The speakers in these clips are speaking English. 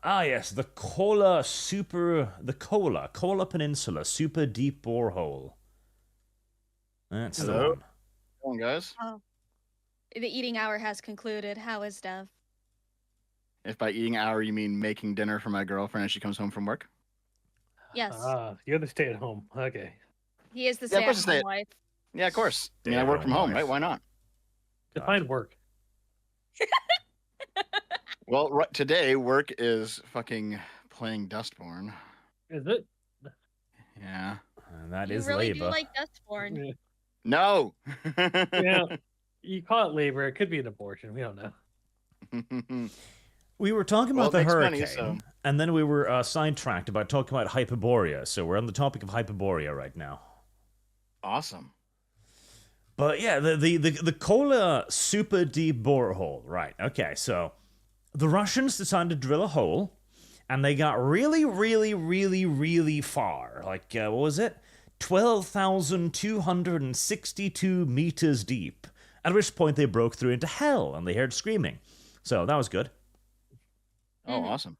Yes, the Kola Peninsula super deep borehole. That's the Hello? one. Come on, guys. Oh, the eating hour has concluded. How is Dev? If by eating hour you mean making dinner for my girlfriend as she comes home from work. Yes, You're the stay at home. Okay. he is the Yeah, of course I stay-at-home say it. wife. Yeah, of course. I mean, I Damn work from home, wife. right? Why not? Define work. Well, today work is fucking playing Dustborn. Is it? Yeah. And that You is really do labor. like Dustborn. Yeah. No. Yeah. You call it labor. It could be an abortion. We don't know. We were talking Well, about it the makes money, hurricane, so- and then we were sidetracked about talking about Hyperborea. So we're on the topic of Hyperborea right now. Awesome. But yeah, the Kola super deep borehole, right? Okay, so the Russians decided to drill a hole, and they got really, really, really, really far. Like what was it? 12,262 meters deep. At which point they broke through into hell, and they heard screaming. So that was good. Oh, awesome.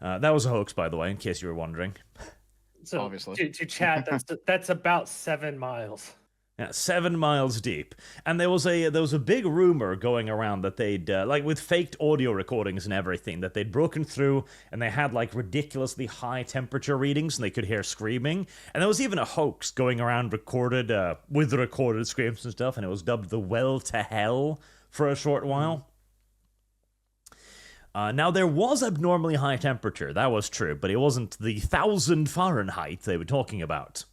That was a hoax, by the way, in case you were wondering. So Obviously. to chat, that's about 7 miles. Yeah, 7 miles deep, and there was a big rumor going around that they'd like with faked audio recordings and everything that they'd broken through and they had like ridiculously high temperature readings and they could hear screaming, and there was even a hoax going around recorded with the recorded screams and stuff, and it was dubbed the Well to Hell for a short while. Now, there was abnormally high temperature, that was true, but it wasn't the 1,000 Fahrenheit they were talking about.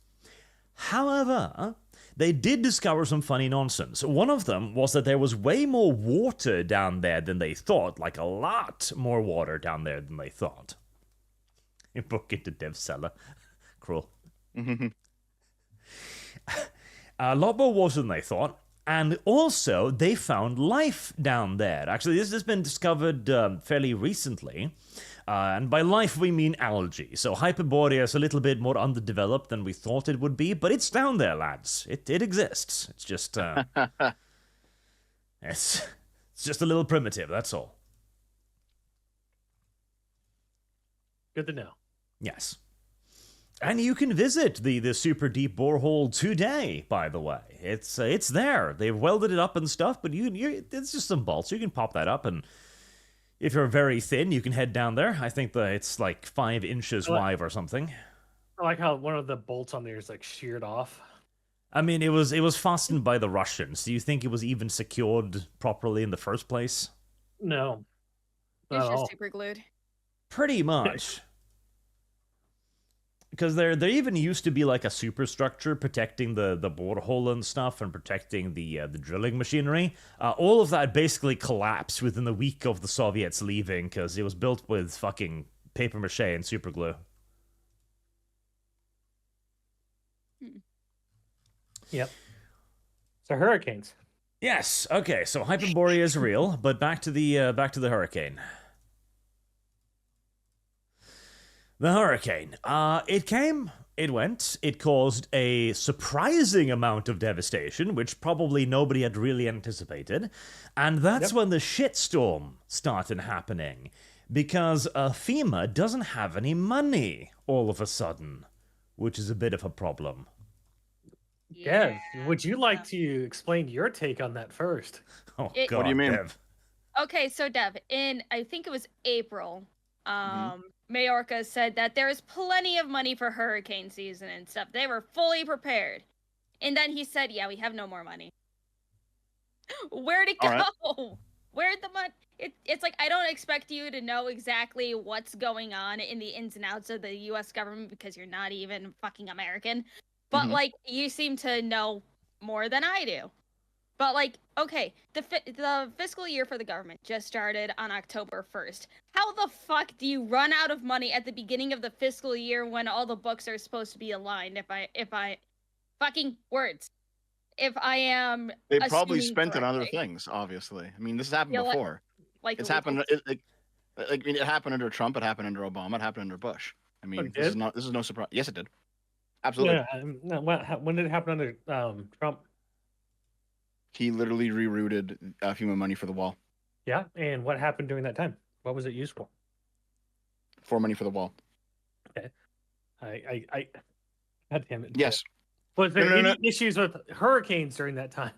However, they did discover some funny nonsense. One of them was that there was way more water down there than they thought, like a lot more water down there than they thought. You broke into Dev's cellar. Cruel. A lot more water than they thought. And also, they found life down there. Actually, this has been discovered fairly recently. And by life, we mean algae. So Hyperborea is a little bit more underdeveloped than we thought it would be, but it's down there, lads. It exists. It's just... it's just a little primitive, that's all. Good to know. Yes. And you can visit the super deep borehole today, by the way. It's there. They've welded it up and stuff, but it's just some bolts. You can pop that up, and if you're very thin, you can head down there. I think that it's like 5 inches wide or something. I like how one of the bolts on there is like sheared off. I mean, it was fastened by the Russians. Do you think it was even secured properly in the first place? No. It's Not at all. just super glued. Pretty much. Because there even used to be like a superstructure protecting the borehole and stuff and protecting the drilling machinery. All of that basically collapsed within the week of the Soviets leaving because it was built with fucking paper mache and super glue. Yep. So hurricanes. Yes. Okay. So Hyperborea is real, but back to the hurricane. The hurricane. It came, it went, it caused a surprising amount of devastation, which probably nobody had really anticipated. And that's when the shitstorm started happening. Because FEMA doesn't have any money all of a sudden, which is a bit of a problem. Dev, would you like to explain your take on that first? Oh, It- God, What do you mean? Dev. Okay, so Dev, in I think it was April, Majorca said that there is plenty of money for hurricane season and stuff. They were fully prepared. And then he said, yeah, we have no more money. Where'd it go? All right. Where'd the money? It's like, I don't expect you to know exactly what's going on in the ins and outs of the US government because you're not even fucking American. But, like, you seem to know more than I do. But, like, okay, the fiscal year for the government just started on October 1st. How the fuck do you run out of money at the beginning of the fiscal year when all the books are supposed to be aligned? If I fucking words. If I am They probably assuming spent it on other correctly. things, obviously. I mean, this has happened Yeah, like- before. Like It's the happened. legal- I mean, it happened under Trump. It happened under Obama. It happened under Bush. I mean, it this is did? not. This is no surprise. Yes, it did. Absolutely. Yeah. No, when did it happen under Trump? He literally rerouted FEMA money for the wall. Yeah. And what happened during that time? What was it used for? for money for the wall. I God damn it. Yes. Was there No, no, any issues with hurricanes during that time?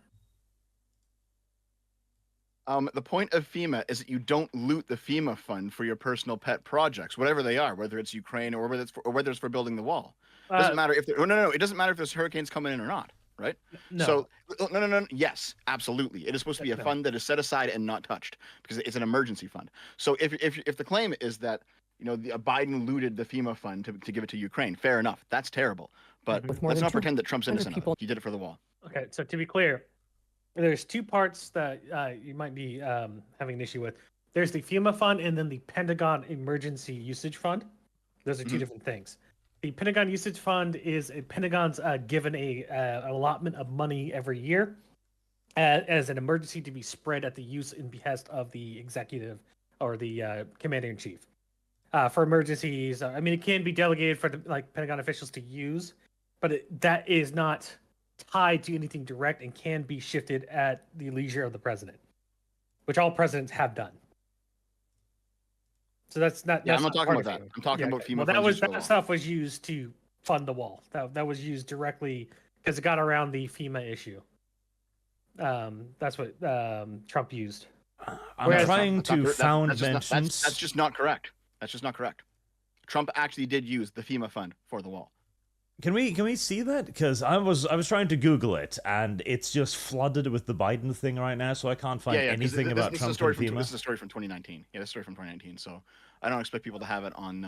The point of FEMA is that you don't loot the FEMA fund for your personal pet projects, whatever they are, whether it's Ukraine or whether it's for building the wall. It doesn't matter if no. It doesn't matter if there's hurricanes coming in or not, right? No. So no. Yes, absolutely. It is supposed to be a fund that is set aside and not touched because it's an emergency fund. So if the claim is that Biden looted the FEMA fund to give it to Ukraine, fair enough. That's terrible. But let's not pretend that Trump's innocent of it. He did it for the wall. Okay, so to be clear, there's two parts that you might be having an issue with. There's the FEMA fund and then the Pentagon Emergency Usage Fund. Those are two different things. The Pentagon Usage Fund is Pentagon's given an allotment of money every year as an emergency to be spread at the use and behest of the executive or the commander in chief for emergencies. I mean, it can be delegated for Pentagon officials to use, but that is not tied to anything direct and can be shifted at the leisure of the president, which all presidents have done. So that's not. Yeah, that's I'm not talking about that. I'm talking about FEMA. Well, that stuff was used to fund the wall. That was used directly because it got around the FEMA issue. That's what Trump used. I'm trying to found mentions. That's just not correct. That's just not correct. Trump actually did use the FEMA fund for the wall. Can we see that? Because I was trying to Google it, and it's just flooded with the Biden thing right now, so I can't find anything about Trump and FEMA. This is a story from 2019. Yeah, this is a story from 2019. So I don't expect people to have it on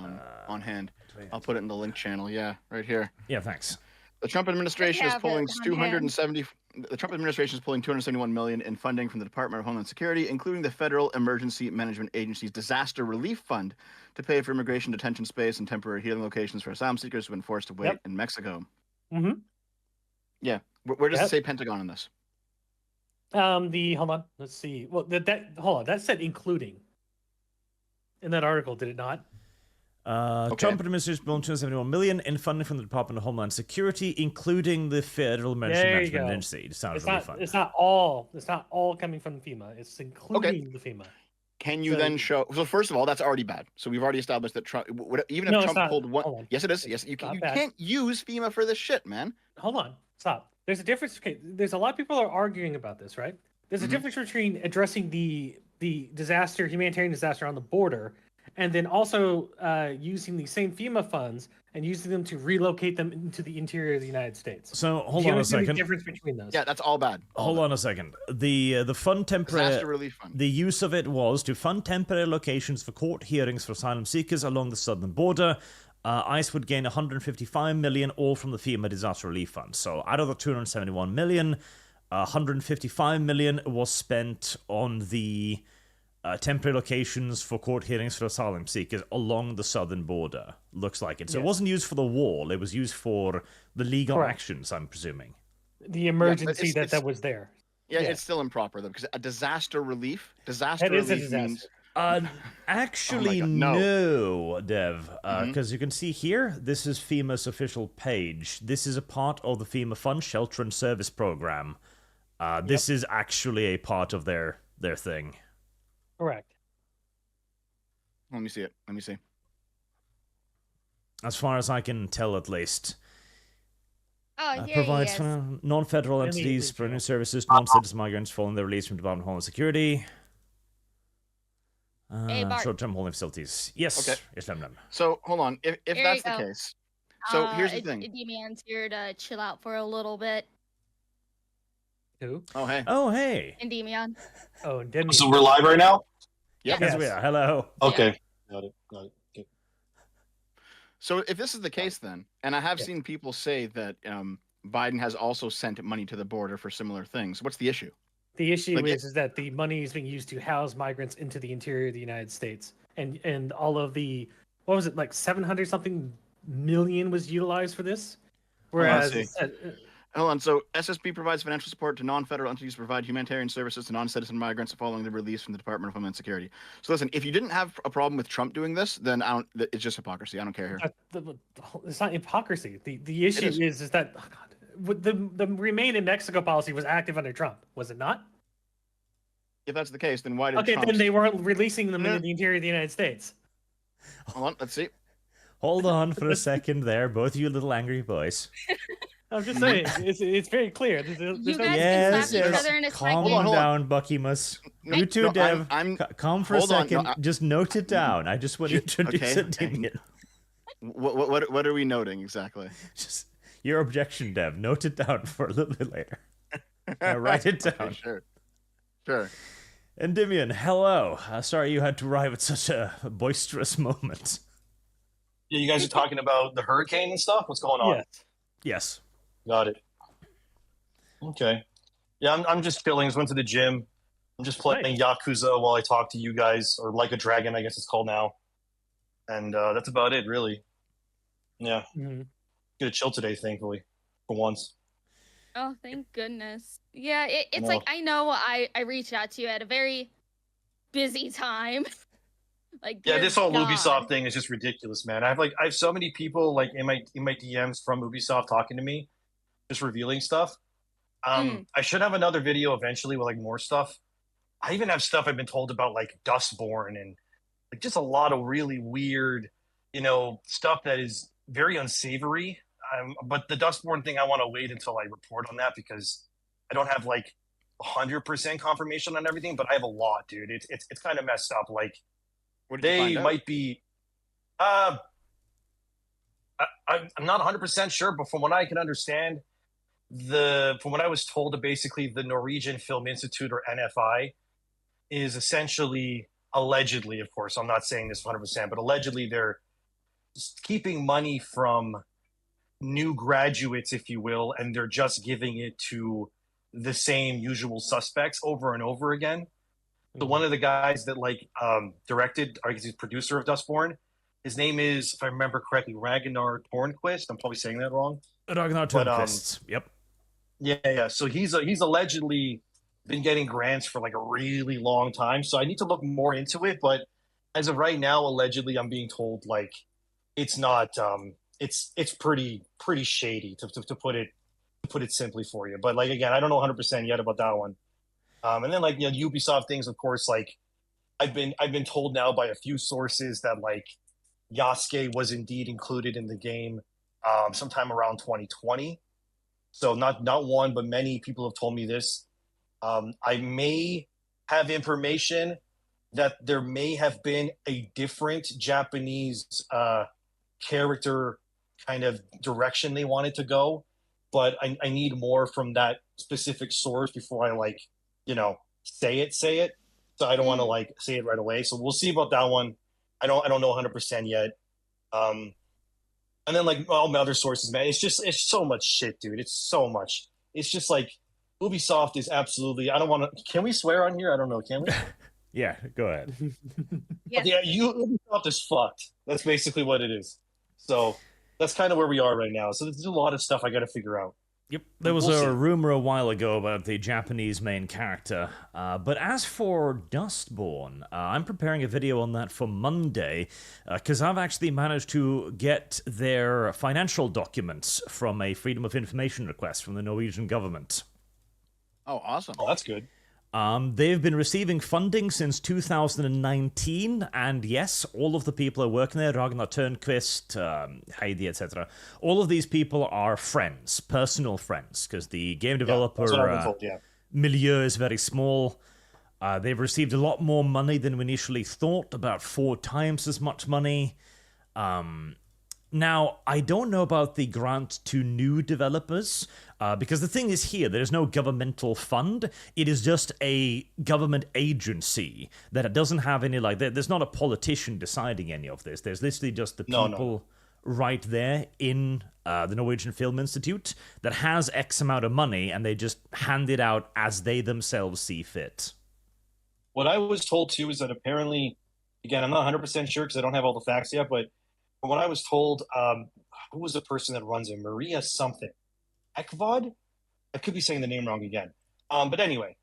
hand. I'll put it in the link channel. Yeah, right here. Yeah, thanks. The Trump administration is pulling 270. The Trump administration is pulling 271 million in funding from the Department of Homeland Security, including the Federal Emergency Management Agency's Disaster Relief Fund, to pay for immigration detention space and temporary healing locations for asylum seekers who've been forced to wait in Mexico. Mm-hmm. Yeah, where does it say Pentagon on this? Hold on, let's see. Well, hold on, that said including in that article, did it not? Trump administration pulling 271 million in funding from the Department of Homeland Security, including the Federal Emergency Management Agency. It's not all coming from FEMA. It's including the FEMA. Can you then show? So first of all, that's already bad. So we've already established that Trump, even if Trump pulled one, yes, it is. Yes, you can't use FEMA for this shit, man. Hold on, stop. There's a difference. Okay, there's a lot of people are arguing about this, right? There's a difference between addressing the humanitarian disaster on the border, and then also using the same FEMA funds and using them to relocate them into the interior of the United States. So hold on a second. The difference between those? Yeah, that's all bad. Hold on a second. The fund temporary disaster relief fund. The use of it was to fund temporary locations for court hearings for asylum seekers along the southern border. ICE would gain 155 million, all from the FEMA disaster relief fund. So out of the 271 million, 155 million was spent on the temporary locations for court hearings for asylum seekers along the southern border. Looks like it. So it wasn't used for the wall. It was used for the legal actions, I'm presuming. The emergency that was there. Yeah, it's still improper, though, because a disaster relief means... Actually, no, Dev. Because you can see here, this is FEMA's official page. This is a part of the FEMA Fund Shelter and Service Program. This is actually a part of their thing. Correct. Let me see it. Let me see. As far as I can tell, at least. Oh, here provides he is. non-federal entities, providing services to non-citizen migrants following their release from the Department of Homeland Security. Short-term holding facilities. Yes. Okay. Yes, So, hold on. If that's the case. So, here's the thing. D-Man's here to chill out for a little bit. Who? Oh, hey. Oh, hey. Endymion. Oh, Endymion. So we're live right now? Yep. Yes, we are. Hello. Okay. Got it. Okay. So if this is the case then, and I have seen people say that Biden has also sent money to the border for similar things, what's the issue? The issue is that the money is being used to house migrants into the interior of the United States. And all of the, what was it, like 700 something million was utilized for this? Whereas... Hold on. So SSB provides financial support to non-federal entities to provide humanitarian services to non-citizen migrants following the release from the Department of Homeland Security. So listen, if you didn't have a problem with Trump doing this, then it's just hypocrisy. I don't care here. It's not hypocrisy. The issue is that the Remain in Mexico policy was active under Trump, was it not? If that's the case, then why did Trump... then they weren't releasing them into the interior of the United States. Hold on, let's see. Hold on for a second there, both you little angry boys. I'm just saying, it's very clear. There's You no guys can slap each other in a Calm second. Hold on. down, Buckymus. No, You too, no, Dev. I'm Calm for a hold on, second. no, Just note it down. I just want to introduce okay. Endymion. What are we noting exactly? Just your objection, Dev. Note it down for a little bit later. Now write it down. Okay, sure. Endymion, hello. Sorry you had to arrive at such a boisterous moment. Yeah, you guys are talking about the hurricane and stuff? What's going on? Yes. Yes. Got it. Okay. Yeah, I'm just chilling. Just went to the gym. I'm just playing Yakuza while I talk to you guys, or Like a Dragon, I guess it's called now. And that's about it, really. Yeah. Mm-hmm. Gonna chill today, thankfully, for once. Oh, thank goodness. Yeah, it's No. like I know I reached out to you at a very busy time. Like Yeah, dear this whole God. Ubisoft thing is just ridiculous, man. I have so many people like in my DMs from Ubisoft talking to me, just revealing stuff. I should have another video eventually with like more stuff. I even have stuff I've been told about like Dustborn and like just a lot of really weird, stuff that is very unsavory. But the Dustborn thing, I want to wait until I report on that because I don't have like 100% confirmation on everything, but I have a lot, dude. It's kind of messed up. Like What did you they find out? might be. I'm not 100% sure, but from what I can understand, from what I was told, basically the Norwegian Film Institute, or NFI, is essentially, allegedly, of course, I'm not saying this 100%, but allegedly they're just keeping money from new graduates, if you will, and they're just giving it to the same usual suspects over and over again. So one of the guys that directed, or I guess he's producer of Dustborn, his name is, if I remember correctly, Ragnar Tornquist. I'm probably saying that wrong. Ragnar Tornquist. Yep. Yeah. So he's allegedly been getting grants for like a really long time. So I need to look more into it. But as of right now, allegedly, I'm being told like it's not. It's pretty shady to put it simply for you. But like again, I don't know 100% yet about that one. And then like Ubisoft things, of course, like I've been told now by a few sources that like Yasuke was indeed included in the game sometime around 2020. So not one, but many people have told me this. I may have information that there may have been a different Japanese character kind of direction they wanted to go, but I need more from that specific source before I say it. So I don't want to say it right away. So we'll see about that one. I don't know 100% yet. And then like all my other sources, man, it's so much shit, dude. It's so much. It's just like Ubisoft is absolutely. I don't want to. Can we swear on here? I don't know. Can we? Yeah, go ahead. Yeah, Ubisoft is fucked. That's basically what it is. So that's kind of where we are right now. So there's a lot of stuff I got to figure out. Yep, there was a rumor a while ago about the Japanese main character. But as for Dustborn, I'm preparing a video on that for Monday, because I've actually managed to get their financial documents from a Freedom of Information request from the Norwegian government. Oh, awesome. Oh, that's good. They've been receiving funding since 2019, and yes, all of the people who are working there, Ragnar Turnquist, Heidi, etc., all of these people are friends, personal friends, because the game developer that's what I've been told, milieu is very small. They've received a lot more money than we initially thought, about 4 times as much money. Now, I don't know about the grant to new developers, because the thing is here, there is no governmental fund. It is just a government agency that doesn't have any, there's not a politician deciding any of this. There's literally just the people right there in the Norwegian Film Institute that has X amount of money, and they just hand it out as they themselves see fit. What I was told, too, is that apparently, again, I'm not 100% sure because I don't have all the facts yet, but from what I was told, who was the person that runs it? Maria something. Ekvod? I could be saying the name wrong again. But anyway,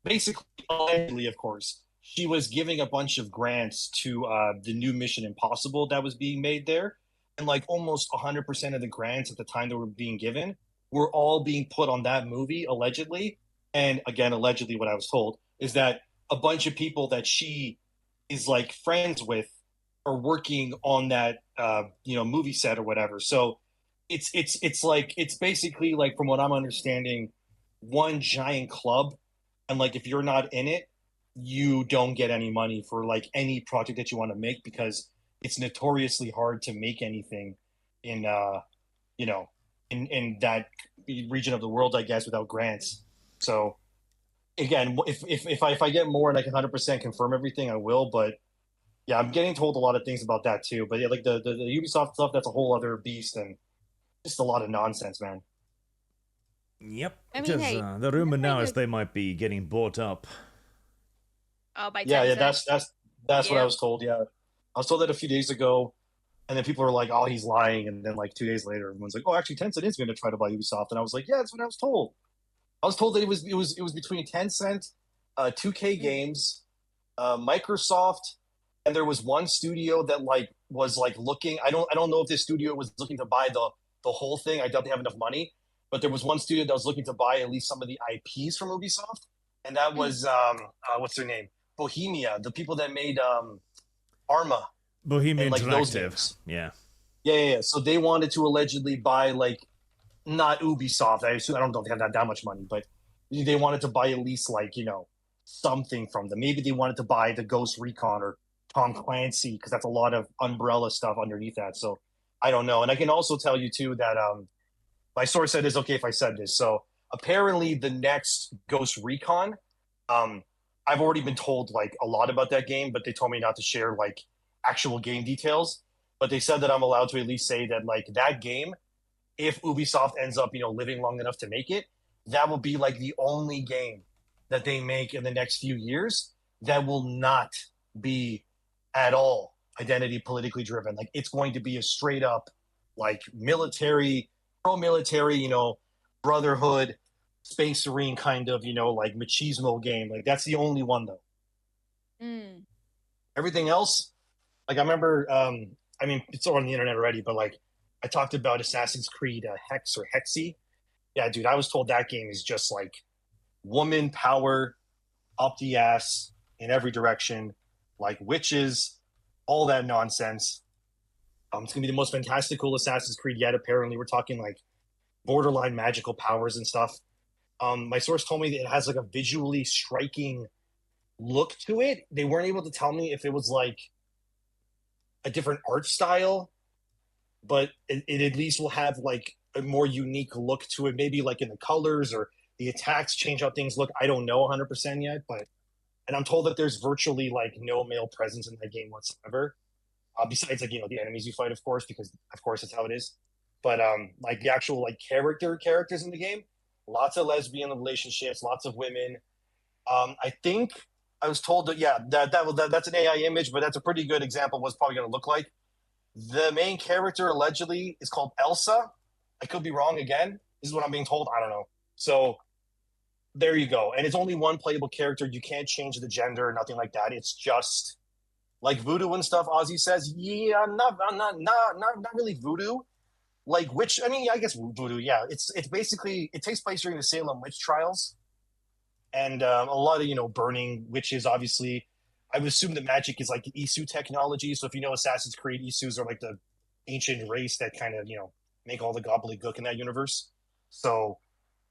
basically, allegedly, of course, she was giving a bunch of grants to the new Mission Impossible that was being made there. And like almost 100% of the grants at the time that were being given were all being put on that movie, allegedly. And again, allegedly, what I was told is that a bunch of people that she is like friends with are working on that movie set or whatever. So it's like it's basically like, from what I'm understanding, one giant club, and like if you're not in it, you don't get any money for like any project that you want to make, because it's notoriously hard to make anything in in that region of the world, I guess, without grants. So again, if I get more and I can 100% confirm everything, I will. But yeah, I'm getting told a lot of things about that too. But yeah, like the Ubisoft stuff, that's a whole other beast, and just a lot of nonsense, man. Yep. I mean, Because hey, the rumor now is to- they might be getting bought up. Oh, by Yeah, Tencent. that's what I Yeah. was told. Yeah, I was told that a few days ago, and then people are like, "Oh, he's lying," and then like 2 days later, everyone's like, "Oh, actually, Tencent is going to try to buy Ubisoft," and I was like, "Yeah, that's what I was told." I was told that it was between Tencent, 2K Games, Microsoft, and there was one studio that like was like looking. I don't know if this studio was looking to buy the whole thing. I doubt they have enough money, but there was one studio that was looking to buy at least some of the IPs from Ubisoft, and that was what's their name? Bohemia, the people that made Arma and Bohemia like those Interactive. games. Yeah. Yeah. So they wanted to allegedly buy, like, not Ubisoft. I don't know if they have that much money, but they wanted to buy at least like something from them. Maybe they wanted to buy the Ghost Recon or Tom Clancy, because that's a lot of Umbrella stuff underneath that. So I don't know. And I can also tell you too that my source said it's okay if I said this. So apparently the next Ghost Recon, I've already been told like a lot about that game, but they told me not to share like actual game details. But they said that I'm allowed to at least say that like that game, if Ubisoft ends up, living long enough to make it, that will be like the only game that they make in the next few years that will not be at all identity politically driven. Like, it's going to be a straight up like military, pro-military, brotherhood, space marine kind of, like machismo game. Like, that's the only one though. Mm. Everything else, like, I remember, I mean, it's all on the internet already, but like, I talked about Assassin's Creed Hex or Hexy. Yeah, dude, I was told that game is just like woman power up the ass in every direction, like witches, all that nonsense. It's gonna be the most fantastical Assassin's Creed yet. Apparently, we're talking like borderline magical powers and stuff. My source told me that it has like a visually striking look to it. They weren't able to tell me if it was like a different art style, but it at least will have like a more unique look to it. Maybe like in the colors or the attacks change how things look. I don't know 100% yet, and I'm told that there's virtually like no male presence in that game whatsoever. Besides like, the enemies you fight, of course, because of course that's how it is. But like the actual like characters in the game, lots of lesbian relationships, lots of women. I think I was told that, yeah, that's an AI image, but that's a pretty good example of what's probably going to look like. The main character allegedly is called Elsa. I could be wrong again. This is what I'm being told. I don't know. So there you go. And it's only one playable character. You can't change the gender, nothing like that. It's just like voodoo and stuff. Ozzy says, yeah, not really voodoo. Like witch. I mean, yeah, I guess voodoo. Yeah, it's basically, it takes place during the Salem witch trials, and a lot of burning witches. Obviously, I would assume that magic is like the Isu technology. So if you know Assassin's Creed, Isus are like the ancient race that kind of make all the gobbledygook in that universe. So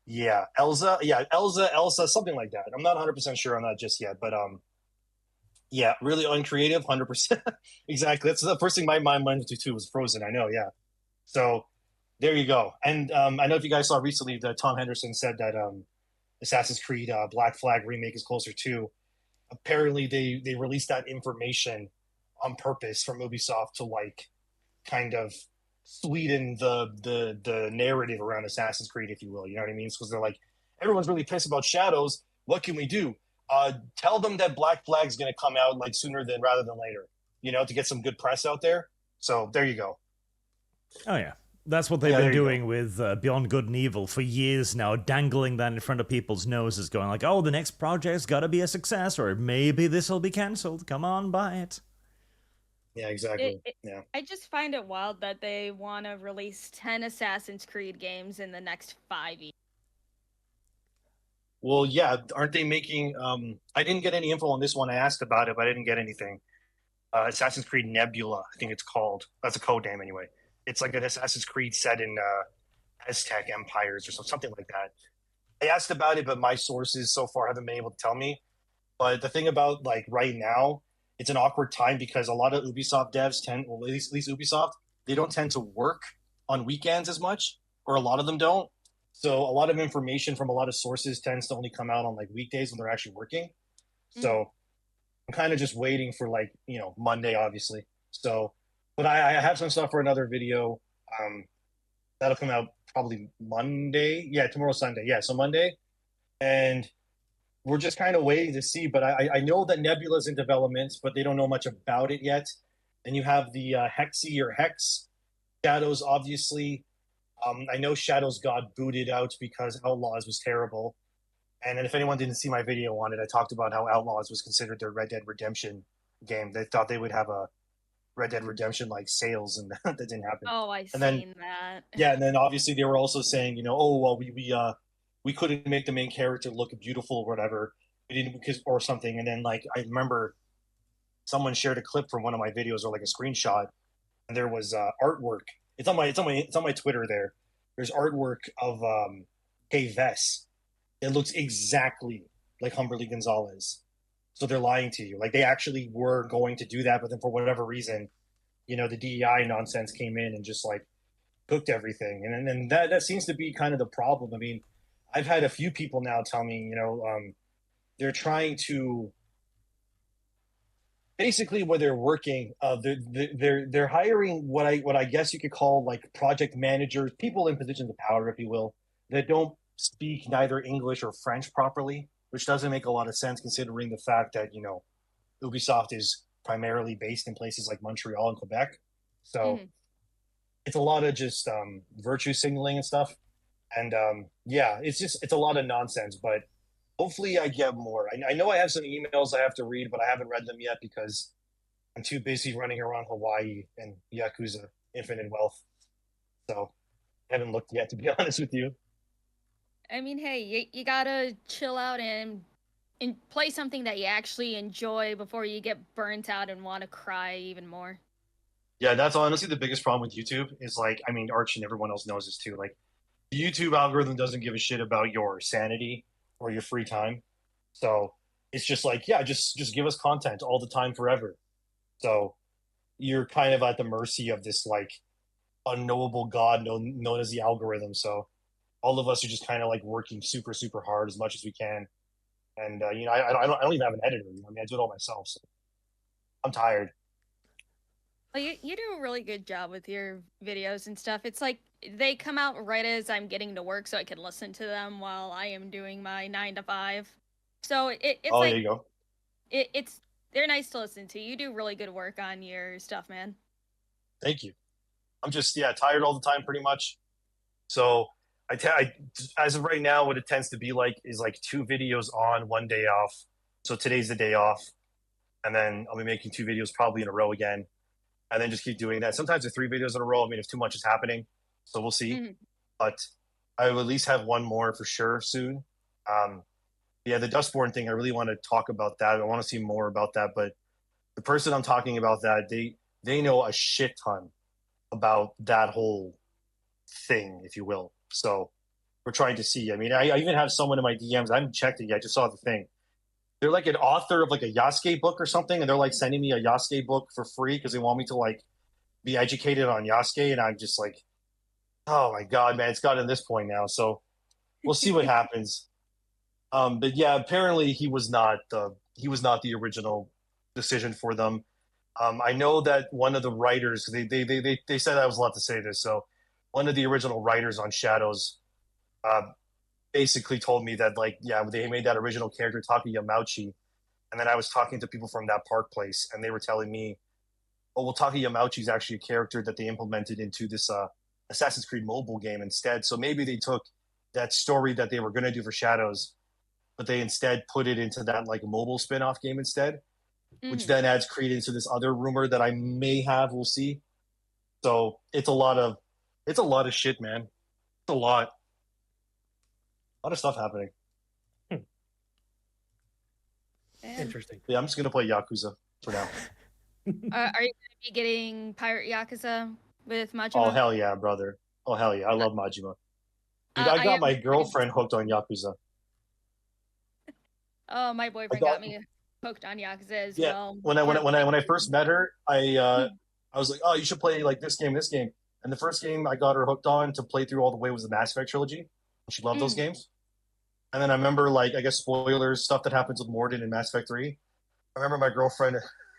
yeah, Elsa, something like that. I'm not 100% sure on that just yet, but yeah, really uncreative, 100%. Exactly. That's the first thing my mind went to too, was Frozen. I know, yeah. So there you go. And I know if you guys saw recently that Tom Henderson said that Assassin's Creed Black Flag remake is closer to. Apparently, they released that information on purpose from Ubisoft to like kind of sweeten the narrative around Assassin's Creed, if you will. You know what I mean? Because they're like, everyone's really pissed about Shadows. What can we do? Tell them that Black Flag's going to come out like sooner rather than later. To get some good press out there. So there you go. Oh yeah. That's what they've been doing with Beyond Good and Evil for years now, dangling that in front of people's noses, going like, oh, the next project's got to be a success, or maybe this will be cancelled. Come on, buy it. Yeah, exactly. Yeah. I just find it wild that they want to release 10 Assassin's Creed games in the next 5 years. Well, yeah, aren't they making... I didn't get any info on this one. I asked about it, but I didn't get anything. Assassin's Creed Nebula, I think it's called. That's a code name anyway. It's like an Assassin's Creed set in Aztec empires or something like that. I asked about it, but my sources so far haven't been able to tell me. But the thing about like right now, it's an awkward time because a lot of Ubisoft devs well, at least Ubisoft, they don't tend to work on weekends as much, or a lot of them don't. So a lot of information from a lot of sources tends to only come out on like weekdays when they're actually working. So I'm kind of just waiting for like, Monday, obviously. So, but I have some stuff for another video. That'll come out probably Monday. Yeah, tomorrow's Sunday. Yeah, so Monday. And we're just kind of waiting to see. But I know that Nebula's in development, but they don't know much about it yet. And you have the Hexy or Hex Shadows, obviously. I know Shadows got booted out because Outlaws was terrible. And if anyone didn't see my video on it, I talked about how Outlaws was considered their Red Dead Redemption game. They thought they would have a Red Dead Redemption like sales, and that didn't happen. Oh, I seen that. Yeah, and then obviously they were also saying, oh well, we couldn't make the main character look beautiful or whatever, we didn't because or something. And then like I remember someone shared a clip from one of my videos or like a screenshot, and there was artwork. It's on my Twitter there. There's artwork of Kay Vess. It looks exactly like Humberly Gonzalez. So they're lying to you. Like they actually were going to do that, but then for whatever reason, the DEI nonsense came in and just like cooked everything. And then that seems to be kind of the problem. I mean, I've had a few people now tell me, they're trying to basically where they're working, they're hiring what I guess you could call like project managers, people in positions of power, if you will, that don't speak neither English or French properly, which doesn't make a lot of sense considering the fact that Ubisoft is primarily based in places like Montreal and Quebec. So it's a lot of just virtue signaling and stuff. And it's a lot of nonsense, but hopefully I get more. I know I have some emails I have to read, but I haven't read them yet because I'm too busy running around Hawaii and Yakuza Infinite Wealth. So I haven't looked yet, to be honest with you. I mean, hey, you gotta chill out and play something that you actually enjoy before you get burnt out and want to cry even more. Yeah, that's honestly the biggest problem with YouTube is like, I mean, Arch and everyone else knows this too. Like, the YouTube algorithm doesn't give a shit about your sanity or your free time. So it's just like, yeah, just give us content all the time forever. So you're kind of at the mercy of this like unknowable god known as the algorithm. So all of us are just kind of like working super, super hard as much as we can. And, I don't even have an editor. I mean, I do it all myself. So I'm tired. Well, you do a really good job with your videos and stuff. It's like they come out right as I'm getting to work so I can listen to them while I am doing my 9 to 5. So it's like, there you go. They're nice to listen to. You do really good work on your stuff, man. Thank you. I'm just, tired all the time pretty much. So I as of right now, what it tends to be like is like 2 videos on, 1 day off. So today's the day off. And then I'll be making 2 videos probably in a row again. And then just keep doing that. Sometimes it's 3 videos in a row. I mean, if too much is happening, so we'll see. But I will at least have 1 more for sure soon. The Dustborn thing, I really want to talk about that. I want to see more about that. But the person I'm talking about that, they know a shit ton about that whole thing, if you will. So we're trying to see. I mean, I even have someone in my DMs. I haven't checked it yet. I just saw the thing. They're like an author of like a Yasuke book or something, and they're like sending me a Yasuke book for free because they want me to like be educated on Yasuke, and I'm just like, oh my god, man, it's gotten to this point now. So we'll see what happens. But yeah, apparently he was not the original decision for them. I know that one of the writers they said I was allowed to say this, so one of the original writers on Shadows basically told me that like, yeah, they made that original character Taka Yamauchi, and then I was talking to people from that park place, and they were telling me, oh well, Taka Yamauchi is actually a character that they implemented into this Assassin's Creed mobile game instead. So maybe they took that story that they were going to do for Shadows, but they instead put it into that like mobile spin-off game instead, which then adds credence to this other rumor that I may have. We'll see. So it's a lot of shit, man. It's a lot of stuff happening. Interesting. Yeah, I'm just gonna play Yakuza for now. Are you going to be getting Pirate Yakuza with Majima? Oh hell yeah, brother! Oh hell yeah, I love Majima. Dude, I got my girlfriend hooked on Yakuza. Oh, my boyfriend got me hooked on Yakuza as well. When I first met her, I was like, oh, you should play like this game. And the first game I got her hooked on to play through all the way was the Mass Effect trilogy. She loved those games. And then I remember, like, I guess spoilers, stuff that happens with Morden in Mass Effect 3. I remember my girlfriend,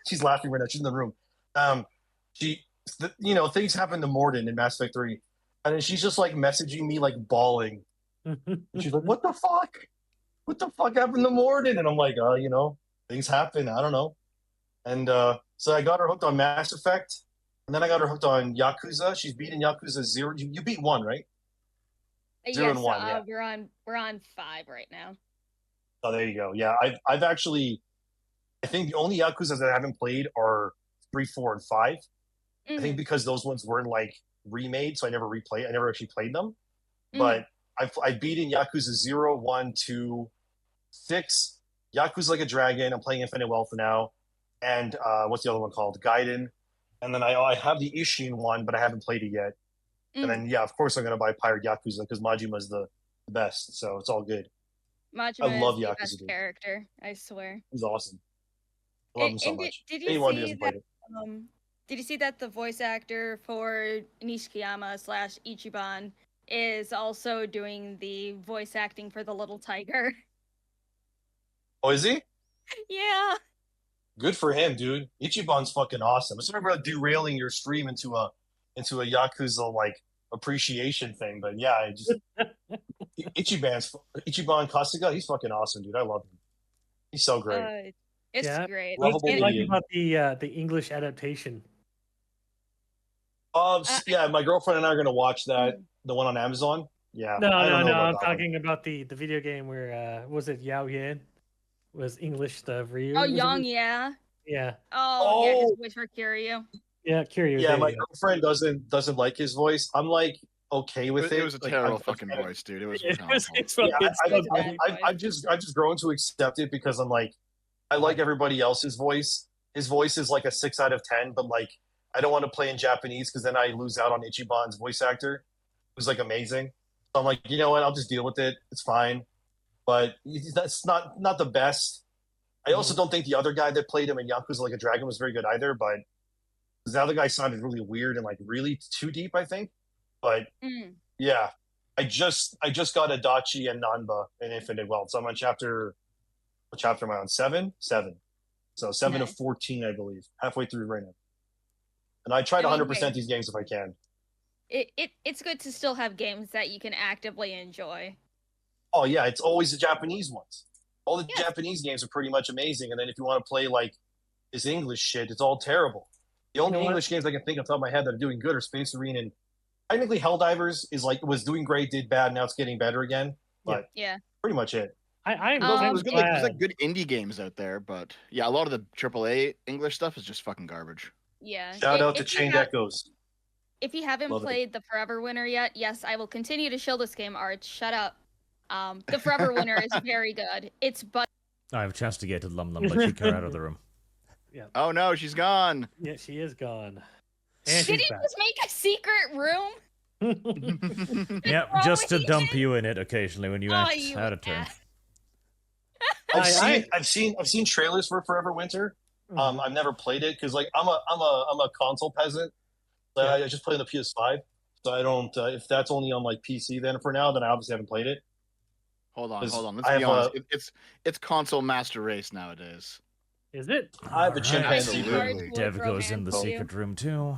she's laughing right now. She's in the room. Things happen to Morden in Mass Effect 3. And then she's just like messaging me, like bawling. And she's like, what the fuck? What the fuck happened to Morden? And I'm like, things happen. I don't know. And so I got her hooked on Mass Effect. And then I got her hooked on Yakuza. She's beaten Yakuza 0. You beat 1, right? 0 and 1, yeah. We're on 5 right now. Oh, there you go. Yeah, I've actually, I think the only Yakuzas that I haven't played are 3, 4, and 5. I think because those ones weren't like remade, so I never actually played them. But I've beaten Yakuza 0, 1, 2, 6, Yakuza Like a Dragon. I'm playing Infinite Wealth now, and what's the other one called? Gaiden. And then I have the Ishin one, but I haven't played it yet. And then of course I'm gonna buy Pirate Yakuza because Majima's the best, so it's all good. Majima I love is Yakuza, the best character, I swear. He's awesome. I love him so much. Did you see that the voice actor for Nishikiyama / Ichiban is also doing the voice acting for the little tiger? Oh, is he? Yeah. Good for him, dude. Ichiban's fucking awesome. I'm sorry about derailing your stream into a Yakuza like appreciation thing, but yeah, Ichiban Kasuga, he's fucking awesome, dude. I love him. He's so great. It's great. What's it like about the English adaptation? Yeah, my girlfriend and I are gonna watch that, the one on Amazon. Yeah. No. I'm talking about the video game where was it Yao Yan was English the Ryu? Oh, Yang, yeah. Yeah. Oh, yeah, his voice for Kiryu. Yeah, Kiryu. Yeah, my girlfriend doesn't like his voice. I'm like okay with it. It was a terrible fucking voice, dude. It was. I've just grown to accept it because I'm like, I like everybody else's voice. His voice is like a 6 out of 10, but like I don't want to play in Japanese because then I lose out on Ichiban's voice actor, who's like amazing. So I'm like, you know what? I'll just deal with it. It's fine. But that's not the best. I also don't think the other guy that played him in Yakuza Like a Dragon was very good either. But the other guy sounded really weird and like really too deep, I think. But yeah, I just got Adachi and Nanba in Infinite Wealth. So I'm on what chapter am I on? 7. So 7 of 14, I believe, halfway through right now. And I try to 100% these games if I can. It's good to still have games that you can actively enjoy. Oh yeah, it's always the Japanese ones. All the Japanese games are pretty much amazing, and then if you want to play like this English shit, it's all terrible. The only English games I can think off the top of my head that are doing good are Space Marine and technically Helldivers was doing great, did bad, now it's getting better again. But pretty much it. There's good indie games out there, but yeah, a lot of the AAA English stuff is just fucking garbage. Yeah. Shout out to Chained Echoes. If you haven't played the Forever Winner yet, yes, I will continue to shill this game, Arch. Shut up. The Forever Winner is very good. I've castigated Lum Lum, but kick her out of the room. Yeah. Oh no, she's gone. Yeah, she is gone. And did he just make a secret room? Yeah, just to dump you in it occasionally when you act out of turn. I've seen trailers for Forever Winter. I've never played it because like I'm a console peasant. So I just play on the PS5. So I don't. If that's only on like PC, then for now, then I obviously haven't played it. Hold on. Let's be honest. It's console master race nowadays. Is it? I have a chimpanzee. Dev goes in the secret room too.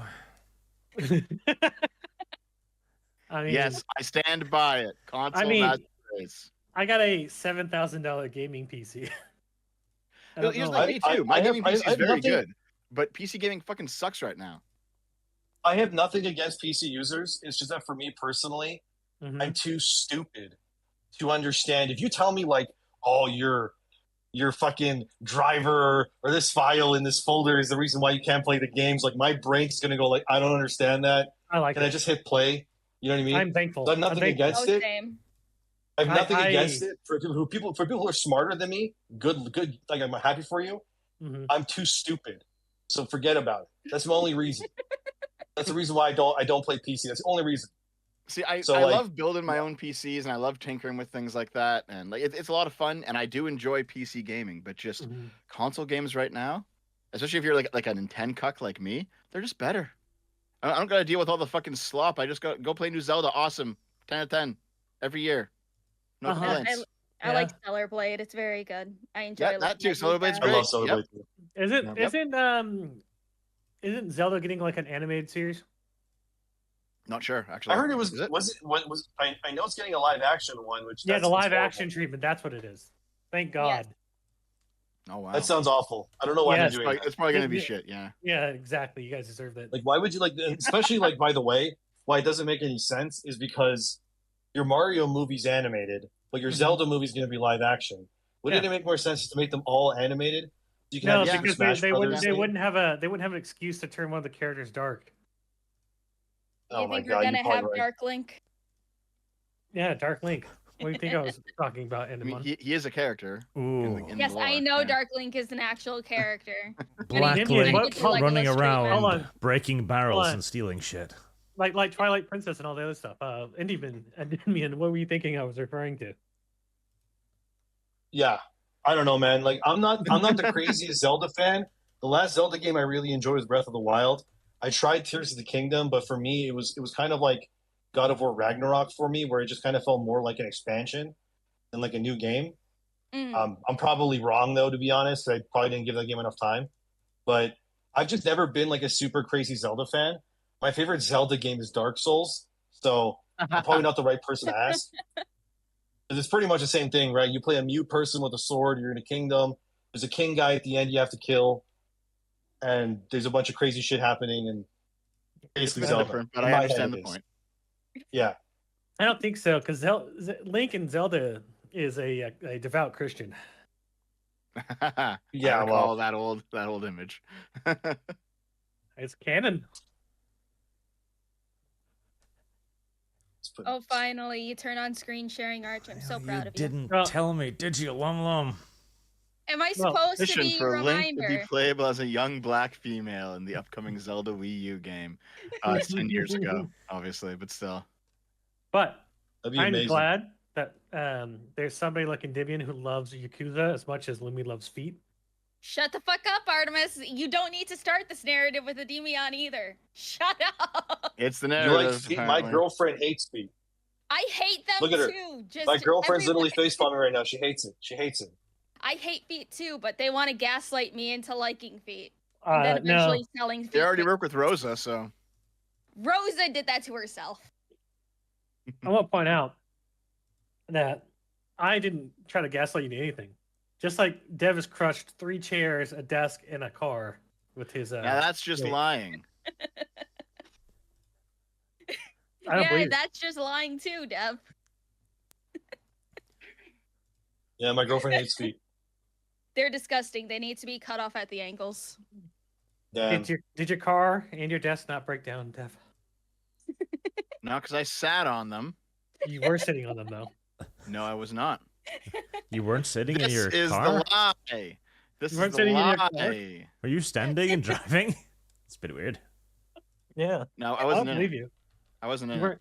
I mean, yes, I stand by it. Console master race. I got a $7,000 gaming PC. Here's like me too. My gaming PC is very good, but PC gaming fucking sucks right now. I have nothing against PC users. It's just that for me personally, I'm too stupid to understand. If you tell me like, oh, your fucking driver or this file in this folder is the reason why you can't play the games, like my brain's gonna go like, I don't understand that. I just hit play? You know what I mean? I'm thankful. So I have nothing against it. I have nothing against it. For people who are smarter than me, good. Like I'm happy for you. I'm too stupid So forget about it. That's the only reason. That's the reason why I don't play PC. That's the only reason. See, I love building my own PCs, and I love tinkering with things like that, and like it's a lot of fun, and I do enjoy PC gaming. But just console games right now, especially if you're like a Nintendo cuck like me, they're just better. I don't gotta deal with all the fucking slop. I just go play new Zelda. Awesome, 10 out of 10 every year. No complaints. I like Stellar Blade. It's very good. I enjoy that too. Stellar Blade's great. I love Stellar Blade too. Isn't Zelda getting like an animated series? Not sure, actually. I heard it was. I know it's getting a live action one, which the live action treatment. That's what it is. Thank God. Yes. Oh wow, that sounds awful. I don't know why they're doing that. It's probably gonna be shit. Yeah. Yeah, exactly. You guys deserve that. Like, why would you especially like? By the way, why it doesn't make any sense is because your Mario movie's animated, but your Zelda movie's gonna be live action. Wouldn't it make more sense to make them all animated? You can have because they wouldn't have an excuse to turn one of the characters dark. You think we're gonna have Dark Link? Yeah, Dark Link. What do you think I was talking about? He is a character. Yes, I know Dark Link is an actual character. Black Link running around, breaking barrels and stealing shit. Like Twilight Princess and all the other stuff. Endymion, what were you thinking I was referring to? Yeah, I don't know, man. Like, I'm not the craziest Zelda fan. The last Zelda game I really enjoyed was Breath of the Wild. I tried Tears of the Kingdom, but for me, it was kind of like God of War Ragnarok for me, where it just kind of felt more like an expansion than like a new game. I'm probably wrong, though, to be honest. I probably didn't give that game enough time. But I've just never been like a super crazy Zelda fan. My favorite Zelda game is Dark Souls, so I'm probably not the right person to ask. It's pretty much the same thing, right? You play a mute person with a sword, you're in a kingdom. There's a king guy at the end you have to kill. And there's a bunch of crazy shit happening, and basically Zelda. Different, but I understand the point. Yeah, I don't think so, because Link in Zelda is a devout Christian. Yeah, I recall that old image. It's canon. Oh, finally, you turn on screen sharing, Arch. I'm so proud of you. You didn't tell me, did you, Lum Lum? Am I supposed to be for a Link reminder? to be playable as a young black female in the upcoming Zelda Wii U game. It's 10 years ago, obviously, but still. But I'm glad that there's somebody like Endymion who loves Yakuza as much as Lumi loves feet. Shut the fuck up, Artemis. You don't need to start this narrative with Endymion either. Shut up. It's the narrative. My girlfriend hates feet. I hate them Look at her. too. My girlfriend's literally facepalming right now. She hates it. She hates it. I hate feet too, but they want to gaslight me into liking feet. And then eventually selling feet. They already work with Rosa, so. Rosa did that to herself. I want to point out that I didn't try to gaslight you into anything. Just like Dev has crushed 3 chairs, a desk, and a car with his. Yeah, that's just lying. That's just lying too, Dev. Yeah, my girlfriend hates feet. They're disgusting. They need to be cut off at the ankles. Damn. Did your car and your desk not break down, Dev? No, because I sat on them. You were sitting on them, though. No, I was not. You weren't sitting in your car? This is the lie. This is the lie. Were you standing and driving? It's a bit weird. Yeah. No, I wasn't I don't believe you. I wasn't in it.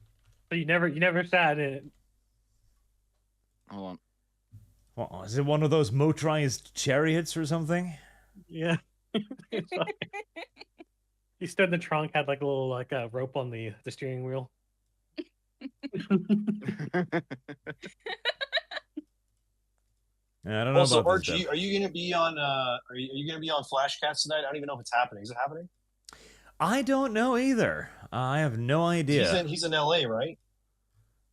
But you never sat in it. Hold on. What, is it one of those motorized chariots or something? Yeah. He stood in the trunk, had like a little rope on the steering wheel. Yeah, I don't know. Also, about RG, are you going to be on? Are you going to be on Flashcast tonight? I don't even know if it's happening. Is it happening? I don't know either. I have no idea. He's in LA, right?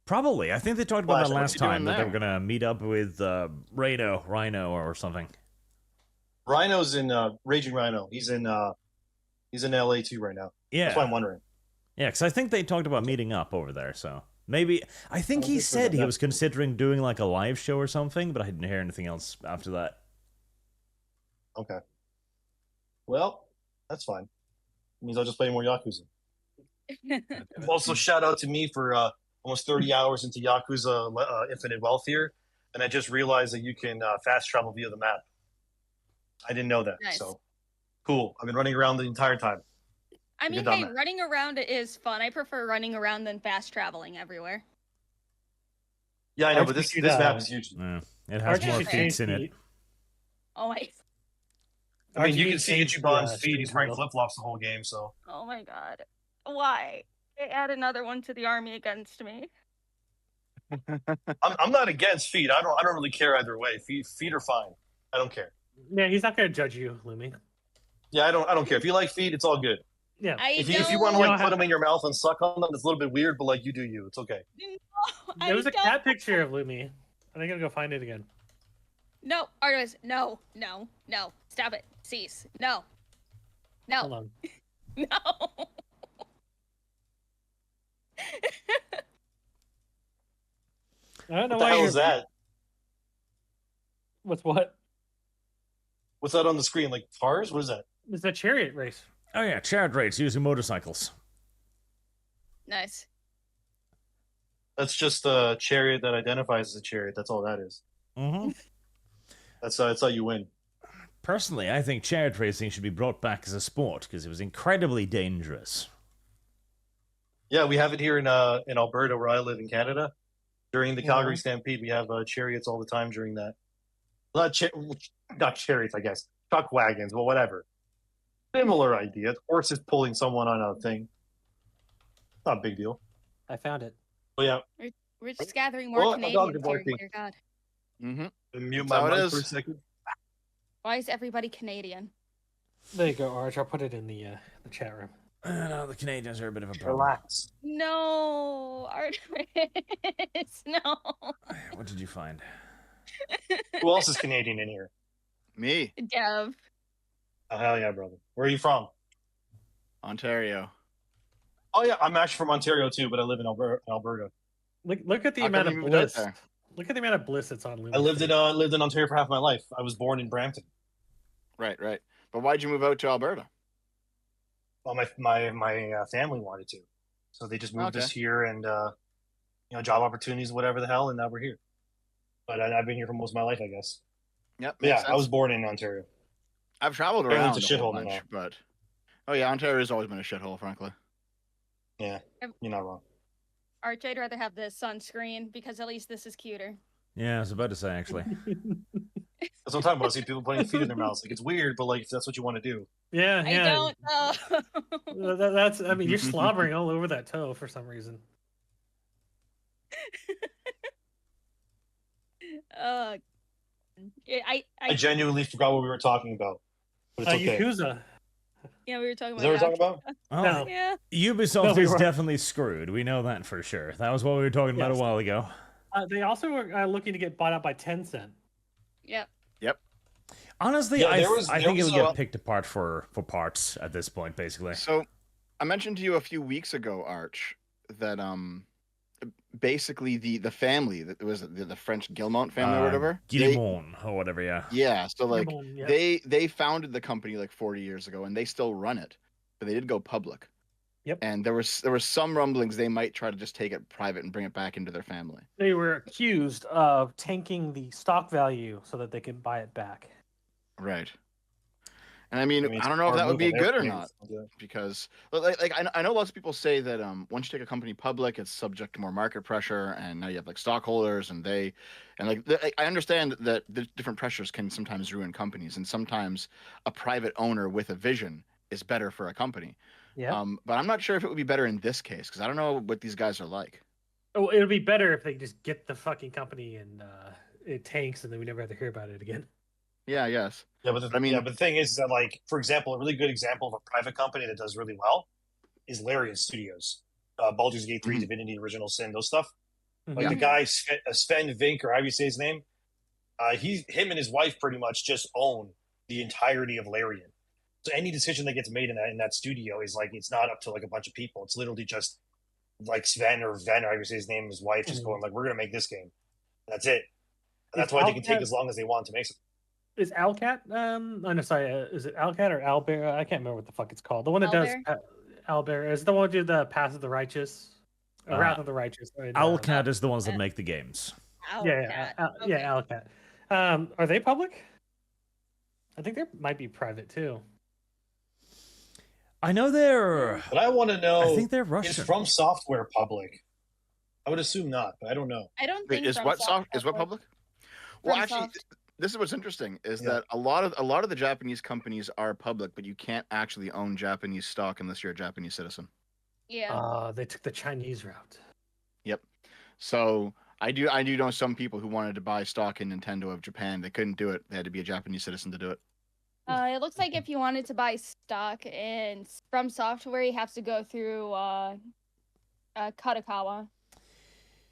Probably. I think they talked about that Flash, last time, that they were going to meet up with Rhino or something. Rhino's in Raging Rhino. He's in LA too right now. Yeah. That's why I'm wondering. Yeah, because I think they talked about meeting up over there, so maybe. I think he said he was considering doing like a live show or something, but I didn't hear anything else after that. Okay. Well, that's fine. It means I'll just play more Yakuza. Also, shout out to me for almost 30 hours into Yakuza Infinite Wealth here, and I just realized that you can fast travel via the map. I didn't know that. Nice. So Cool. I've been running around the entire time. I mean, hey, running around is fun. I prefer running around than fast traveling everywhere. Yeah, I know, but this map is huge. Yeah, it has more feats in it. Oh my. I mean, you can see Ichiban's feet. He's wearing flip-flops the whole game, so. Oh my god. Why? They add another one to the army against me. I'm not against feet. I don't really care either way. Feet are fine. I don't care. Yeah, he's not gonna judge you, Lumi. Yeah, I don't care. If you like feet, it's all good. Yeah. If you want to like put them in your mouth and suck on them, it's a little bit weird, but like you do you. It's okay. No, there was a cat picture of Lumi. I gotta go find it again. No, Artemis, no. Stop it. Cease. No. Hold on. No. I don't know what the hell is that? What? What's that on the screen? Like cars? What is that? It's a chariot race. Oh yeah, chariot race using motorcycles. Nice. That's just a chariot that identifies as a chariot. That's all that is. Mm-hmm. That's how you win. Personally, I think chariot racing should be brought back as a sport because it was incredibly dangerous. Yeah, we have it here in Alberta, where I live in Canada. During the Calgary Stampede, we have chariots all the time during that. Not chariots, I guess. Truck wagons, well, whatever. Similar idea. Horses pulling someone on a thing. Not a big deal. I found it. Oh yeah. We're just gathering more Canadians here. Dear God. Mm-hmm. Mute my mic for a second. Why is everybody Canadian? There you go, Arch. I'll put it in the chat room. No, the Canadians are a bit of a problem. Relax. No, Artemis. No. What did you find? Who else is Canadian in here? Me. Dev. Oh, hell yeah, brother. Where are you from? Ontario. Oh yeah, I'm actually from Ontario too, but I live in Alberta. Look at the amount of bliss. Look at the amount of bliss that's on Lumi's I lived in Ontario for half my life. I was born in Brampton. Right. But why'd you move out to Alberta? Well, my family wanted to, so they just moved us here, and job opportunities, whatever the hell, and now we're here. But I've been here for most of my life, I guess. Yep. Yeah, sense. I was born in Ontario. I've traveled around it's a shithole bunch, but Ontario has always been a shithole, frankly. Yeah, you're not wrong. Arch, I'd rather have the sunscreen because at least this is cuter. Yeah, I was about to say actually. That's what I'm talking about. See people putting feet in their mouths. Like it's weird, but like if that's what you want to do. Yeah. I don't know. That's. I mean, you're slobbering all over that toe for some reason. I genuinely forgot what we were talking about. But it's okay. Yakuza. Yeah, we were talking about. Is that what we're talking Oh, about? No. Yeah. Ubisoft is definitely screwed. We know that for sure. That was what we were talking about a while ago. They also were looking to get bought out by Tencent. Yep. Honestly, I think it would get picked apart for parts at this point, basically. So, I mentioned to you a few weeks ago, Arch, that basically the family that was the French Guillemot family or whatever. Guillemot or whatever, yeah. Yeah, so like they founded the company like 40 years ago, and they still run it, but they did go public. Yep. And there was some rumblings they might try to just take it private and bring it back into their family. They were accused of tanking the stock value so that they could buy it back. Right. And I mean I don't know if that would be good or not, because like I know lots of people say that once you take a company public, it's subject to more market pressure, and now you have like stockholders, and I understand that the different pressures can sometimes ruin companies, and sometimes a private owner with a vision is better for a company. Yeah. But I'm not sure if it would be better in this case, because I don't know what these guys are like. Oh, it would be better if they just get the fucking company and it tanks, and then we never have to hear about it again. Yeah, I guess. Yeah, but the thing is that, like, for example, a really good example of a private company that does really well is Larian Studios, Baldur's Gate 3, Divinity, Original Sin, those stuff. Like the guy Sven Vink, or how you say his name, him and his wife pretty much just own the entirety of Larian. So any decision that gets made in that studio is like, it's not up to like a bunch of people. It's literally just like Sven or how you say his name, his wife, just going like, we're gonna make this game. That's it. And that's why they can take as long as they want to make it. Is Alcat? No, sorry. Is it Alcat or Albert? I can't remember what the fuck it's called. The one that does Albert is the one who did the Path of the Righteous, Wrath of the Righteous. Alcat is the ones that make the games. Alcat. Are they public? I think they might be private too. I know they're. But I want to know. I think they're Russian. Is From Software public? I would assume not, but I don't know. I don't think is what public? Well, actually, this is what's interesting is that a lot of the Japanese companies are public, but you can't actually own Japanese stock unless you're a Japanese citizen. Yeah. They took the Chinese route. Yep. So I do know some people who wanted to buy stock in Nintendo of Japan. They couldn't do it. They had to be a Japanese citizen to do it. It looks like if you wanted to buy stock in From Software, you have to go through Kadokawa.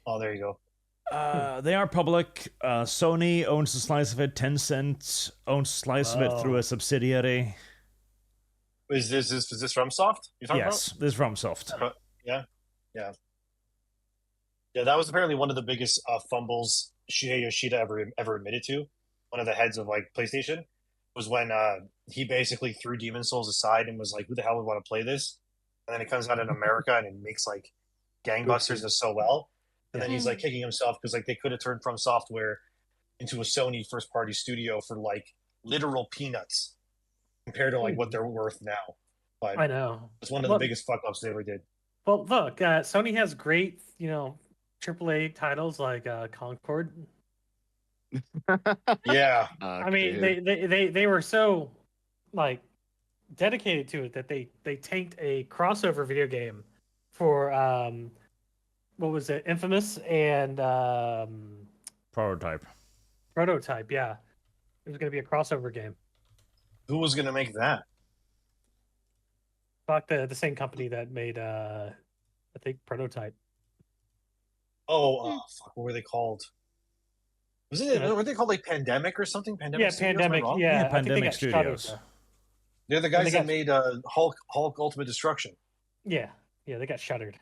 Oh, there you go. They are public. Sony owns a slice of it. Tencent owns a slice of it through a subsidiary. Is this FromSoft? You're talking yes, this is FromSoft. Yeah. That was apparently one of the biggest fumbles Shigeru Yoshida ever admitted to. One of the heads of like PlayStation was when he basically threw Demon's Souls aside and was like, "Who the hell would want to play this?" And then it comes out in America and it makes like gangbusters and so well. And then he's like kicking himself because like they could have turned From Software into a Sony first party studio for like literal peanuts compared to like what they're worth now. But I know it's one of the biggest fuck ups they ever did. Well, look, Sony has great, AAA titles like Concord. Yeah. I mean, they were so like dedicated to it that they tanked a crossover video game for what was it, Infamous and Prototype. Yeah, it was going to be a crossover game. Who was going to make that? Fuck the same company that made I think Prototype. Oh, fuck! What were they called? Were they called like Pandemic or something? Pandemic. Yeah, Pandemic. Yeah, Pandemic Studios. They're the guys that made Hulk Ultimate Destruction. Yeah, they got shuttered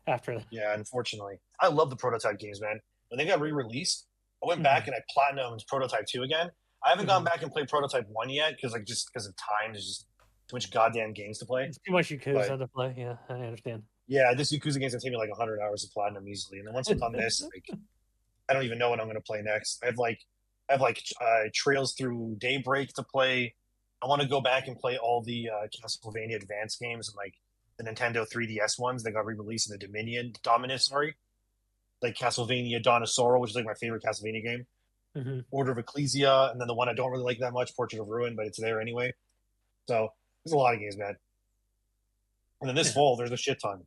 after. Yeah, unfortunately, I love the Prototype games, man. When they got re-released, I went back and I platinumed Prototype 2 again. I haven't gone back and played Prototype 1 yet because of time. There's just too much goddamn games to play. It's too much Yakuza to play. Yeah, I understand. Yeah, this Yakuza game's gonna take me like 100 hours to platinum easily, and then once I'm done this, like, I don't even know what I'm gonna play next. I have Trails Through Daybreak to play. I want to go back and play all the Castlevania Advance games and like the Nintendo 3DS ones that got re-released in the Dominus, like Castlevania Dawn of Sorrow, which is like my favorite Castlevania game. Mm-hmm. Order of Ecclesia, and then the one I don't really like that much, Portrait of Ruin, but it's there anyway. So there's a lot of games, man. And then this fall, there's a shit ton.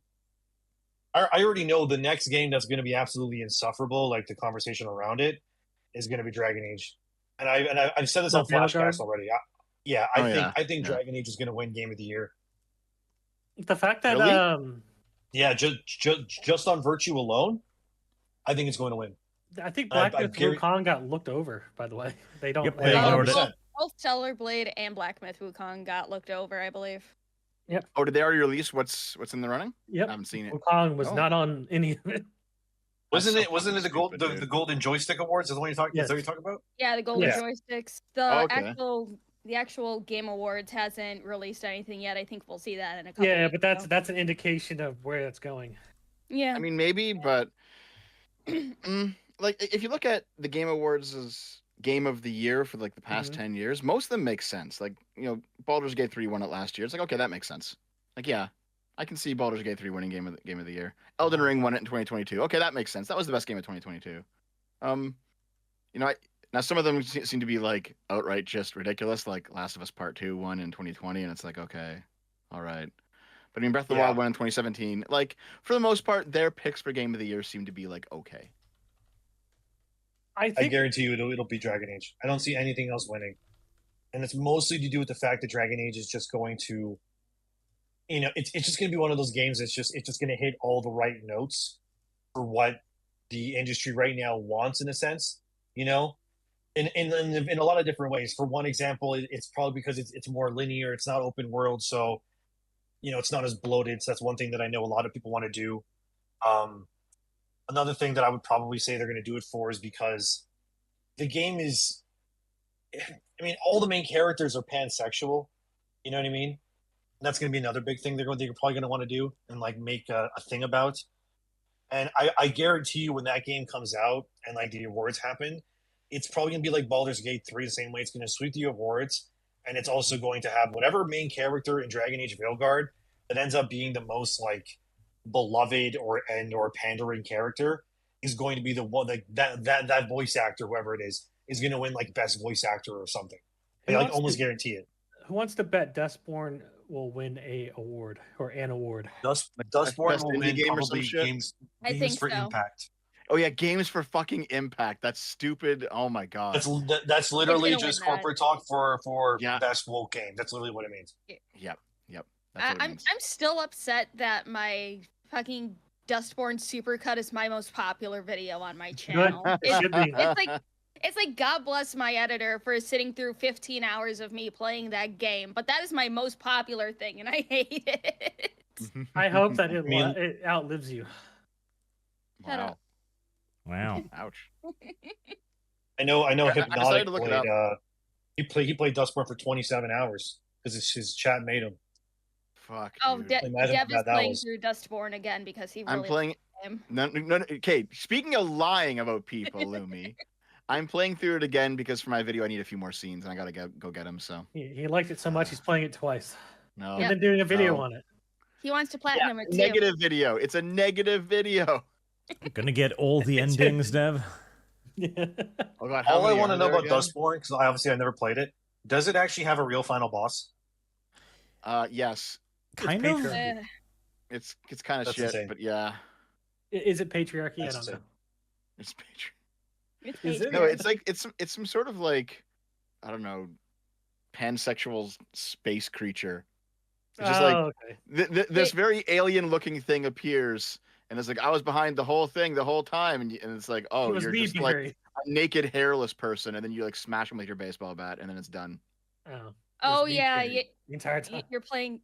I already know the next game that's going to be absolutely insufferable, like the conversation around it, is going to be Dragon Age. And I've said this on Flashcast already. I think Dragon Age is going to win Game of the Year. The fact that just on virtue alone, I think it's going to win. I think Black Myth Wukong got looked over. By the way, they don't. Both Stellar Blade and Black Myth Wukong got looked over, I believe. Yep. Oh, did they already release what's in the running? Yep. I haven't seen it. Wukong was not on any of it. Wasn't it the Golden Joystick Awards? Is the one you're talking? Yes. Is that what you're talking about? Yeah, the Golden Joysticks. The actual Game Awards hasn't released anything yet. I think we'll see that in a couple. Yeah, but that's an indication of where it's going. Yeah. I mean, maybe, but like if you look at the Game Awards as Game of the Year for like the past 10 years, most of them make sense. Like, Baldur's Gate 3 won it last year. It's like, okay, that makes sense. Like, yeah, I can see Baldur's Gate 3 winning Game of the Year. Elden Ring won it in 2022. Okay, that makes sense. That was the best game of 2022. Now some of them seem to be like outright just ridiculous, like Last of Us Part 2 won in 2020, and it's like, okay, all right. But I mean, Breath of the Wild won in 2017. Like, for the most part, their picks for Game of the Year seem to be like, okay. I guarantee you it'll be Dragon Age. I don't see anything else winning. And it's mostly to do with the fact that Dragon Age is just going to, it's just going to be one of those games that's it's just going to hit all the right notes for what the industry right now wants, in a sense, in a lot of different ways. For one example, it's probably because it's more linear. It's not open world. So, it's not as bloated. So that's one thing that I know a lot of people want to do. Another thing that I would probably say they're going to do it for is because the game is, all the main characters are pansexual. You know what I mean? And that's going to be another big thing they're probably going to want to do and like make a thing about. And I guarantee you when that game comes out and like the awards happen, it's probably going to be like Baldur's Gate 3, the same way it's going to sweep the awards and it's also going to have whatever main character in Dragon Age Veilguard that ends up being the most like beloved or pandering character is going to be the one that voice actor, whoever it is going to win like best voice actor or something. I like almost guarantee it. Who wants to bet Dustborn will win an award? Dustborn will win game or probably some shit? games I think for so. Impact. Oh yeah, games for fucking Impact. That's stupid. Oh my god. That's literally gonna just win that. corporate talk for Yeah. best woke game. That's literally what it means. Yep. That's what it I'm means. still upset that my fucking Dustborn Supercut is my most popular video on my channel. It should be. It's like God bless my editor for sitting through 15 hours of me playing that game, but that is my most popular thing, and I hate it. I hope that I mean- it outlives you. Shut Wow. up. Wow. Ouch. I know. I decided Hypnotic to look it played. up. He played Dustborn for 27 hours because his chat made him. Fuck. Oh, dude. Imagine Dev is that playing was- through Dustborn again because he really I'm playing. likes him. No. Okay. Speaking of lying about people, Lumi, I'm playing through it again because for my video I need a few more scenes and I gotta go get them. So He liked it so much he's playing it twice. no. And then doing a video No. on it. He wants to platinum it too. Negative video. It's a negative video. Gonna get all the endings, Dev. Oh god. How All I many want to are know there about again? Dustborn, because obviously I never played it, does it actually have a real final boss? Yes. Kind It's of. Patreon. It's kind of That's shit, insane. but yeah. Is it patriarchy? That's I don't know. insane. It's Patreon. It's Is it? No, Patreon. it's like it's some sort of like I don't know, pansexual space creature. It's just like okay. this very alien-looking thing appears, and it's like I was behind the whole thing the whole time, and it's like, It oh, was you're me, just like Barry. a naked, hairless person, and then you like smash him with your baseball bat, and then it's done. Oh, it Oh was me, yeah, Barry, the entire time. you're playing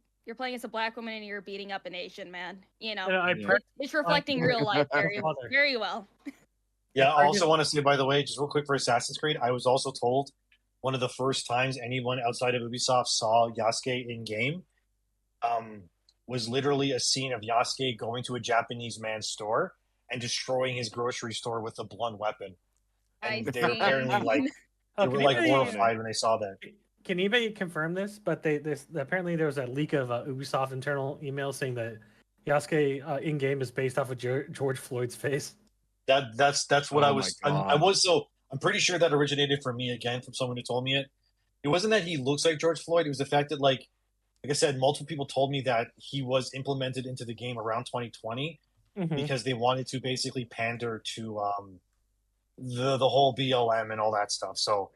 as a black woman and you're beating up an Asian man. You know, And I Yeah. pre- it's reflecting real life very, Father. very well. Yeah, I I also just- want to say, by the way, just real quick for Assassin's Creed, I was also told one of the first times anyone outside of Ubisoft saw Yasuke in game was literally a scene of Yasuke going to a Japanese man's store and destroying his grocery store with a blunt weapon. And they were apparently like they were like horrified when they saw that. Can anybody confirm this? But apparently there was a leak of Ubisoft internal email saying that Yasuke in game is based off of George Floyd's face. That's what Oh I my was. God. I'm pretty sure that originated from me again from someone who told me it. It wasn't that he looks like George Floyd. It was the fact that like I said, multiple people told me that he was implemented into the game around 2020 because they wanted to basically pander to the whole BLM and all that stuff. So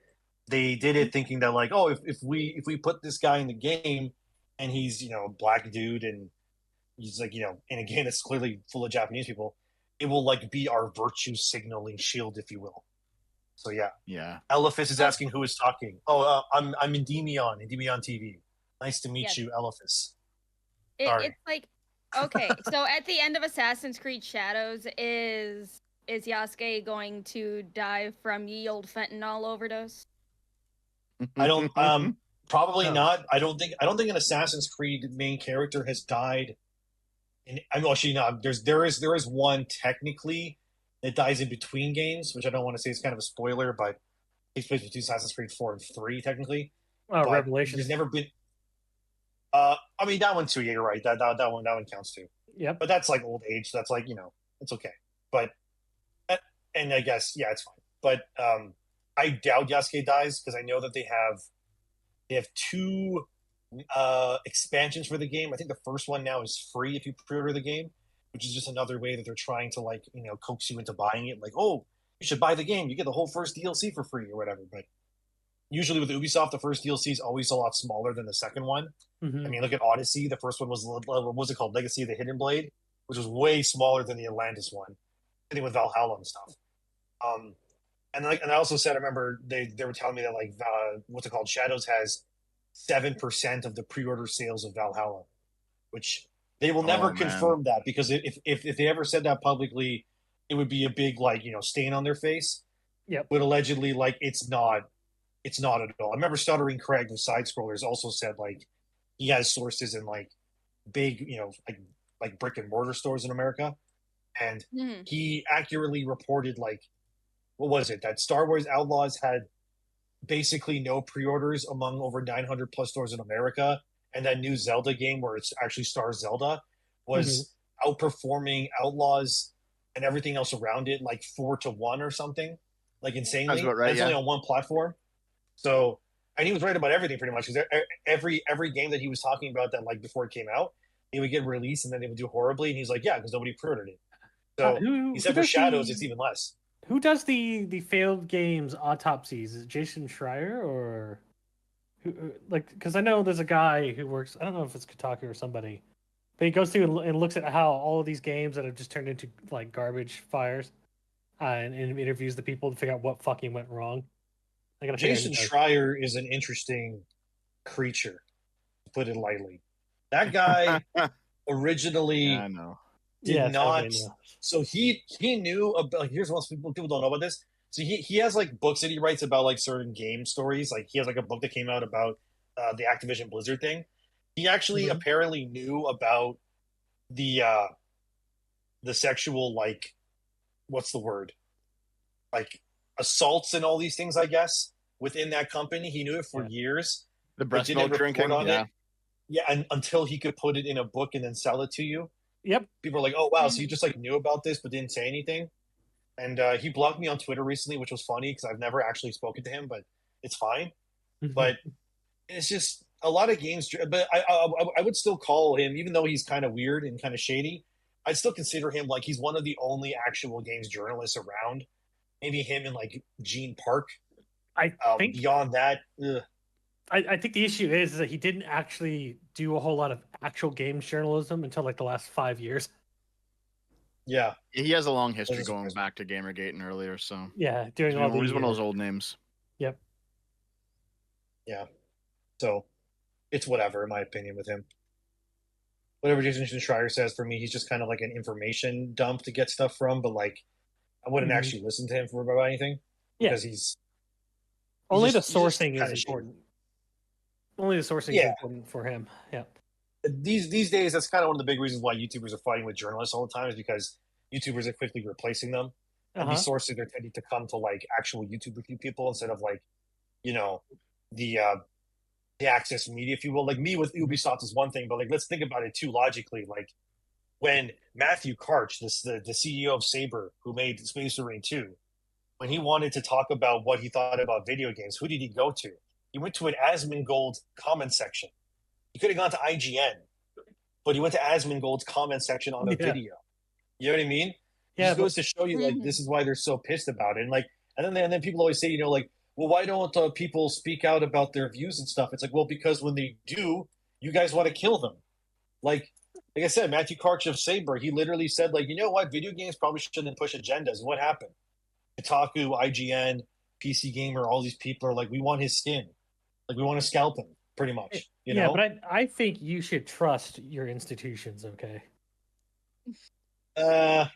they did it thinking that like, oh, if we put this guy in the game and he's a black dude and he's like in a game that's clearly full of Japanese people, it will like be our virtue signaling shield, if you will. So yeah. Elephas is asking who is talking. Oh, I'm Endymion TV. Nice to meet you, Elephas. Sorry. It's like okay, so at the end of Assassin's Creed Shadows, is Yasuke going to die from ye old fentanyl overdose? I don't. Probably No. not. I don't think an Assassin's Creed main character has died. I'm actually not. There is one technically that dies in between games, which I don't want to say is kind of a spoiler, but takes place between Assassin's Creed 4 and 3 technically. Oh, Revelations. There's never been. I mean that one too. Yeah, you're right. That one counts too. Yep. But that's like old age. That's like it's okay. But and I guess it's fine. But I doubt Yasuke dies because I know that they have two expansions for the game. I think the first one now is free if you pre-order the game, which is just another way that they're trying to like coax you into buying it. Like, oh, you should buy the game. You get the whole first DLC for free or whatever. But usually with Ubisoft, the first DLC is always a lot smaller than the second one. Mhm. I mean, look at Odyssey. The first one was what was it called? Legacy of the Hidden Blade, which was way smaller than the Atlantis one. Sitting with Valhalla and stuff. And I also said I remember they were telling me that like what's it called? Shadows has 7% of the pre-order sales of Valhalla, which they will never man. confirm that because if they ever said that publicly, it would be a big like stain on their face. Yep. But allegedly, like it's not at all. I remember Stuttering Craig with Side Scrollers also said like he has sources in like big like brick and mortar stores in America, and he accurately reported like what was it that Star Wars Outlaws had basically no pre-orders among over 900 plus stores in America, and that new Zelda game where it's actually stars Zelda was outperforming Outlaws and everything else around it like 4-1 or something, like insanely. That's about right. That's only on one platform. So, and he was right about everything pretty much, because every game that he was talking about that like before it came out, it would get released and then they would do horribly, and he's like, yeah, because nobody pre-ordered it. So he said for Shadows, it's even less. Who does the failed games autopsies? Is it Jason Schreier or who? Like, because I know there's a guy who works. I don't know if it's Kotaku or somebody, but he goes through and looks at how all of these games that have just turned into like garbage fires, and interviews the people to figure out what fucking went wrong. Jason Schreier is an interesting creature, to put it lightly. That guy originally did not. So he knew about. Like, here's what people don't know about this. So he has like books that he writes about like certain game stories. Like he has like a book that came out about the Activision Blizzard thing. He actually apparently knew about the sexual, like, what's the word? Like assaults and all these things, I guess, within that company. He knew it for years. The breast milk drinking, Yeah, and until he could put it in a book and then sell it to you. Yep. People are like, oh, wow, so you just like knew about this but didn't say anything? And he blocked me on Twitter recently, which was funny because I've never actually spoken to him, but it's fine. But it's just a lot of games. But I would still call him, even though he's kind of weird and kind of shady, I'd still consider him like he's one of the only actual games journalists around. Maybe him and like Gene Park. I think beyond that, I think the issue is that he didn't actually do a whole lot of actual games journalism until like the last 5 years. Yeah, he has a long history going back to Gamergate and earlier. So yeah, doing all these. He's one of those old names. Yep. Yeah. So it's whatever, in my opinion, with him. Whatever Jason Schreier says, for me, he's just kind of like an information dump to get stuff from. But like, I wouldn't actually listen to him for about anything because he's only the sourcing is important. Only the sourcing is important for him. Yeah. These days, that's kind of one of the big reasons why YouTubers are fighting with journalists all the time, is because YouTubers are quickly replacing them. And these sources are tending to come to like actual YouTube review people instead of like, you know, the access media, if you will. Like me with Ubisoft is one thing, but like let's think about it too logically. Like when Matthew Karch, the CEO of Saber, who made Space Marine 2, when he wanted to talk about what he thought about video games, who did he go to? He went to an Asmongold comment section. He could have gone to IGN, but he went to Asmongold's comment section on a video. You know what I mean? It just goes to show you, like, this is why they're so pissed about it. And like, and then people always say, you know, like, well, why don't people speak out about their views and stuff? It's like, well, because when they do, you guys want to kill them. Like I said, Matthew Karch of Saber, he literally said, like, you know what, video games probably shouldn't push agendas. And what happened? Kotaku, IGN, PC Gamer, all these people are like, we want his skin. Like, we want to scalp him, pretty much. You know? But I think you should trust your institutions, okay? I'm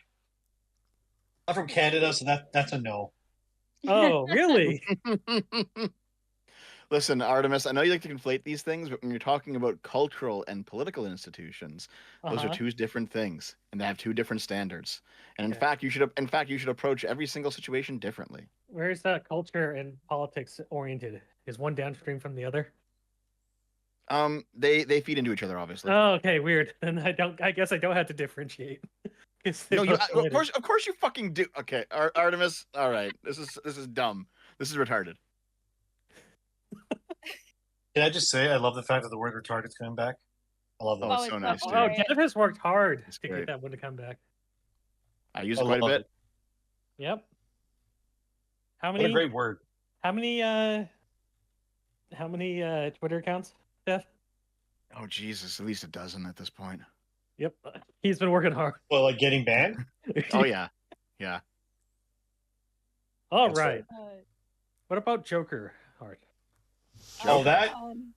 from Canada, so that's a no. Oh, really? Listen, Artemis, I know you like to conflate these things, but when you're talking about cultural and political institutions, those are two different things, and they have two different standards. And in fact, you should approach every single situation differently. Where is that culture and politics oriented? Is one downstream from the other? They feed into each other, obviously. Oh, okay, weird. Then I guess I don't have to differentiate. No, of course you fucking do. Okay, Artemis. All right, this is dumb. This is retarded. Can I just say I love the fact that the word retarded's coming back? I love that. Oh, it's so nice. Oh, Dev has worked hard to get that one to come back. I use it quite a bit. Yep. What a great word. How many Twitter accounts, Dev? Oh Jesus, at least a dozen at this point. Yep, he's been working hard. Well, like getting banned? Oh yeah. All right. What about Joker, Art? Oh, that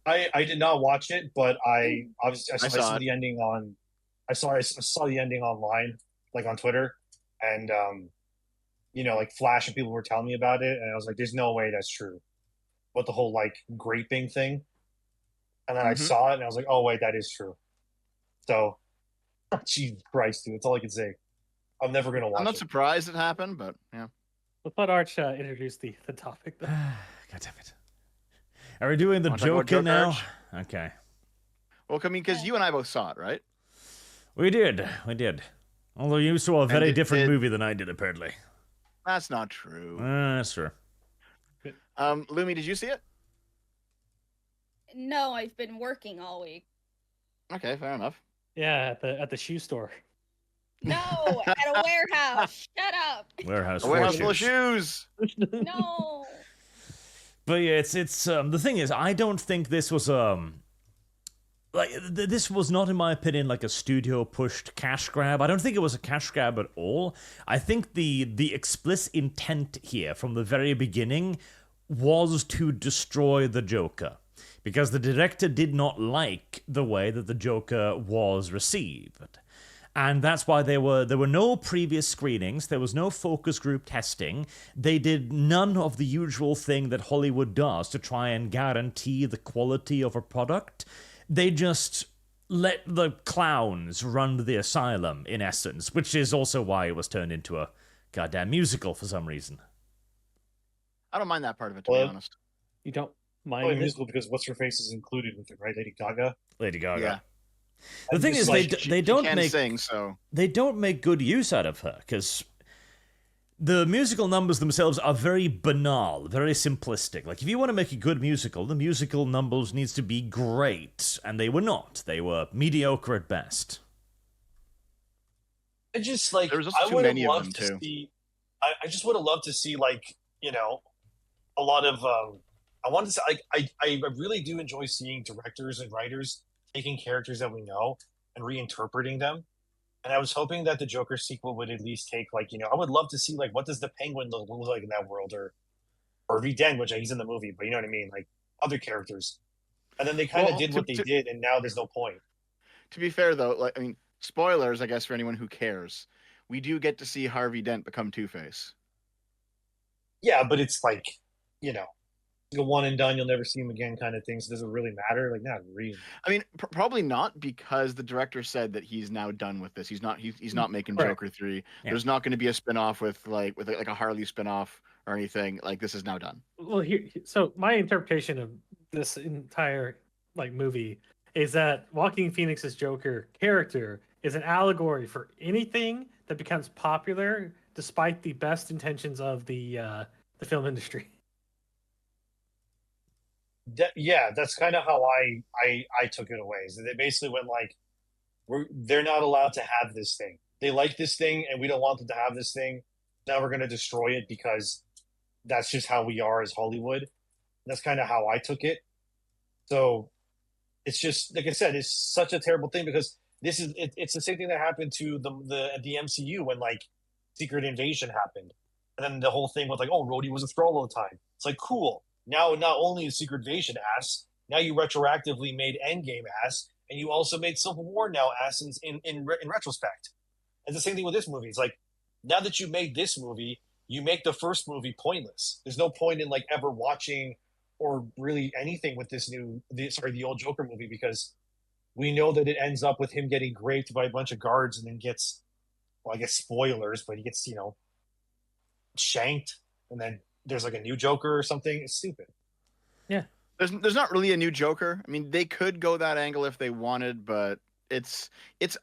I did not watch it, but I saw the ending on. I saw the ending online, like on Twitter, and you know, like Flash and people were telling me about it, and I was like, "There's no way that's true." But the whole like graping thing, and then I saw it, and I was like, "Oh wait, that is true." So, Jesus Christ, dude, that's all I can say. I'm never gonna watch it. I'm not surprised it happened, but yeah. Let's let Arch introduce the topic. God damn it. Are we doing the Joker now? Okay. Well, I mean, because you and I both saw it, right? We did. Although you saw a very different movie than I did, apparently. That's not true. That's true. Lumi, did you see it? No, I've been working all week. Okay, fair enough. Yeah, at the shoe store. No, at a warehouse. Shut up. Warehouse full of shoes. No. But yeah, it's the thing is, I don't think this was this was not, in my opinion, like a studio pushed cash grab. I don't think it was a cash grab at all. I think the explicit intent here from the very beginning was to destroy the Joker, because the director did not like the way that the Joker was received. And that's why there were no previous screenings, there was no focus group testing, they did none of the usual thing that Hollywood does to try and guarantee the quality of a product. They just let the clowns run the asylum, in essence, which is also why it was turned into a goddamn musical for some reason. I don't mind that part of it, to be honest. You don't mind a musical because What's-Her-Face is included with it, right? Lady Gaga? Yeah. The thing is, they don't make good use out of her, because the musical numbers themselves are very banal, very simplistic. Like, if you want to make a good musical, the musical numbers needs to be great, and they were not. They were mediocre at best. I just like there was also too many of them too. I just would have loved to see, like, you know, a lot of. I wanted to say, like, I really do enjoy seeing directors and writers taking characters that we know and reinterpreting them. And I was hoping that the Joker sequel would at least take, like, you know, I would love to see, like, what does the Penguin look like in that world, or V. Dent, which he's in the movie, but you know what I mean, like other characters. And then they kind of did what they did, and now there's no point. To be fair, though, like, I mean, spoilers, I guess, for anyone who cares. We do get to see Harvey Dent become Two-Face. Yeah, but it's like, you know, a one and done, you'll never see him again kind of thing. So does it really matter? Like, not really. I mean, probably not, because the director said that he's now done with this. He's not making Joker 3. Yeah. There's not going to be a spin-off with a Harley spin-off or anything. Like, this is now done. Well, so my interpretation of this entire movie is that Joaquin Phoenix's Joker character is an allegory for anything that becomes popular despite the best intentions of the film industry. Yeah, that's kind of how I took it away. So they basically went like, they're not allowed to have this thing. They like this thing, and we don't want them to have this thing. Now we're going to destroy it because that's just how we are as Hollywood. That's kind of how I took it. So it's just, like I said, it's such a terrible thing, because it's the same thing that happened to the MCU when, like, Secret Invasion happened, and then the whole thing was like, oh, Rhodey was a Skrull all the time. It's like, cool. Now, not only is Secret Invasion ass, now you retroactively made Endgame ass, and you also made Civil War now ass in retrospect. And the same thing with this movie. It's like, now that you made this movie, you make the first movie pointless. There's no point in, like, ever watching or really anything with the old Joker movie, because we know that it ends up with him getting raped by a bunch of guards and then gets, well, I guess spoilers, but he gets, you know, shanked, and then there's like a new Joker or something. It's stupid. Yeah. There's not really a new Joker. I mean, they could go that angle if they wanted, but it's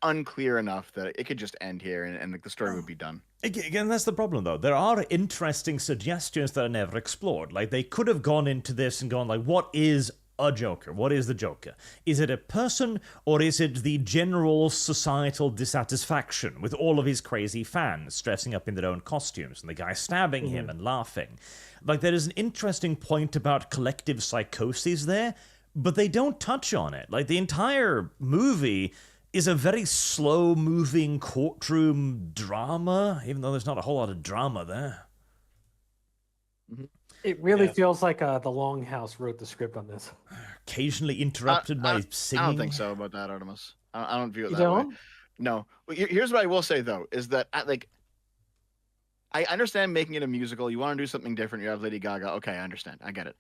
unclear enough that it could just end here and like the story would be done. Again, that's the problem, though. There are interesting suggestions that are never explored. Like, they could have gone into this and gone, like, what is a Joker? What is the Joker? Is it a person, or is it the general societal dissatisfaction with all of his crazy fans dressing up in their own costumes and the guy stabbing him and laughing? Like, there is an interesting point about collective psychoses there, but they don't touch on it. Like, the entire movie is a very slow-moving courtroom drama, even though there's not a whole lot of drama there. It really feels like the Longhouse wrote the script on this. Occasionally interrupted by singing. I don't think so about that, Artemis. I don't view it that way. No. Here's what I will say, though, is that I understand making it a musical. You want to do something different. You have Lady Gaga. Okay, I understand. I get it.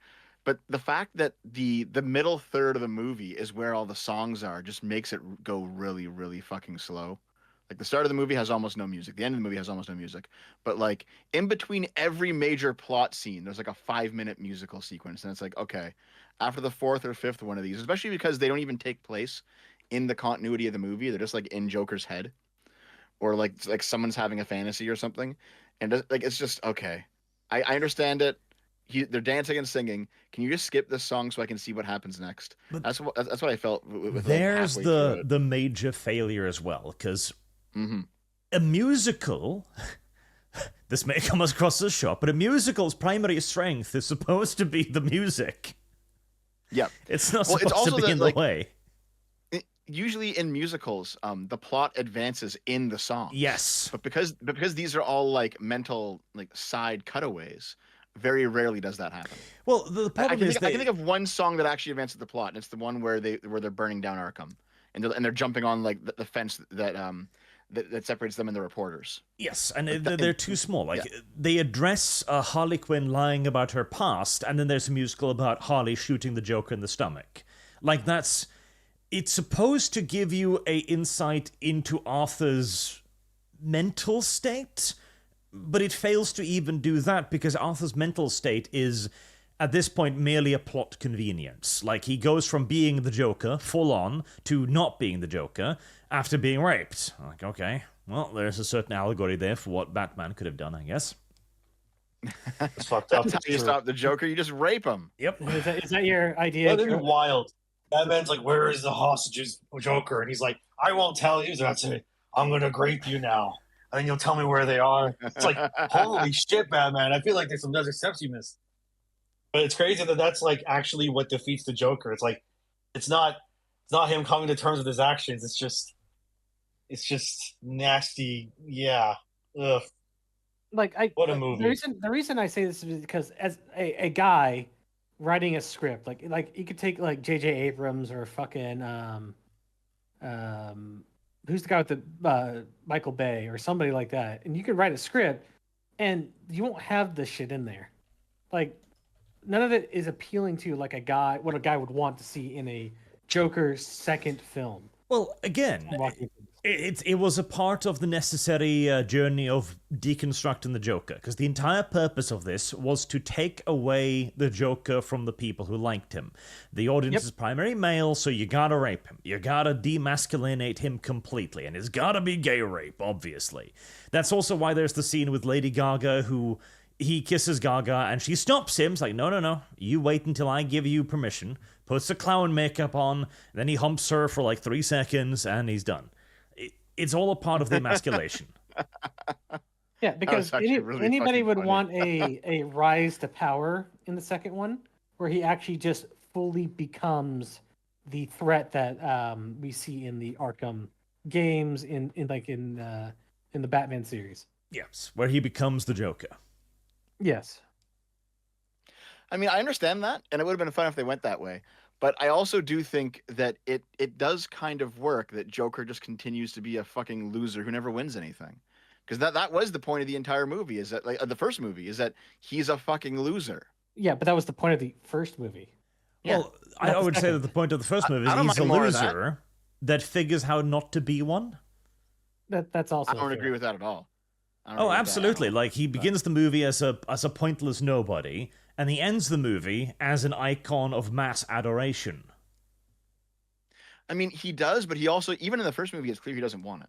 But the fact that the middle third of the movie is where all the songs are just makes it go really, really fucking slow. Like the start of the movie has almost no music. The end of the movie has almost no music. But like in between every major plot scene, there's like a 5-minute musical sequence. And it's like, okay, after the 4th or 5th one of these, especially because they don't even take place in the continuity of the movie. They're just like in Joker's head, or like someone's having a fantasy or something. And like, it's just, okay. I understand it. They're dancing and singing. Can you just skip this song so I can see what happens next? But that's what I felt with there's like halfway the major failure as well, because mm-hmm. a musical, this may come across as short, but a musical's primary strength is supposed to be the music. Yeah, it's not supposed to be in the way. Usually in musicals, the plot advances in the song. Yes, but because these are all like mental like side cutaways, very rarely does that happen. Well, the problem is I can think of one song that actually advances the plot, and it's the one where they're burning down Arkham, and they're jumping on like the fence that separates them and the reporters. Yes, and they're too small. Like they address Harley Quinn lying about her past, and then there's a musical about Harley shooting the Joker in the stomach. Like it's supposed to give you a insight into Arthur's mental state, but it fails to even do that because Arthur's mental state is, at this point, merely a plot convenience. Like, he goes from being the Joker, full on, to not being the Joker after being raped. Like, okay, well, there's a certain allegory there for what Batman could have done, I guess. It's fucked up. That's how you stop the Joker, you just rape him. Yep. Is that your idea? That'd be wild. Batman's like, where is the hostages, Joker? And he's like, I won't tell you. That's it. I'm going to grape you now. And then you'll tell me where they are. It's like, holy shit, Batman. I feel like there's some other steps you missed. But it's crazy that that's like actually what defeats the Joker. It's like, it's not him coming to terms with his actions. It's just nasty. Yeah. Ugh. Like what a movie. The reason I say this is because as a guy writing a script, like you could take like J.J. Abrams or fucking who's the guy with the Michael Bay or somebody like that, and you could write a script, and you won't have this shit in there. Like none of it is appealing to what a guy would want to see in a Joker second film. Well, again, it was a part of the necessary journey of deconstructing the Joker, because the entire purpose of this was to take away the Joker from the people who liked him. The audience is primarily male, so you gotta rape him. You gotta demasculinate him completely, and it's gotta be gay rape, obviously. That's also why there's the scene with Lady Gaga who... He kisses Gaga, and she stops him. It's like, no, you wait until I give you permission. Puts the clown makeup on, then he humps her for like 3 seconds, and he's done. It's all a part of the emasculation. Yeah, because really anybody would want a rise to power in the second one, where he actually just fully becomes the threat that we see in the Arkham games, in the Batman series. Yes, where he becomes the Joker. Yes. I mean, I understand that, and it would have been fun if they went that way. But I also do think that it does kind of work that Joker just continues to be a fucking loser who never wins anything. Because that was the point of the entire movie, is that the first movie, is that he's a fucking loser. Yeah, but that was the point of the first movie. Well, I would say that the point of the first movie is he's a loser that figures how not to be one. That's also I don't agree with that at all. Oh, absolutely. Like, he begins the movie as a pointless nobody, and he ends the movie as an icon of mass adoration. I mean, he does, but he also, even in the first movie, it's clear he doesn't want it.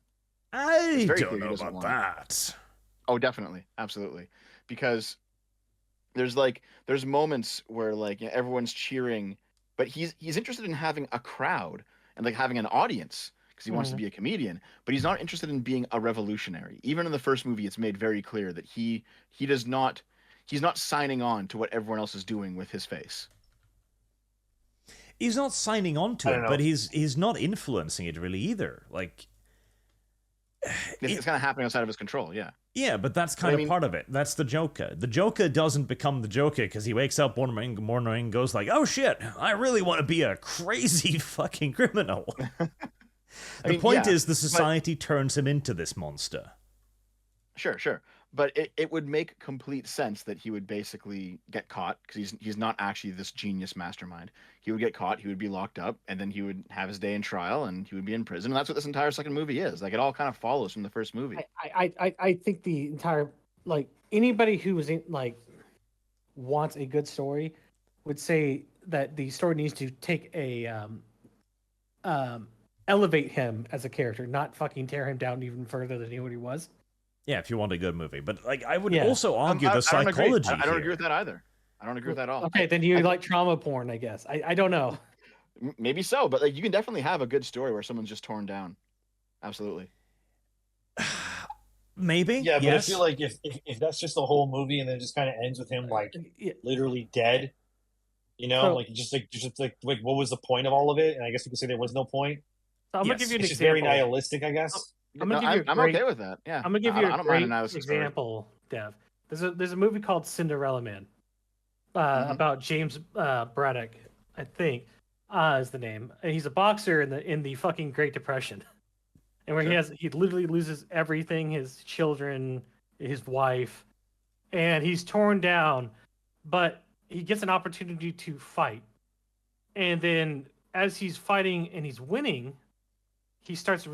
I don't know about that. Oh, definitely. Absolutely. Because there's moments where everyone's cheering, but he's interested in having a crowd and having an audience. Because he wants to be a comedian, but he's not interested in being a revolutionary. Even in the first movie, it's made very clear that he's not signing on to what everyone else is doing with his face. He's not signing on to it, but he's not influencing it really either. Like, it's kind of happening outside of his control, yeah. Yeah, but that's kind of part of it. That's the Joker. The Joker doesn't become the Joker because he wakes up one morning and goes like, oh shit, I really want to be a crazy fucking criminal. The point is the society turns him into this monster. Sure. but it would make complete sense that he would basically get caught because he's not actually this genius mastermind. He would get caught, he would be locked up, and then he would have his day in trial, and he would be in prison. And that's what this entire second movie is. Like, it all kind of follows from the first movie. I think the entire, like, anybody who is in, like, wants a good story would say that the story needs to take a elevate him as a character, not fucking tear him down even further than what he was. Yeah, if you want a good movie. But like, I would also argue the psychology. I don't agree with that either. I don't agree with that at all. Okay, then you like trauma porn, I guess. I don't know. Maybe so, but like, you can definitely have a good story where someone's just torn down. Absolutely. Maybe. Yeah, but yes. I feel like if that's just the whole movie and then it just kind of ends with him like literally dead, you know, So, like what was the point of all of it? And I guess you could say there was no point. So I'm gonna give you an It's just example. very nihilistic, I guess. I'm gonna give you. I'm okay with that. Yeah, I'm gonna give you a don't great mind an example, Dev. There's a movie called Cinderella Man, about James Braddock, I think, is the name. And he's a boxer in the fucking Great Depression, and where he literally loses everything: his children, his wife, and he's torn down. But he gets an opportunity to fight, and then as he's fighting and he's winning, he starts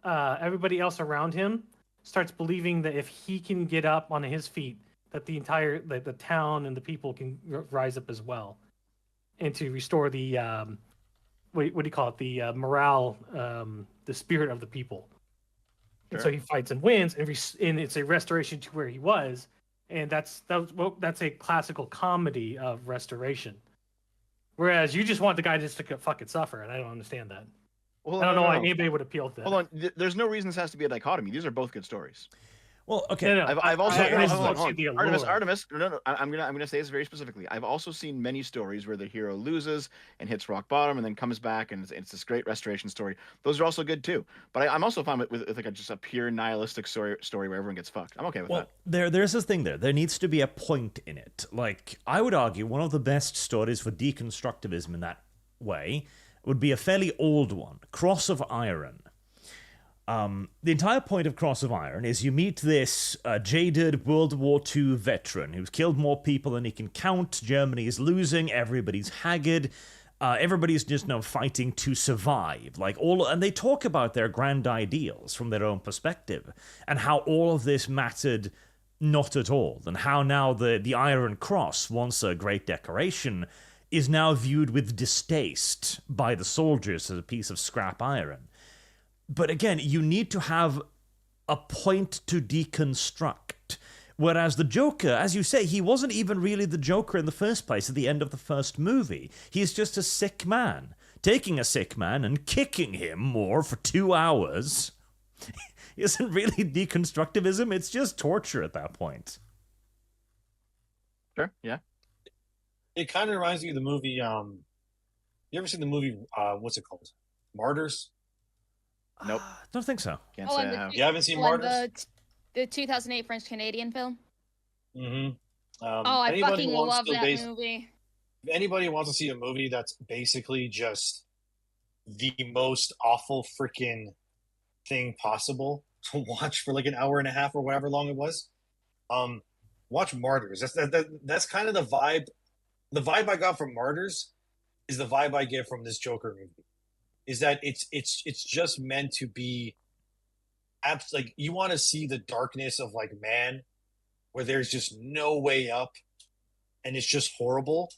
everybody else around him starts believing that if he can get up on his feet, that the entire the town and the people can rise up as well, and to restore the what do you call it, the morale, the spirit of the people. Sure. And so he fights and wins, and it's a restoration to where he was, and that's a classical comedy of restoration. Whereas you just want the guy just to fucking suffer, and I don't understand that. Well, I don't know why anybody would appeal to that. Hold on, there's no reason this has to be a dichotomy. These are both good stories. Well, okay. No. I've also Artemis. No. I'm gonna say this very specifically. I've also seen many stories where the hero loses and hits rock bottom and then comes back, and it's this great restoration story. Those are also good too. But I'm also fine with like just a pure nihilistic story where everyone gets fucked. I'm okay with that. There's this thing there. There needs to be a point in it. Like, I would argue one of the best stories for deconstructivism in that way would be a fairly old one, Cross of Iron. The entire point of Cross of Iron is you meet this jaded World War II veteran who's killed more people than he can count. Germany is losing. Everybody's haggard. Everybody's just fighting to survive. And they talk about their grand ideals from their own perspective and how all of this mattered not at all, and how now the Iron Cross, once a great decoration, is now viewed with distaste by the soldiers as a piece of scrap iron. But again, you need to have a point to deconstruct. Whereas the Joker, as you say, he wasn't even really the Joker in the first place at the end of the first movie. He's just a sick man. Taking a sick man and kicking him more for 2 hours isn't really deconstructivism, it's just torture at that point. Sure, yeah. It kind of reminds me of the movie, you ever seen the movie, what's it called? Martyrs? Nope. Don't think so. Can't say I have. You haven't seen Martyrs? The 2008 French-Canadian film? Mm-hmm. I fucking love that movie. If anybody wants to see a movie that's basically just the most awful freaking thing possible to watch for like an hour and a half or whatever long it was, watch Martyrs. That's kind of the vibe. The vibe I got from Martyrs is the vibe I get from this Joker movie. Is that it's just meant to be like, you want to see the darkness of like man, where there's just no way up and it's just horrible.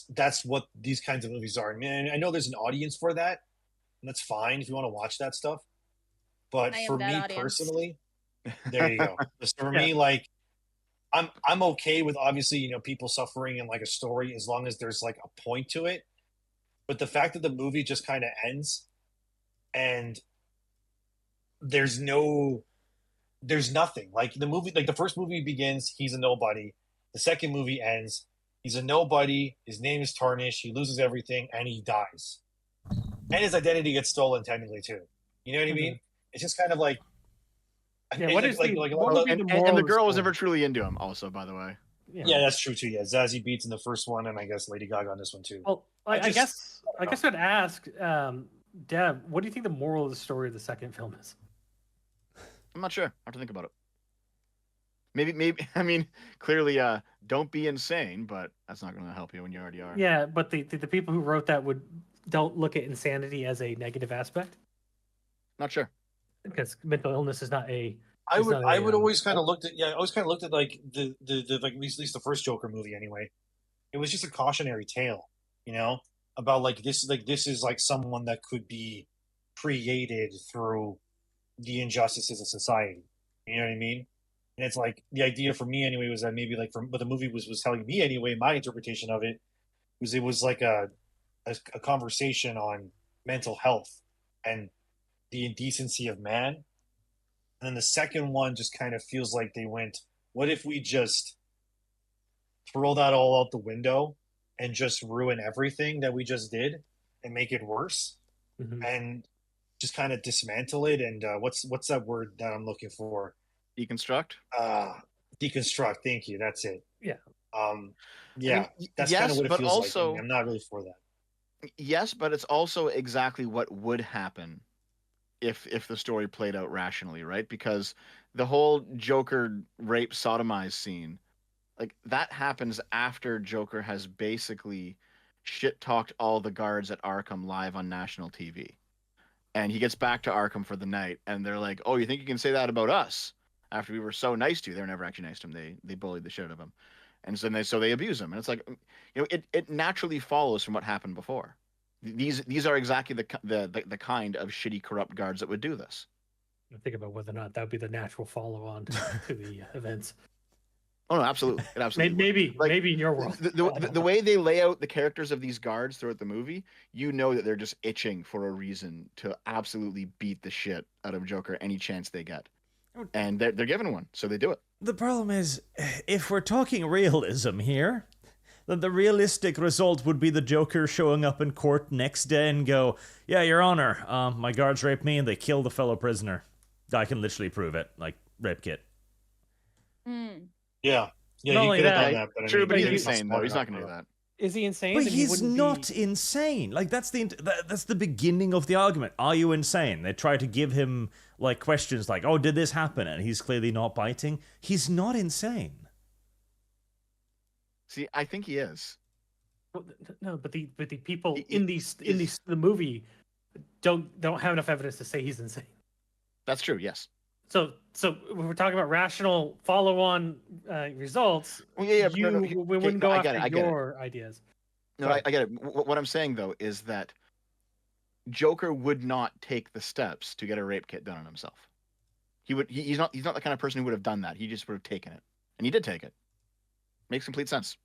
That's what these kinds of movies are. Man, I know there's an audience for that, and that's fine if you want to watch that stuff. But for me personally, there you go. Just for me, like, I'm okay with, obviously, people suffering in like a story as long as there's like a point to it. But the fact that the movie just kind of ends and there's nothing. Like the movie, like the first movie begins, he's a nobody. The second movie ends, he's a nobody. His name is tarnished. He loses everything and he dies. And his identity gets stolen technically too. You know what I mean? It's just kind of like, and the girl was never truly into him also, by the way. Yeah, that's true too. Yeah, Zazie Beetz in the first one, and I guess Lady Gaga on this one too. Well, I guess I'd ask Deb, what do you think the moral of the story of the second film is? I'm not sure. I have to think about it. Maybe. I mean, clearly, don't be insane, but that's not going to help you when you already are. Yeah, but the people who wrote that don't look at insanity as a negative aspect. Not sure. Because mental illness is not a. I would always kind of looked at I always kind of looked at like the like at least the first Joker movie anyway. It was just a cautionary tale, about like this is like someone that could be created through the injustices of society. You know what I mean? And it's like the idea for me anyway was that maybe like from what the movie was telling me anyway, my interpretation of it was like a conversation on mental health and the indecency of man. And then the second one just kind of feels like they went, what if we just throw that all out the window and just ruin everything that we just did and make it worse? Mm-hmm. And just kind of dismantle it and what's that word that I'm looking for? Deconstruct? Deconstruct, thank you. That's it. Yeah. Yeah, I mean, that's yes, kind of what it but feels also, like. I'm not really for that. Yes, but it's also exactly what would happen if the story played out rationally, right? Because the whole Joker rape sodomize scene, like that happens after Joker has basically shit talked all the guards at Arkham live on national TV. And he gets back to Arkham for the night and they're like, "Oh, you think you can say that about us?" After we were so nice to you. They were never actually nice to him. They bullied the shit out of him. And so they abuse him. And it's like, it naturally follows from what happened before. These are exactly the kind of shitty, corrupt guards that would do this. Think about whether or not that would be the natural follow-on to the events. Oh no, absolutely, it absolutely. Maybe in your world. The way they lay out the characters of these guards throughout the movie, that they're just itching for a reason to absolutely beat the shit out of Joker any chance they get, and they're given one, so they do it. The problem is, if we're talking realism here, then the realistic result would be the Joker showing up in court next day and go, "Yeah, Your Honor, my guards raped me and they killed a fellow prisoner. I can literally prove it, like rape kit." Yeah, you Not only could have that, done that, but True, but maybe he's not insane though. smart He's not going enough to do that. Is he insane? But Then he he's wouldn't not be... insane. Like that's the beginning of the argument. Are you insane? They try to give him like questions like, "Oh, did this happen?" And he's clearly not biting. He's not insane. See, I think he is. No, but the people in the movie don't have enough evidence to say he's insane. That's true. Yes. So when we're talking about rational follow-on results, we wouldn't go after your ideas. No, I get it. What I'm saying though is that Joker would not take the steps to get a rape kit done on himself. He's not the kind of person who would have done that. He just would have taken it, and he did take it. Makes complete sense.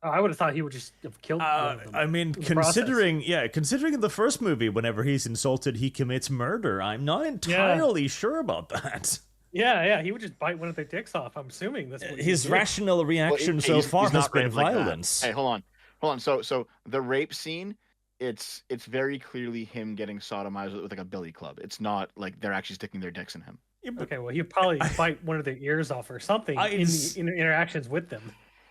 I would have thought he would just have killed one of them. I mean, considering in the first movie, whenever he's insulted, he commits murder. I'm not entirely sure about that. Yeah, he would just bite one of their dicks off. I'm assuming that's what his rational reaction so far has been violence. Hey, hold on. So the rape scene, it's very clearly him getting sodomized with like a billy club. It's not like they're actually sticking their dicks in him. Yeah, okay, well, he'd probably bite one of their ears off or something in the interactions with them.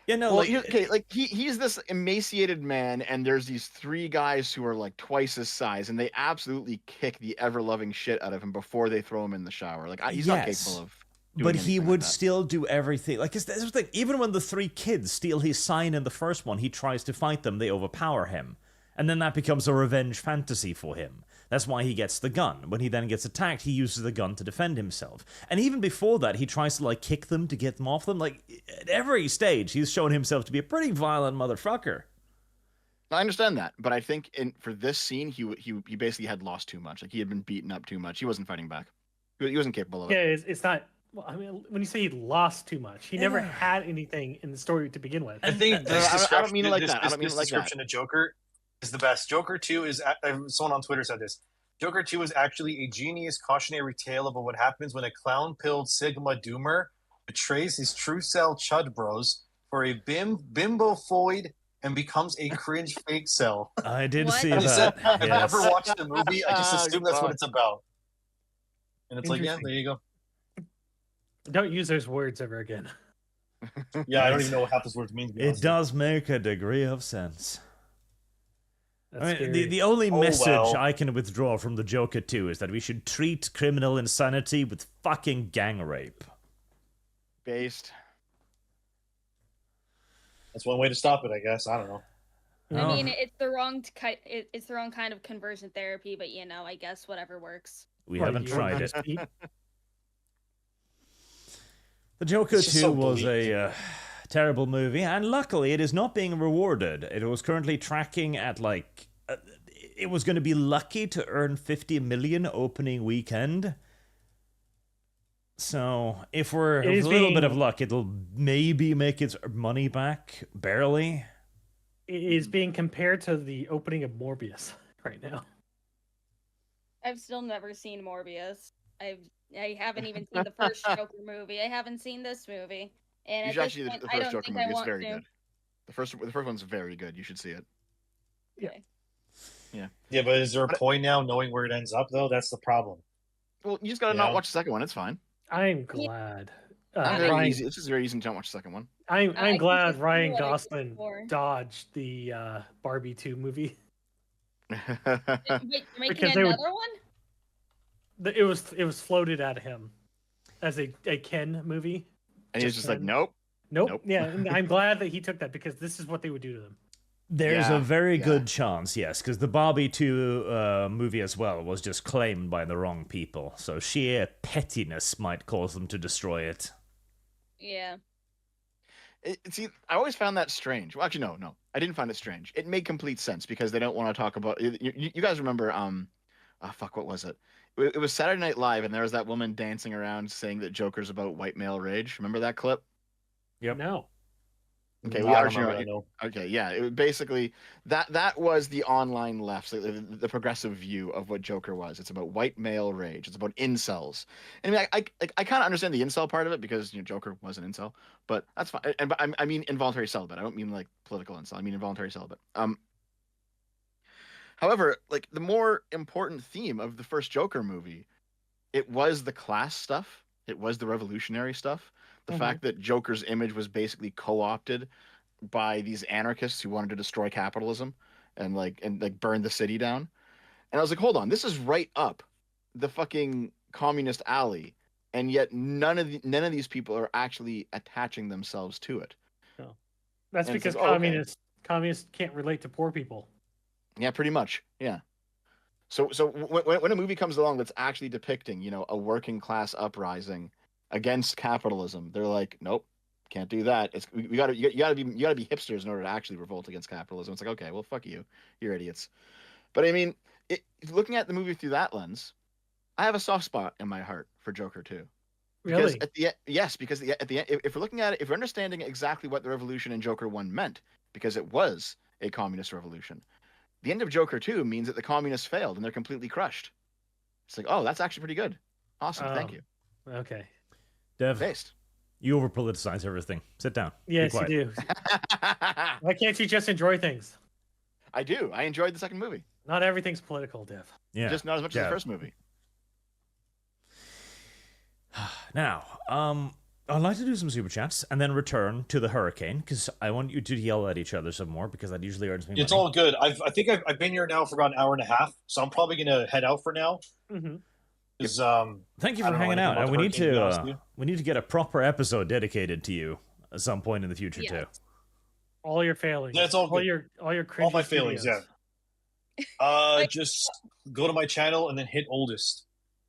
Yeah, no, well, he's this emaciated man, and there's these three guys who are like twice his size, and they absolutely kick the ever-loving shit out of him before they throw him in the shower. Like he's not capable of doing but he would like still do everything. Like that's the thing. Even when the three kids steal his sign in the first one, he tries to fight them. They overpower him, and then that becomes a revenge fantasy for him. That's why he gets the gun. When he then gets attacked, he uses the gun to defend himself. And even before that, he tries to like kick them to get them off them. Like at every stage, he's shown himself to be a pretty violent motherfucker. I understand that, but I think for this scene, he basically had lost too much. Like he had been beaten up too much. He wasn't fighting back. He wasn't capable of it. Yeah, it's not. Well, I mean, when you say he lost too much, he never had anything in the story to begin with. I think I don't mean it like that. I don't mean it like that. This description of Joker is the best. Joker 2 is, someone on Twitter said this, Joker 2 is actually a genius cautionary tale about what happens when a clown-pilled Sigma Doomer betrays his true self Chud Bros for a bimbo-foid and becomes a cringe fake cell. I did see He that. said, I've Yes. never watched the movie, I just assume that's what it's about. And it's like, yeah, there you go. Don't use those words ever again. Yeah, I don't even know what half those words mean. To be honest. It does make a degree of sense. That's I mean, scary. the only message I can withdraw from the Joker 2 is that we should treat criminal insanity with fucking gang rape. Based. That's one way to stop it, I guess. I don't know. I mean, it's the wrong it's the wrong kind of conversion therapy, but I guess whatever works. We haven't tried it. Pete? The Joker It's just 2 so was bleak. a terrible movie, and luckily it is not being rewarded. It was currently tracking at it was going to be lucky to earn 50 million opening weekend. So if we're with a little bit of luck, it'll maybe make its money back, barely. It is being compared to the opening of Morbius right now. I've still never seen Morbius. I haven't even seen the first Joker movie. I haven't seen this movie, and You should actually see the I first don't Joker think movie. I It's want very to. good. The first one's very good. You should see it. Okay. Yeah, but is there a point now knowing where it ends up, though? That's the problem. Well, you just gotta not watch the second one. It's fine. I'm glad. Very easy. It's just very easy to not watch the second one. I'm glad Ryan what I did Gosling before. dodged the Barbie 2 movie. Wait, you're making Because they would- another one? It was floated at him as a Ken movie. And he's just like, nope. Nope. Yeah, and I'm glad that he took that because this is what they would do to them. There's Yeah, a very yeah. good chance, yes, because the Barbie 2 movie as well was just claimed by the wrong people. So sheer pettiness might cause them to destroy it. Yeah. See, I always found that strange. Well, actually, no, I didn't find it strange. It made complete sense because they don't want to talk about. You guys remember? Fuck, what was it? It was Saturday Night Live, and there was that woman dancing around saying that Joker's about white male rage. Remember that clip? Yep. No. Okay, No, we I are don't remember that, no. Okay, yeah. It was basically that was the online left, the progressive view of what Joker was. It's about white male rage. It's about incels. And I mean, I kind of understand the incel part of it because Joker was an incel, but that's fine. And I mean involuntary celibate. I don't mean like political incel. I mean involuntary celibate. However, like the more important theme of the first Joker movie, it was the class stuff. It was the revolutionary stuff. The fact that Joker's image was basically co-opted by these anarchists who wanted to destroy capitalism and burn the city down. And I was like, hold on, this is right up the fucking communist alley, and yet none of these people are actually attaching themselves to it. No. That's And it's because like, okay. communists can't relate to poor people. Yeah, pretty much. Yeah. So when a movie comes along that's actually depicting, a working class uprising against capitalism, they're like, nope, can't do that. You gotta be hipsters in order to actually revolt against capitalism. It's like, okay, well, fuck you, you're idiots. But I mean, looking at the movie through that lens, I have a soft spot in my heart for Joker 2. Because Really? because at the end, if we're looking at it, if we're understanding exactly what the revolution in Joker 1 meant, because it was a communist revolution, the end of Joker 2 means that the communists failed and they're completely crushed. It's like, oh, that's actually pretty good. Awesome, thank you. Okay. Dev, Based. you over-politicize everything. Sit down. Be Yes, you quiet. do. Why can't you just enjoy things? I do. I enjoyed the second movie. Not everything's political, Dev. Yeah. Just not as much as Dev. the first movie. Now, I'd like to do some super chats and then return to the hurricane because I want you to yell at each other some more because that usually earns me money. It's all good. I think I've been here now for about an hour and a half, so I'm probably gonna head out for now. Mm-hmm. Because Thank you I for don't know hanging anything out, about and the we need hurricane, to be honest with to you. we need to get a proper episode dedicated to you at some point in the future Yes. too. All your failings. Yeah, it's all good. Your cringy all my failings, videos. just go to my channel and then hit oldest,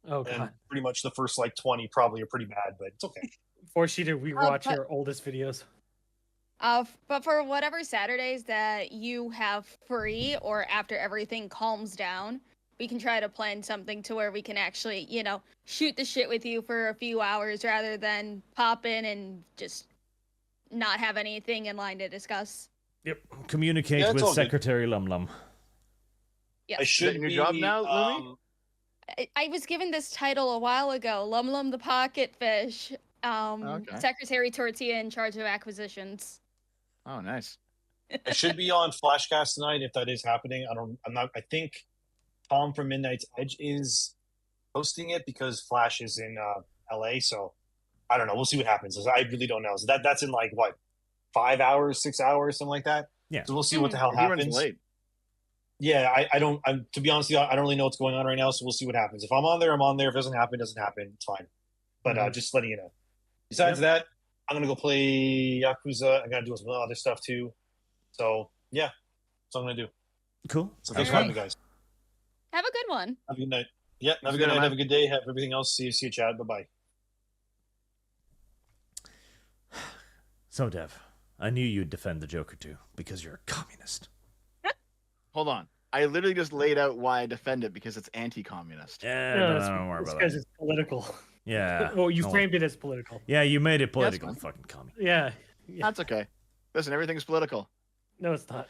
Oh and god. pretty much the first 20 probably are pretty bad, but it's okay. Force you to rewatch but- your oldest videos. But for whatever Saturdays that you have free or after everything calms down, we can try to plan something to where we can actually, shoot the shit with you for a few hours rather than pop in and just not have anything in line to discuss. Yep. Communicate Yeah, it's with all good. Secretary Lum Lum. Yes. I should your be, job now, Lumi? I was given this title a while ago, Lum Lum the Pocket Fish, Okay. Secretary Tortilla in charge of acquisitions. Oh, nice. I should be on Flashcast tonight if that is happening. I think Tom from Midnight's Edge is hosting it because Flash is in LA, so I don't know. We'll see what happens. I really don't know. So that's in 5 hours, 6 hours, something like that. Yeah. So we'll see what the hell He runs happens. late. Yeah, to be honest with you, I don't really know what's going on right now, so we'll see what happens. If I'm on there, I'm on there. If it doesn't happen, it doesn't happen. It's fine. But just letting you know. Besides that, I'm gonna go play Yakuza. I gotta do some other stuff too. So yeah, that's what I'm gonna do. Cool. So thanks All for right. having me, guys. Have a good one. Have a good night. Yeah, have a See good you, night. man. Have a good day. Have everything else. See you, Chad. Bye bye. So, Dev, I knew you'd defend the Joker too, because you're a communist. Hold on. I literally just laid out why I defend it because it's anti-communist. Yeah, No, don't worry it's about because that. it's political. Yeah. Well, you no. framed it as political. Yeah, you made it Yeah, that's political, fine. fucking commie. Yeah. That's okay. Listen, everything's political. No, it's not.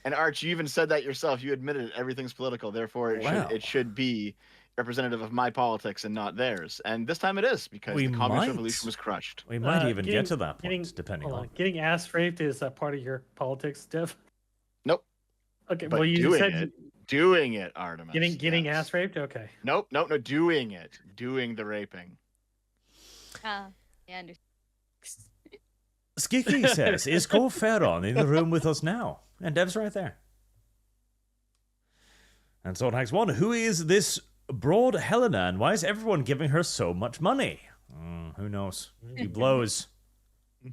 And Arch, you even said that yourself. You admitted it. Everything's political. Therefore, Wow. it should be representative of my politics and not theirs. And this time it is because We the communist might. revolution was crushed. We might even getting- get to that point, getting- depending Hold on. on. Getting ass raped is a part of your politics, Dev? Nope. Okay, But well, you doing said it, doing it, Artemis. getting yes. ass raped? Okay. Nope, no, doing it, doing the raping. Yeah, I understand. Skiki says, is Corferon in the room with us now? And Dev's right there. And so Hax 1, who is this broad Helena and why is everyone giving her so much money? Who knows? She blows.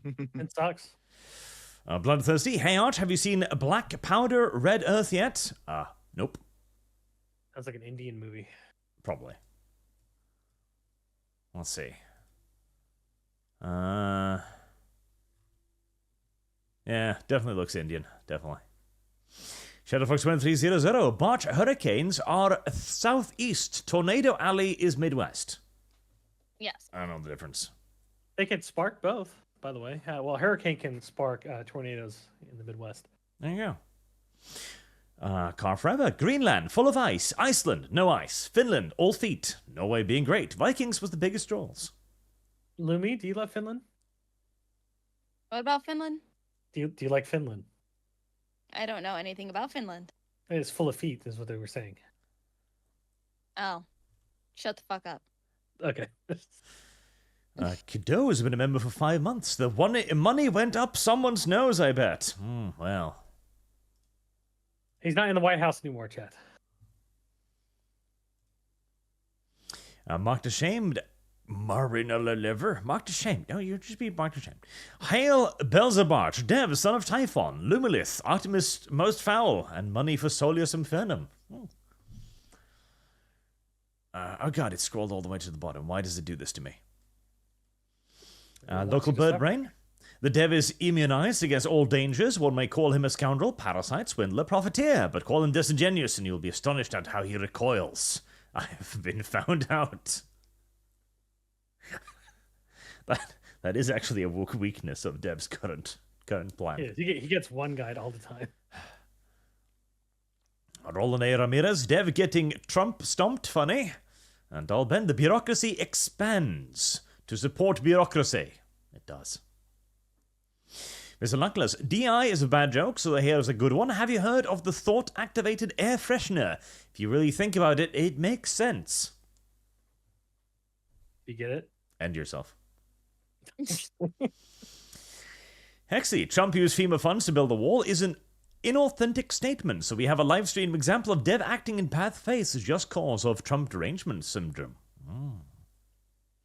It sucks. Bloodthirsty, hey Arch, have you seen Black Powder Red Earth yet? Nope. Sounds like an Indian movie. Probably. Let's see. Yeah, definitely looks Indian. Definitely. Shadowfox1300. Barch hurricanes are southeast. Tornado Alley is midwest. Yes. I don't know the difference. They can spark both, by the way. Well, hurricane can spark tornadoes in the Midwest. There you go. Car Forever. Greenland, full of ice. Iceland, no ice. Finland, all feet. Norway being great. Vikings was the biggest draws. Lumi, do you love Finland? What about Finland? Do you like Finland? I don't know anything about Finland. It's full of feet, is what they were saying. Oh, shut the fuck up. Okay. Kido has been a member for 5 months. The money went up someone's nose, I bet. Well. He's not in the White House anymore, Chad. Marked ashamed. Marina Liver. Marked ashamed. No, you just be marked ashamed. Hail Belzebart, Dev, son of Typhon, Lumilith, Artemis most foul, and money for Solius Infernum. Oh god, it scrolled all the way to the bottom. Why does it do this to me? Local bird brain. The Dev is immunized against all dangers. One may call him a scoundrel, parasite, swindler, profiteer, but call him disingenuous and you'll be astonished at how he recoils. I have been found out. That is actually a weakness of Dev's current plan. Yeah, he gets one guide all the time. Rolane Ramirez, Dev getting Trump stomped, funny. And Dalben, the bureaucracy expands to support bureaucracy. It does. Mr. Luckless, DI is a bad joke, so here's a good one. Have you heard of the thought-activated air freshener? If you really think about it, it makes sense. You get it? And yourself. Hexy, Trump used FEMA funds to build the wall is an inauthentic statement, so we have a live stream example of Dev acting in bad faith as just cause of Trump derangement syndrome.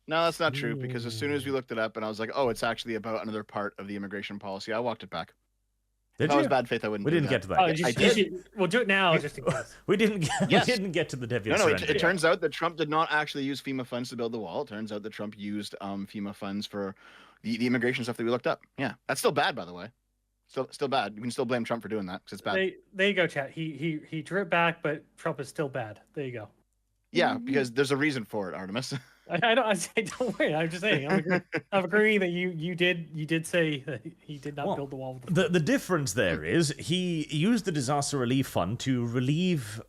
No, that's not true because as soon as we looked it up and I was like, oh, it's actually about another part of the immigration policy, I walked it back. Did If I you? was bad faith, I wouldn't. We do didn't that. get to that. Oh, yet. you I should, did. we'll do it now, just in case. We didn't get. Yes. We didn't get to the Dev yet. No, surrender. it turns out that Trump did not actually use FEMA funds to build the wall. It turns out that Trump used FEMA funds for the immigration stuff that we looked up. Yeah, that's still bad, by the way. Still bad. You can still blame Trump for doing that because it's bad. There you go, chat. He drew it back, but Trump is still bad. There you go. Yeah, because there's a reason for it, Artemis. I don't worry. I'm just saying. I'm agreeing that you did say that he did not build the wall. With the difference there is he used the disaster relief fund to relieve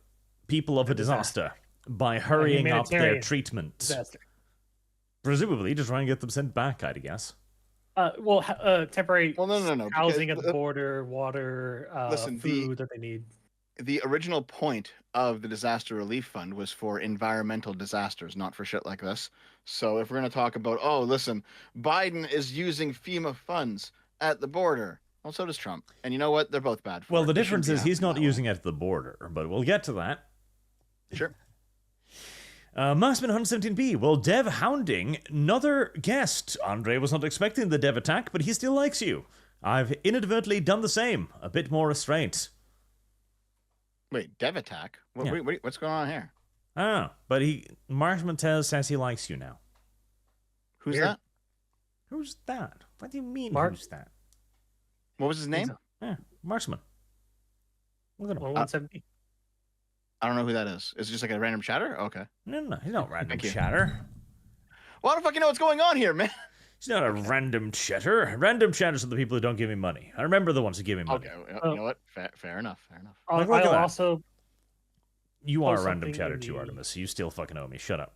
people of a disaster by hurrying up their humanitarian treatment. disaster. Presumably to try and get them sent back, I'd guess. Temporary Well, no. housing because at the border, water, listen, food that they need. the original point of the disaster relief fund was for environmental disasters, not for shit like this. So if we're going to talk about, oh, listen, Biden is using FEMA funds at the border. Well, so does Trump. And you know what? They're both bad. Well, the They shouldn't difference be is he's happening not that way. using it at the border, but we'll get to that. Sure. Marksman 117B, well, Dev hounding another guest. Andre was not expecting the Dev attack, but he still likes you. I've inadvertently done the same. A bit more restraint. Wait, Dev attack? Yeah. What's going on here? I don't know, but Marksman says he likes you now. Who's Weird. that? Who's that? What do you mean, Mark? who's that? What was his name? Yeah, Marksman. Look at him. 170. I don't know who that is. Is it just like a random chatter? Okay. No, he's not random Thank you. chatter. Well, I don't fucking know what's going on here, man. He's not a random chatter. Random chatters are the people who don't give me money. I remember the ones who give me money. Okay, you know what? Fair enough. Look at I'll that. also. You are a post random something chatter in too, the- Artemis. You still fucking owe me. Shut up.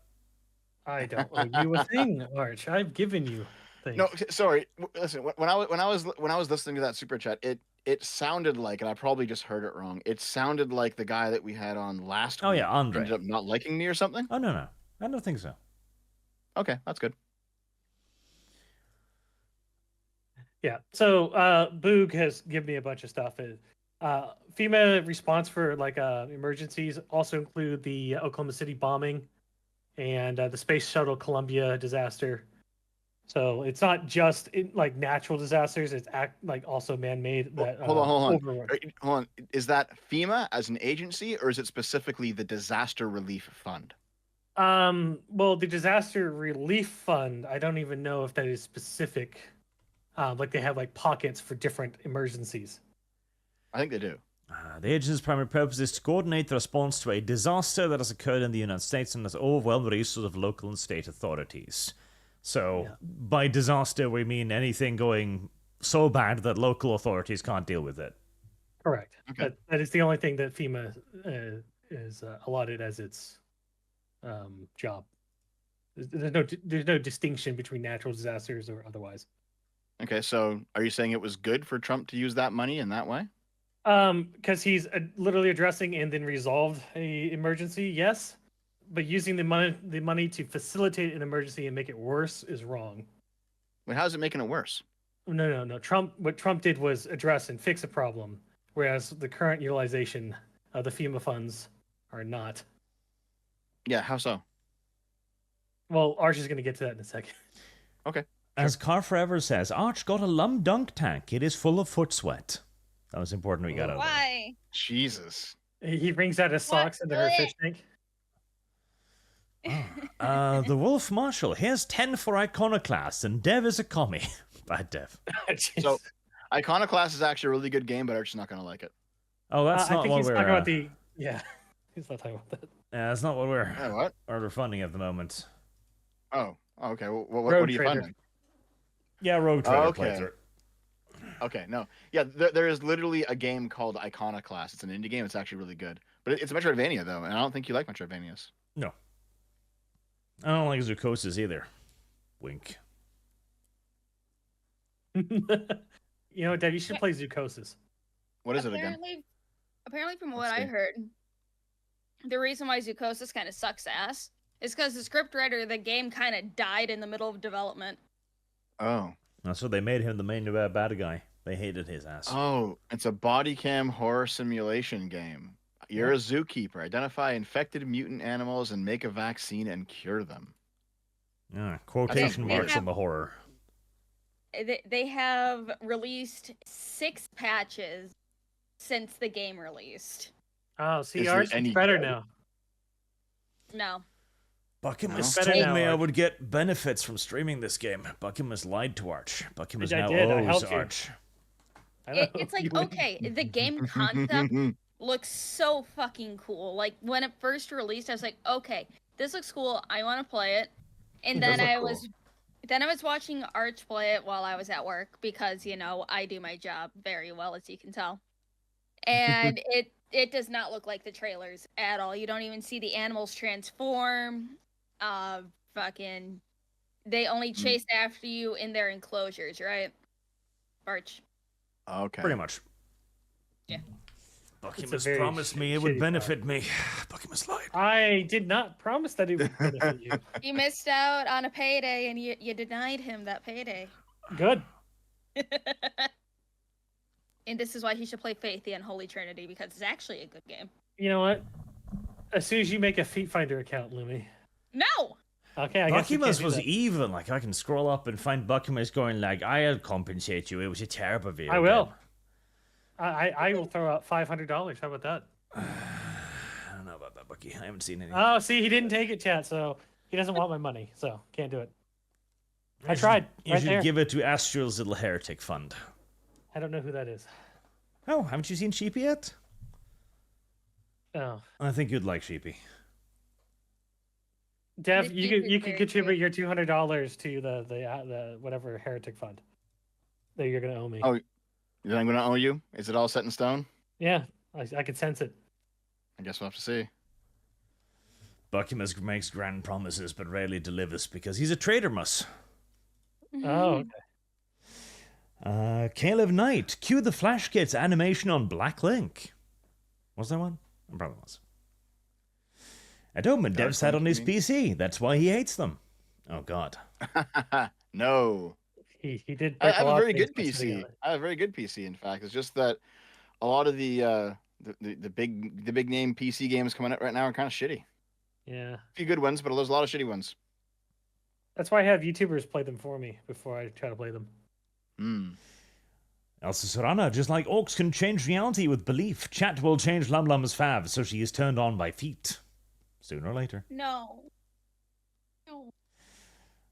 I don't owe you a thing, Arch. I've given you things. No, sorry. Listen, when I was listening to that super chat, it sounded like, and I probably just heard it wrong. It sounded like the guy that we had on last week. Oh yeah, Andre. Ended up not liking me or something. Oh no, I don't think so. Okay, that's good. Yeah. So Boog has given me a bunch of stuff. FEMA response for emergencies also include the Oklahoma City bombing and the Space Shuttle Columbia disaster. So it's not just natural disasters; it's also man-made. That Hold on. overrun. Hold on. Is that FEMA as an agency, or is it specifically the Disaster Relief Fund? Well, the Disaster Relief Fund, I don't even know if that is specific. They have pockets for different emergencies. I think they do. The agency's primary purpose is to coordinate the response to a disaster that has occurred in the United States and has overwhelmed the resources of local and state authorities. So, by disaster, we mean anything going so bad that local authorities can't deal with it. Correct. Okay. That is the only thing that FEMA is allotted as its job. There's no distinction between natural disasters or otherwise. Okay, so are you saying it was good for Trump to use that money in that way? Because he's literally addressing and then resolved a emergency, yes. But using the money to facilitate an emergency and make it worse is wrong. Wait, how's it making it worse? No. What Trump did was address and fix a problem, whereas the current utilization of the FEMA funds are not. Yeah, how so? Well, Arch is going to get to that in a second. Okay. As Car Forever says, Arch got a lum dunk tank. It is full of foot sweat. That was important we got out of there. Why? Jesus. He brings out his socks into her fish tank. The Wolf Marshal. Here's 10 for Iconoclast, and Dev is a commie. Bad Dev. So, Iconoclast is actually a really good game, but Arch's not going to like it. Oh, that's I not think what he's we're... talking about the... Yeah, he's not talking about that. Yeah, that's not what we're... Yeah, what? We're funding at the moment. Oh, okay. Well, what are you Trader. funding? Yeah, Rogue Trader Okay. playthrough. Okay, no. Yeah, there is literally a game called Iconoclast. It's an indie game. It's actually really good. But it's a Metroidvania, though, and I don't think you like Metroidvanias. No. I don't like Zukosis either. Wink. You know, Dad, you should play Zukosis. What is it again? Apparently, from what Let's I see. heard, the reason why Zukosis kind of sucks ass is because the scriptwriter of the game kind of died in the middle of development. Oh. So they made him the main bad guy. They hated his ass. Oh, it's a body cam horror simulation game. You're a zookeeper. Identify infected mutant animals and make a vaccine and cure them. Yeah, quotation They marks have- on the horror. They have released 6 patches since the game released. Oh, see, Is it Arch, any it's better good? now. No. Buckingham Better told now, me I Arch. would get benefits from streaming this game. Buckingham has lied to Arch. Buckingham is I now did, I owes helped you. Arch. I don't know It's if like, you would- okay, the game concept looks so fucking cool. Like, when it first released, I was like, okay, this looks cool. I want to play it. And It does then look I was watching Arch play it while I was at work because, you know, I do my job very well, as you can tell. And it does not look like the trailers at all. You don't even see the animals transform. They only chase after you in their enclosures, right? Arch. Okay. Pretty much. Yeah. Buckingham a has very promised me it would shitty benefit me. Buckingham has lied. I did not promise that it would benefit you. You missed out on a payday and you denied him that payday. Good. And this is why he should play Faith, the Unholy Trinity, because it's actually a good game. You know what? As soon as you make a Feet Finder account, Lumi, No. Okay, I guess we can't Buckymas do was that. even. Like, I can scroll up and find Buckymas going like, "I'll compensate you. It was a terrible video I will. game." I will throw out $500. How about that? I don't know about that, Bucky. I haven't seen any. Oh, see, he didn't take it, chat, so he doesn't want my money, so can't do it. I tried. You Right should there. give it to Astral's Little Heretic Fund. I don't know who that is. Oh, haven't you seen Sheepy yet? Oh, I think you'd like Sheepy. Dev, The you Jeep could is you could very contribute cute. your $200 to the whatever heretic fund that you're gonna owe me. Oh, then I'm going to owe you? Is it all set in stone? Yeah, I could sense it. I guess we'll have to see. Buckymas makes grand promises but rarely delivers because he's a traitor, mus. Oh, okay. Caleb Knight, cue the Flash Kids animation on Black Link. Was there one? It probably was. At home, Dev Dark sat Link, on his you mean? PC. That's why he hates them. Oh, God. No. He did. I break have a lot of very things good by sitting on PC. it. I have a very good PC, in fact. It's just that a lot of the big name PC games coming out right now are kind of shitty. Yeah, A few good ones, but there's a lot of shitty ones. that's why I have YouTubers play them for me before I try to play them. Hmm. Elsa Serrana, just like orcs can change reality with belief, chat will change Lum Lum's fav so she is turned on by feet. Sooner or later. No. No.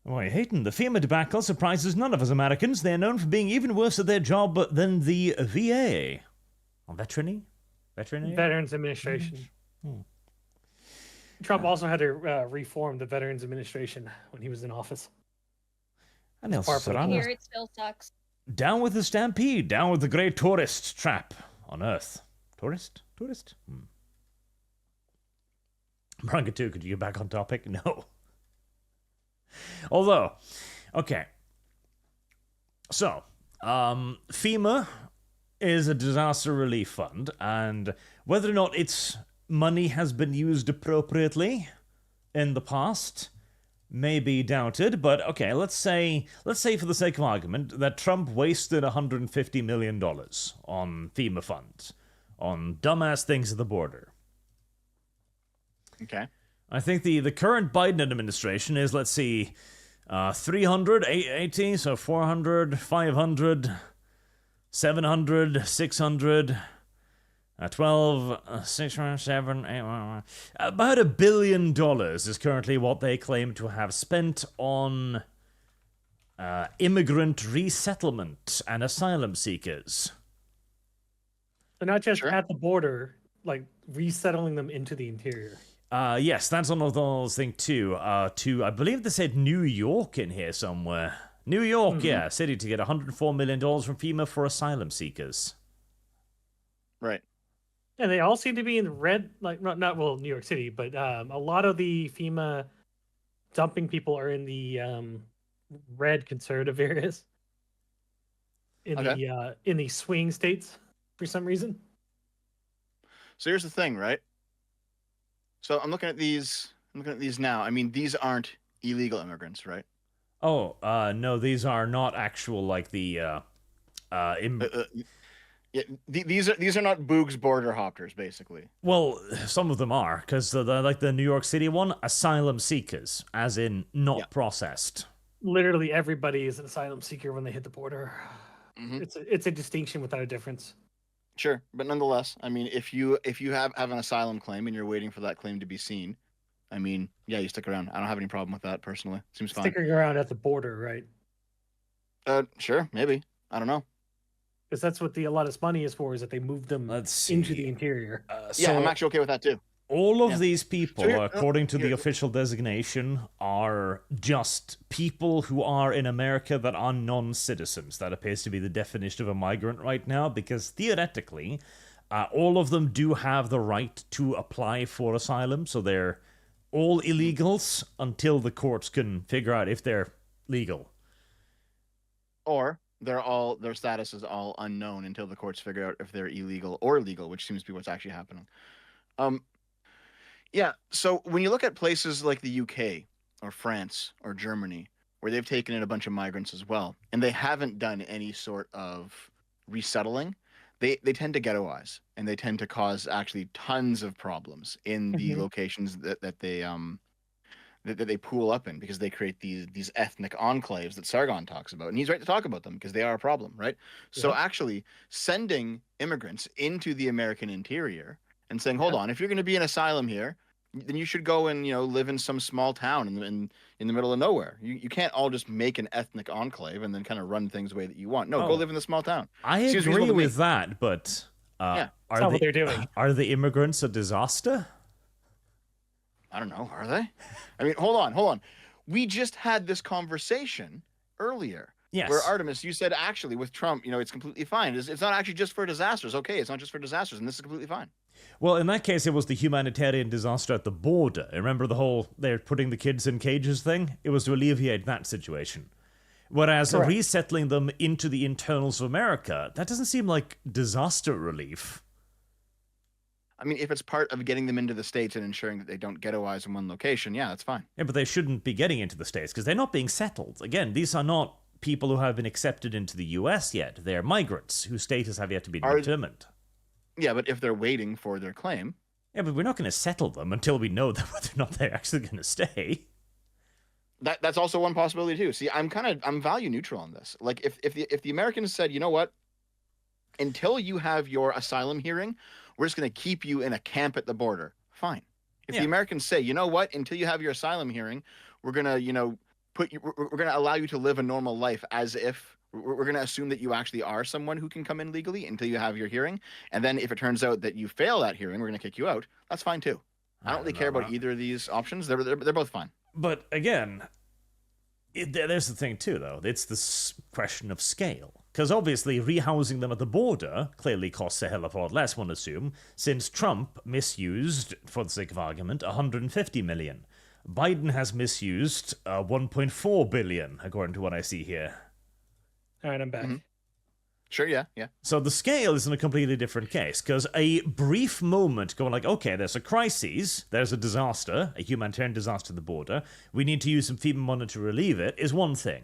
Boy, Hayton, the FEMA debacle surprises none of us Americans. They are known for being even worse at their job than the VA. Or Veterany? Veterans Administration. Hmm. Trump also had to reform the Veterans Administration when he was in office. And Elsa Far from Serrana. Here it still sucks. Down with the stampede, down with the great tourist trap on Earth. Tourist? Branca 2, could you get back on topic? No. Although, okay. So, FEMA is a disaster relief fund, and whether or not its money has been used appropriately in the past may be doubted, but okay, let's say for the sake of argument that Trump wasted $150 million on FEMA funds, on dumbass things at the border. Okay. I think the current Biden administration is, let's see, 300, 80, so 400, 500, 700, 600, 12, 6, 7, 8, about $1 billion is currently what they claim to have spent on immigrant resettlement and asylum seekers. So not just Sure. at the border, like resettling them into the interior. Yes, that's one of those things too. I believe they said New York in here somewhere. New York, yeah, city to get $104 million from FEMA for asylum seekers. Right. And they all seem to be in red, like not well, New York City, but a lot of the FEMA dumping people are in the red conservative areas. In the swing states for some reason. So here's the thing, right? So I'm looking at these now. I mean, these aren't illegal immigrants, right? Oh, no, these are not actual, like, the, Yeah, these are not Boogs border hoppers, basically. well, some of them are, because like the New York City one, asylum seekers, as in not processed. Literally everybody is an asylum seeker when they hit the border. Mhm. It's a distinction without a difference. Sure, but nonetheless, I mean, if you have an asylum claim and you're waiting for that claim to be seen, I mean, yeah, you stick around. I don't have any problem with that personally. Seems fine. Sticking around at the border, right? Sure, maybe. I don't know. Because that's what a lot of this money is for, is that they move them Let's see. into the interior. Yeah, I'm actually okay with that too. All of Yeah. these people, So here- according to the here- official designation, are just people who are in America that are non-citizens. That appears to be the definition of a migrant right now, because theoretically, all of them do have the right to apply for asylum, so they're all illegals until the courts can figure out if they're legal. Or their status is all unknown until the courts figure out if they're illegal or legal, which seems to be what's actually happening. Yeah, so when you look at places like the UK or France or Germany, where they've taken in a bunch of migrants as well, and they haven't done any sort of resettling, they tend to ghettoize, and they tend to cause actually tons of problems in the locations that that they pool up in, because they create these ethnic enclaves that Sargon talks about, and he's right to talk about them because they are a problem, right? So actually sending immigrants into the American interior and saying, hold on, if you're going to be an asylum here, then you should go and live in some small town in the middle of nowhere. You can't all just make an ethnic enclave and then kind of run things the way that you want. No, go live in the small town. I agree with that, but that's not what they're doing. Are the immigrants a disaster? I don't know. Are they? I mean, hold on. We just had this conversation earlier. Yes. Where Artemis, you said actually with Trump, it's completely fine. It's not actually just for disasters. Okay, it's not just for disasters, and this is completely fine. Well, in that case, it was the humanitarian disaster at the border. Remember the whole they're putting the kids in cages thing? It was to alleviate that situation. Whereas resettling them into the internals of America, that doesn't seem like disaster relief. I mean, if it's part of getting them into the States and ensuring that they don't ghettoize in one location, yeah, that's fine. Yeah, but they shouldn't be getting into the States because they're not being settled. Again, these are not people who have been accepted into the U.S. yet. They're migrants whose status have yet to be determined. Yeah, but if they're waiting for their claim... Yeah, but we're not going to settle them until we know that whether or not they're actually going to stay. That's also one possibility too. See, I'm value neutral on this. Like if the Americans said, you know what, until you have your asylum hearing, we're just going to keep you in a camp at the border. Fine. If the Americans say, you know what, until you have your asylum hearing, we're going to, we're going to allow you to live a normal life as if we're going to assume that you actually are someone who can come in legally until you have your hearing. And then if it turns out that you fail that hearing, we're going to kick you out. That's fine too. I don't really care about either of these options. They're both fine. But again, there's the thing too, though. It's this question of scale. Because obviously, rehousing them at the border clearly costs a hell of a lot less, one assume, since Trump misused, for the sake of argument, $150 million. Biden has misused $1.4 billion, according to what I see here. All right, I'm back. Mm-hmm. Sure, yeah. So the scale is in a completely different case, because a brief moment going like, okay, there's a crisis, there's a disaster, a humanitarian disaster at the border, we need to use some FEMA money to relieve it, is one thing.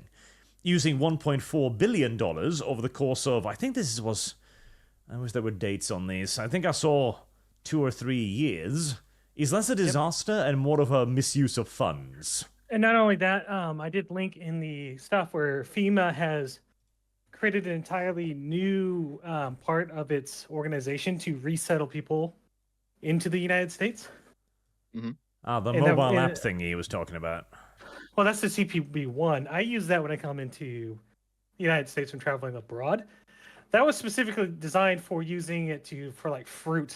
Using $1.4 billion over the course of, I think this was, I wish there were dates on these, I think I saw 2 or 3 years, is less a disaster and more of a misuse of funds. And not only that, I did link in the stuff where FEMA has created an entirely new part of its organization to resettle people into the United States. Mm-hmm. The mobile app thing he was talking about. Well, that's the CPB-1. I use that when I come into the United States when traveling abroad. That was specifically designed for using it for like fruit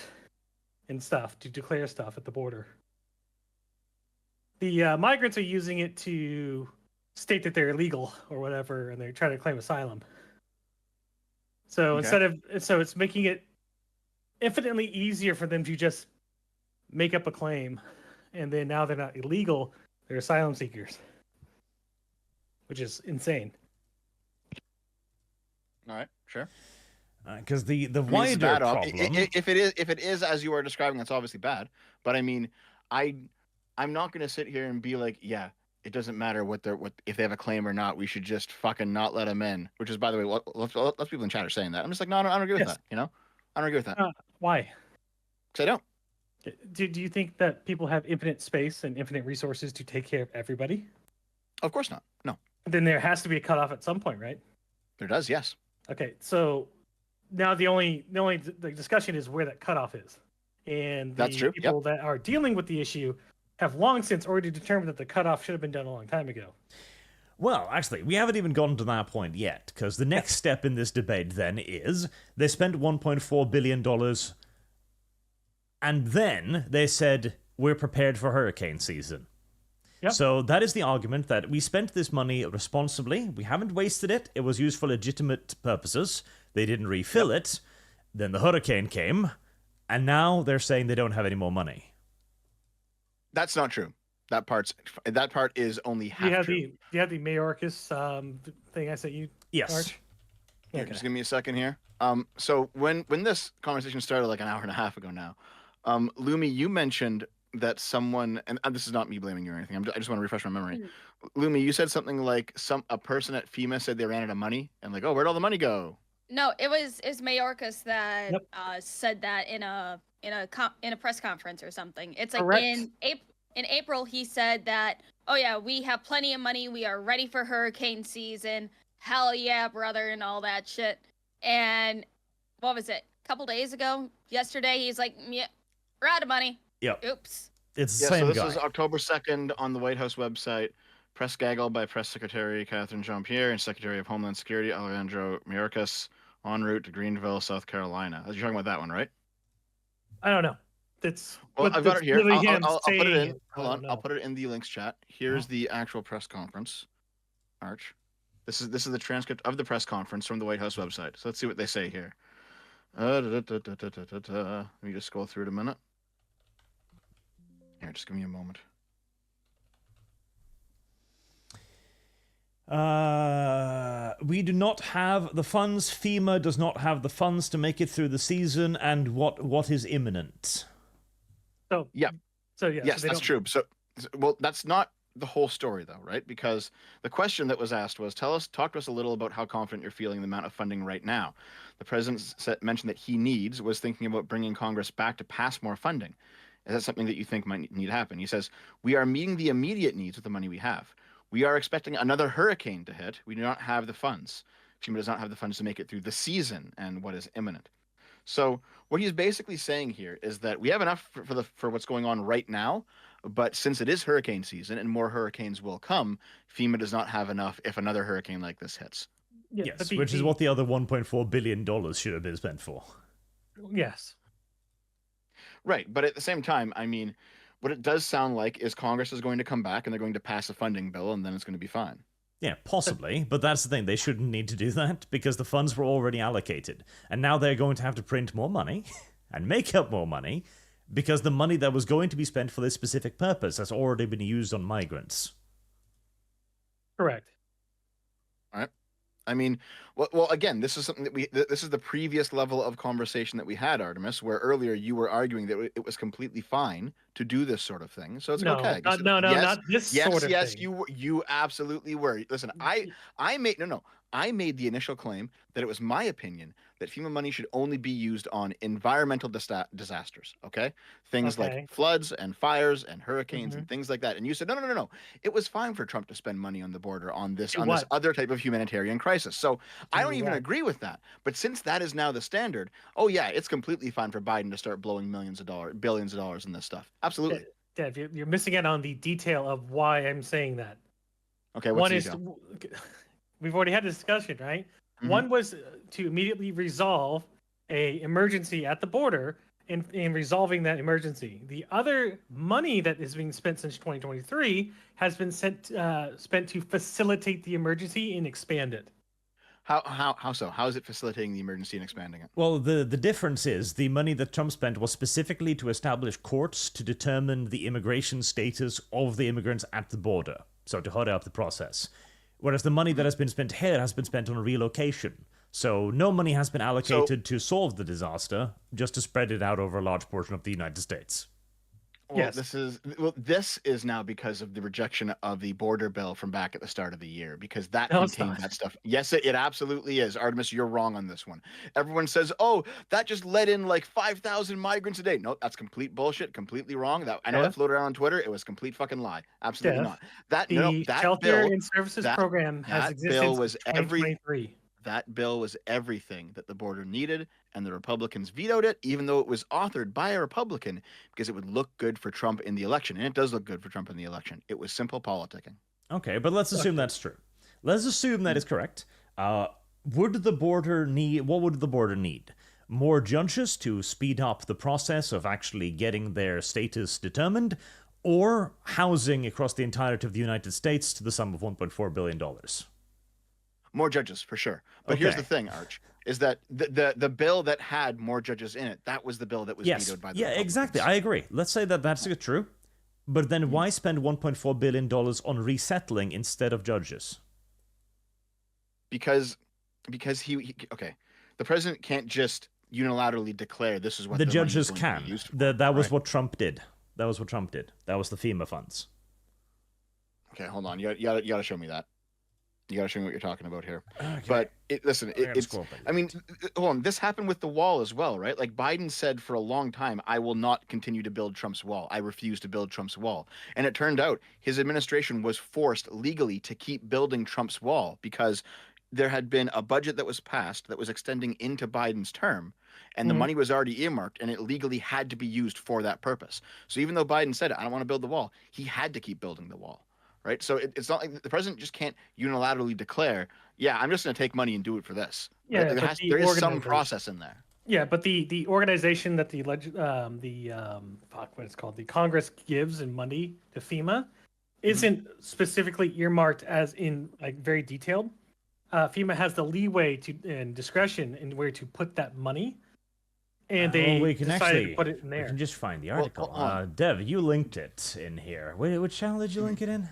and stuff, to declare stuff at the border. The migrants are using it to state that they're illegal or whatever, and they're trying to claim asylum. So it's making it infinitely easier for them to just make up a claim, and then now they're not illegal, they're asylum seekers, which is insane. All right, sure. Because the wider problem, if it is as you are describing, that's obviously bad. But I mean, I'm not going to sit here and be like, yeah, it doesn't matter what if they have a claim or not. We should just fucking not let them in. Which is, by the way, lots of people in chat are saying that. I'm just like, no, I don't agree with that. I don't agree with that. Why? Because I don't. Do you think that people have infinite space and infinite resources to take care of everybody? Of course not. No. Then there has to be a cutoff at some point, right? There does, yes. Okay, so now the only discussion is where that cutoff is, and that's true. People that are dealing with the issue have long since already determined that the cutoff should have been done a long time ago. Well, actually, we haven't even gotten to that point yet, because the next step in this debate then is they spent $1.4 billion, and then they said, we're prepared for hurricane season. Yep. So that is the argument, that we spent this money responsibly, we haven't wasted it, it was used for legitimate purposes, they didn't refill it, then the hurricane came, and now they're saying they don't have any more money. That's not true. That part is only half true. Do you have the Mayorkas thing I sent you? Yes. Arch? Yeah, okay. Just give me a second here. So when this conversation started like an hour and a half ago now, Lumi, you mentioned that someone, and this is not me blaming you or anything, I just want to refresh my memory. Lumi, you said something like a person at FEMA said they ran out of money, and like, oh, where'd all the money go? No, it was Mayorkas that said that in a press conference or something. It's like Correct. in in April, he said that, oh yeah, we have plenty of money. We are ready for hurricane season. Hell yeah, brother, and all that shit. And what was it? A couple days ago, yesterday, he's like, yeah, we're out of money. Yep. Oops. It's the Yeah, same so this guy. is October 2nd on the White House website. Press gaggle by Press Secretary Catherine Jean-Pierre and Secretary of Homeland Security Alejandro Mayorkas en route to Greenville, South Carolina. You're talking about that one, right? I don't know. That's Well, I've got it here. Really I'll put it in. it. Hold on. I'll put it in the links chat. Here's the actual press conference. Arch. This is the transcript of the press conference from the White House website. So let's see what they say here. Let me just scroll through it a minute. Here, just give me a moment. We do not have the funds. FEMA does not have the funds to make it through the season. And what is imminent? So yeah. Yes, so that's true. So, well, that's not the whole story, though, right? Because the question that was asked was, talk to us a little about how confident you're feeling in the amount of funding right now. The president mentioned that he was thinking about bringing Congress back to pass more funding. Is that something that you think might need to happen? He says, we are meeting the immediate needs with the money we have. We are expecting another hurricane to hit. We do not have the funds. FEMA does not have the funds to make it through the season and what is imminent. So what he's basically saying here is that we have enough for what's going on right now, but since it is hurricane season and more hurricanes will come, FEMA does not have enough if another hurricane like this hits. Yeah, yes, which is what the other $1.4 billion should have been spent for. Yes. Right, but at the same time, I mean, what it does sound like is Congress is going to come back and they're going to pass a funding bill and then it's going to be fine. Yeah, possibly, but that's the thing. They shouldn't need to do that because the funds were already allocated. And now they're going to have to print more money and make up more money because the money that was going to be spent for this specific purpose has already been used on migrants. Correct. All right. I mean, well, again, this is something that this is the previous level of conversation that we had, Artemis, where earlier you were arguing that it was completely fine to do this sort of thing. So it's okay. No, not this sort of thing. Yes, you absolutely were. Listen, I made the initial claim that it was my opinion that FEMA money should only be used on environmental disasters, okay? Things like floods and fires and hurricanes and things like that. And you said, no. It was fine for Trump to spend money on the border on this other type of humanitarian crisis. So I don't even agree with that. But since that is now the standard, oh yeah, it's completely fine for Biden to start blowing billions of dollars in this stuff. Absolutely. Dave, you're missing out on the detail of why I'm saying that. Okay, what's the detail? We've already had a discussion, right? Mm-hmm. One was to immediately resolve a emergency at the border in resolving that emergency. The other money that is being spent since 2023 has been spent to facilitate the emergency and expand it. How so? How is it facilitating the emergency and expanding it? Well, the difference is the money that Trump spent was specifically to establish courts to determine the immigration status of the immigrants at the border, so to hurry up the process. Whereas the money that has been spent here has been spent on relocation. So no money has been allocated to solve the disaster, just to spread it out over a large portion of the United States. Well, yes. This is now because of the rejection of the border bill from back at the start of the year, because that contained that stuff. Yes, it absolutely is. Artemis, you're wrong on this one. Everyone says, oh, that just let in like 5,000 migrants a day. No, that's complete bullshit, completely wrong. That floated around on Twitter. It was a complete fucking lie. Absolutely not. That Shelter bill, and Services program has existed since 2023. That bill was everything that the border needed, and the Republicans vetoed it, even though it was authored by a Republican, because it would look good for Trump in the election. And it does look good for Trump in the election. It was simple politicking. Okay, but let's assume that's true. Let's assume that is correct. What would the border need? More judges to speed up the process of actually getting their status determined, or housing across the entirety of the United States to the sum of $1.4 billion? More judges, for sure. But here's the thing, Arch, is that the bill that had more judges in it, that was the bill that was vetoed by the Republicans. Exactly. I agree. Let's say that that's true. But then why spend $1.4 billion on resettling instead of judges? Because the president can't just unilaterally declare this is what the judges can. That was what Trump did. That was what Trump did. That was the FEMA funds. Okay, hold on. You gotta show me that. You got to show me what you're talking about here. Okay. But it's. I mean, it. hold on. This happened with the wall as well, right? Like Biden said for a long time, "I will not continue to build Trump's wall. I refuse to build Trump's wall." And it turned out his administration was forced legally to keep building Trump's wall because there had been a budget that was passed that was extending into Biden's term, and the money was already earmarked, and it legally had to be used for that purpose. So even though Biden said, "I don't want to build the wall," he had to keep building the wall. Right, so it's not like the president just can't unilaterally declare, "Yeah, I'm just going to take money and do it for this." Yeah, there is some process in there. Yeah, but the organization that the Congress gives in money to FEMA isn't specifically earmarked as in like very detailed. FEMA has the leeway and discretion in where to put that money, and they decided to put it in there. We can just find the article. Dev, you linked it in here. Which channel did you link it in?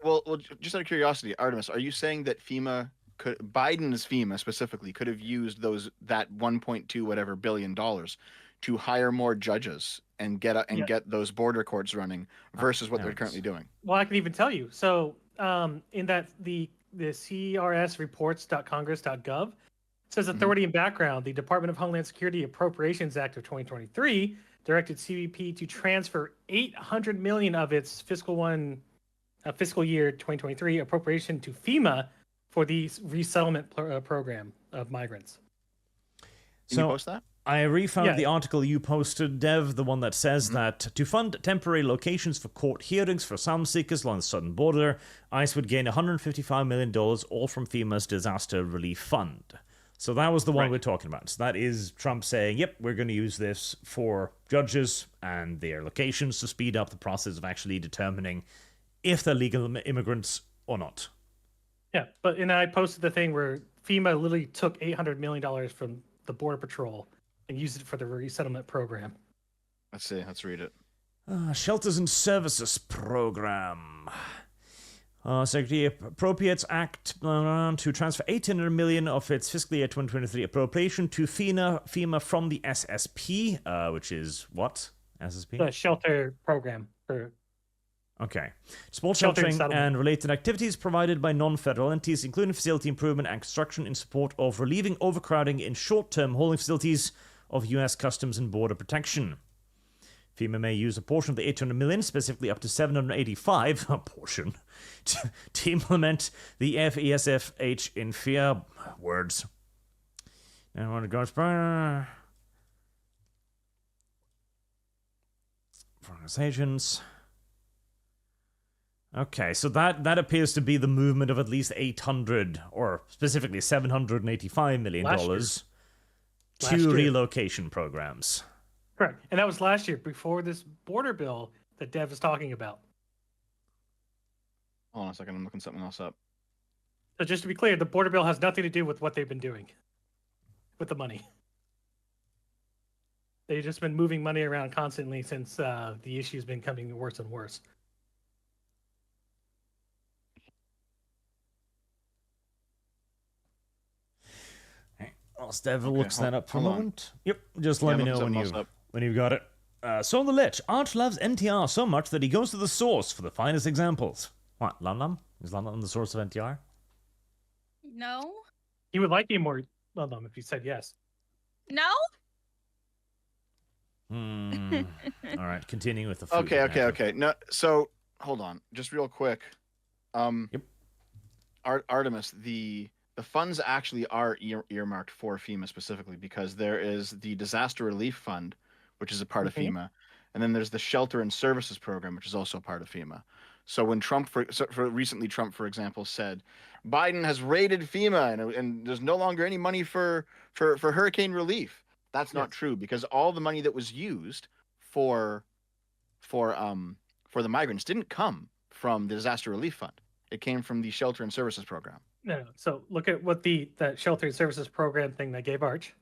Well, just out of curiosity, Artemis, are you saying that Biden's FEMA specifically could have used that 1.2 whatever billion dollars to hire more judges and get those border courts running versus what they're currently doing? Well, I can even tell you. So, in that the CRS-reports.congress.gov says authority and background. The Department of Homeland Security Appropriations Act of 2023 directed CBP to transfer $800 million of its fiscal year 2023 appropriation to FEMA for the resettlement program of migrants. Can you post that? I refound the article you posted, Dev, the one that says that to fund temporary locations for court hearings for asylum seekers along the southern border, ICE would gain $155 million, all from FEMA's disaster relief fund. So that was the one we're talking about. So that is Trump saying, yep, we're going to use this for judges and their locations to speed up the process of actually determining if they're legal immigrants or not. Yeah, and I posted the thing where FEMA literally took $800 million from the Border Patrol and used it for the resettlement program. Let's see. Let's read it. Shelters and Services Program. Secretary appropriates Act to transfer $800 million of its fiscal year 2023 appropriation to FEMA from the SSP, which is what? SSP? The shelter program for... Okay. Small sheltering and related activities provided by non-federal entities, including facility improvement and construction in support of relieving overcrowding in short-term holding facilities of U.S. Customs and Border Protection. FEMA may use a portion of the $800 million, specifically up to $785 a portion, to implement the FESFH in FEA words. And when it goes by organizations. Okay, so that appears to be the movement of at least 800 or specifically $785 million to relocation programs. Correct. And that was last year before this border bill that Dev is talking about. Hold on a second, I'm looking something else up. So just to be clear, the border bill has nothing to do with what they've been doing with the money. They've just been moving money around constantly since the issue's been coming worse and worse. Whilst Dev looks that up for a moment. Yep, just let me know when you've got it. So on the lit, Arch loves NTR so much that he goes to the source for the finest examples. What, Lum Lum? Is Lum Lum the source of NTR? No. He would like you more Lum Lum if you said yes. No? All right, continuing with the food. Okay. No, so hold on, just real quick. Yep. Artemis, the funds actually are earmarked for FEMA specifically because there is the Disaster Relief Fund, which is a part of FEMA, and then there's the Shelter and Services Program, which is also a part of FEMA. So when Trump, recently, for example, said Biden has raided FEMA and there's no longer any money for hurricane relief, that's not true because all the money that was used for the migrants didn't come from the Disaster Relief Fund. It came from the Shelter and Services Program. No. So look at what the Shelter and Services Program thing that gave Arch.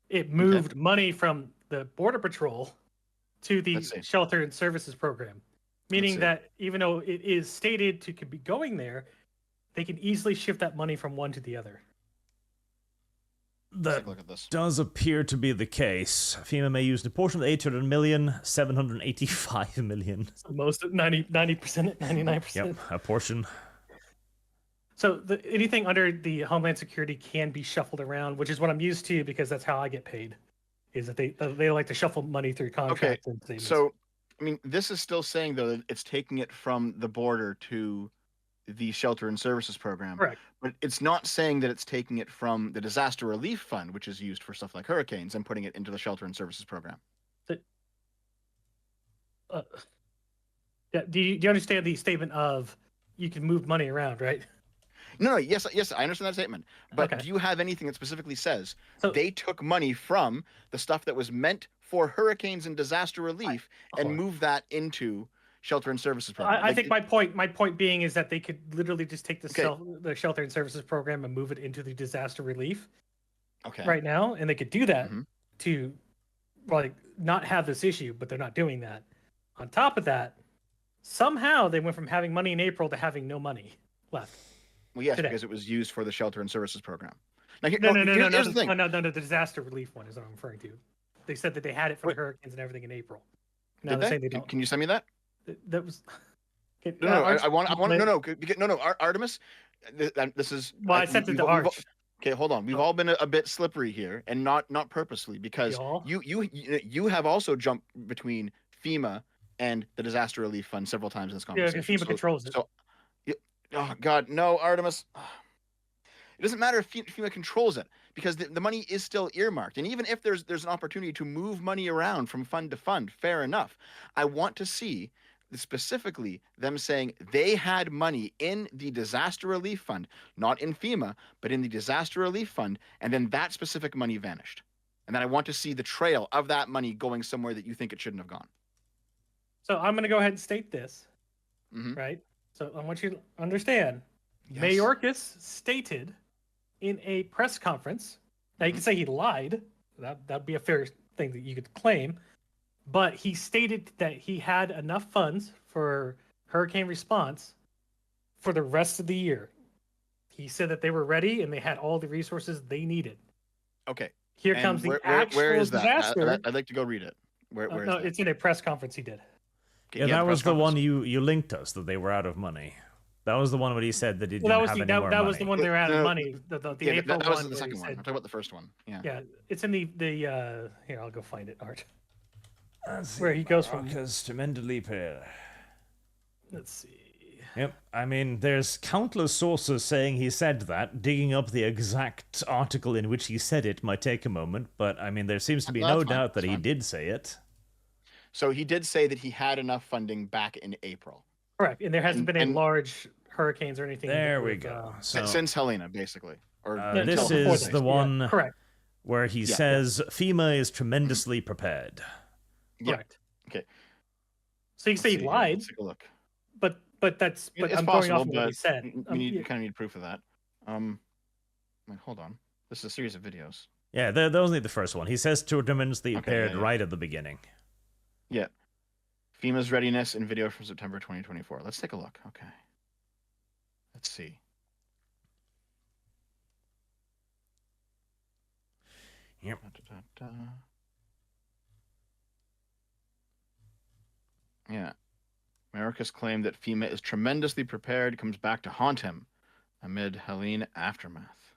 It moved money from the Border Patrol to the Shelter and Services Program, meaning that even though it is stated to be going there, they can easily shift that money from one to the other. That does appear to be the case. FEMA may use a portion of the $800 million, $785 million. So most of 90%, 99%. Yep, a portion. So anything under the Homeland Security can be shuffled around, which is what I'm used to because that's how I get paid. Is that they like to shuffle money through contracts and statements. So, I mean, this is still saying though that it's taking it from the border to the Shelter and Services Program. Correct. But it's not saying that it's taking it from the Disaster Relief Fund, which is used for stuff like hurricanes, and putting it into the Shelter and Services Program. Yeah. Do you understand the statement of you can move money around, right? No, yes, I understand that statement. But Okay. do you have anything that specifically says So- they took money from the stuff that was meant for hurricanes and disaster relief and moved that into Shelter and Services Program? I think my point being is that they could literally just take the Shelter and Services Program and move it into the disaster relief right now, and they could do that to like not have this issue, but they're not doing that. On top of that, somehow they went from having money in April to having no money left. Well, yes, today. because it was used for the Shelter and Services Program. Now, No, here's the thing. No, the disaster relief one is what I'm referring to. They said that they had it for the hurricanes and everything in April. Now Did they're they? saying they don't. Can you send me that? That was. Okay, No, I want Artemis. This is. Well, I sent it to Arch. Okay, hold on. We've all been a bit slippery here, and not purposely, because you have also jumped between FEMA and the Disaster Relief Fund several times in this conversation. Yeah, FEMA controls it. Oh God, no, Artemis. It doesn't matter if FEMA controls it, because the money is still earmarked. And even if there's an opportunity to move money around from fund to fund, fair enough. I want to see specifically them saying they had money in the Disaster Relief Fund, not in FEMA, but in the Disaster Relief Fund, and then that specific money vanished. And then I want to see the trail of that money going somewhere that you think it shouldn't have gone. So I'm going to go ahead and state this, right? So I want you to understand, Mayorkas stated in a press conference, now you can say he lied, that'd be a fair thing that you could claim, but he stated that he had enough funds for hurricane response for the rest of the year. He said that they were ready and they had all the resources they needed. Okay. Here comes the actual where is disaster. that? I'd like to go read it. Where is that? It's in a press conference he did. Yeah, that was the one you linked us, that they were out of money. That was the one where he said that he didn't have any more money. That was the one they were out of money. The April that was one. the second one. I'm talking about the first one. Yeah. Yeah, it's in the here, I'll go find it, Art. Where he goes from. Because tremendously pair. Let's see. Yep, I mean, there's countless sources saying he said that. Digging up the exact article in which he said it might take a moment, but I mean, there seems to be no doubt that he did say it. So he did say that he had enough funding back in April. Correct, and there hasn't been any large hurricanes or anything. There we go. Since Helena, basically. Or this is the one where he says FEMA is tremendously prepared. Correct. Okay. So you say he lied. Let's take a look. But I'm going off of what he said. You kind of need proof of that. Wait, hold on. This is a series of videos. Yeah, that was only the first one. He says tremendously prepared right at the beginning. Yeah. FEMA's readiness in video from September 2024. Let's take a look. Okay. Let's see. Yep. Yeah. Mayorkas claimed that FEMA is tremendously prepared, comes back to haunt him amid Helene aftermath.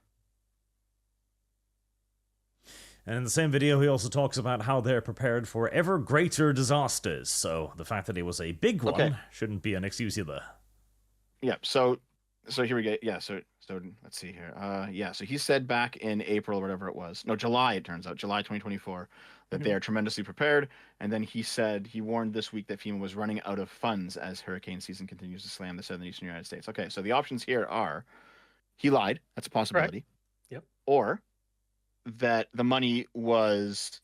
And in the same video, he also talks about how they're prepared for ever greater disasters. So the fact that it was a big one shouldn't be an excuse either. Yeah. So here we go. Yeah. So let's see here. So he said back in April or whatever it was. No, July. It turns out July 2024 that they are tremendously prepared. And then he warned this week that FEMA was running out of funds as hurricane season continues to slam the southern eastern United States. Okay. So the options here are he lied. That's a possibility. Yep. Or that the money was,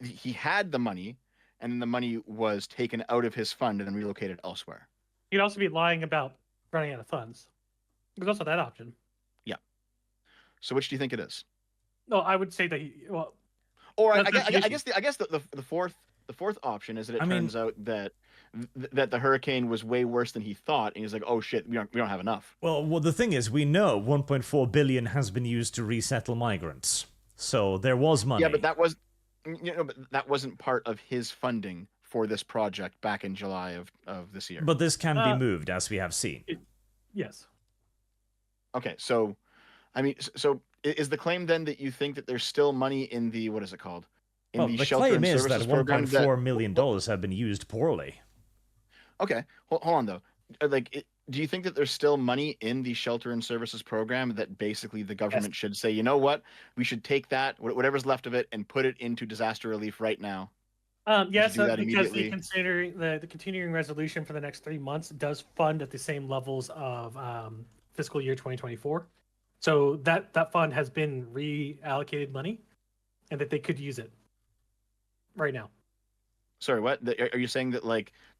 he had the money, and then the money was taken out of his fund and then relocated elsewhere. He'd also be lying about running out of funds. There's also that option. Yeah. So which do you think it is? No, I would say that I guess the fourth option is that it turns out that the hurricane was way worse than he thought, and he's like, oh shit, we don't have enough. Well, the thing is, we know 1.4 billion has been used to resettle migrants. So there was money. Yeah, but that wasn't part of his funding for this project back in July of this year. But this can be moved, as we have seen. Yes. Okay, so I mean, so is the claim then that you think that there's still money in the, what is it called? In Well, the the shelter claim and is that services program that $1.4 million have been used poorly. Okay, hold on though. Do you think that there's still money in the shelter and services program that basically the government should say, you know what, we should take that, whatever's left of it, and put it into disaster relief right now? Yes, do that because immediately. the continuing resolution for the next 3 months does fund at the same levels of fiscal year 2024. So that fund has been reallocated money, and that they could use it right now. Sorry, what? Are you saying that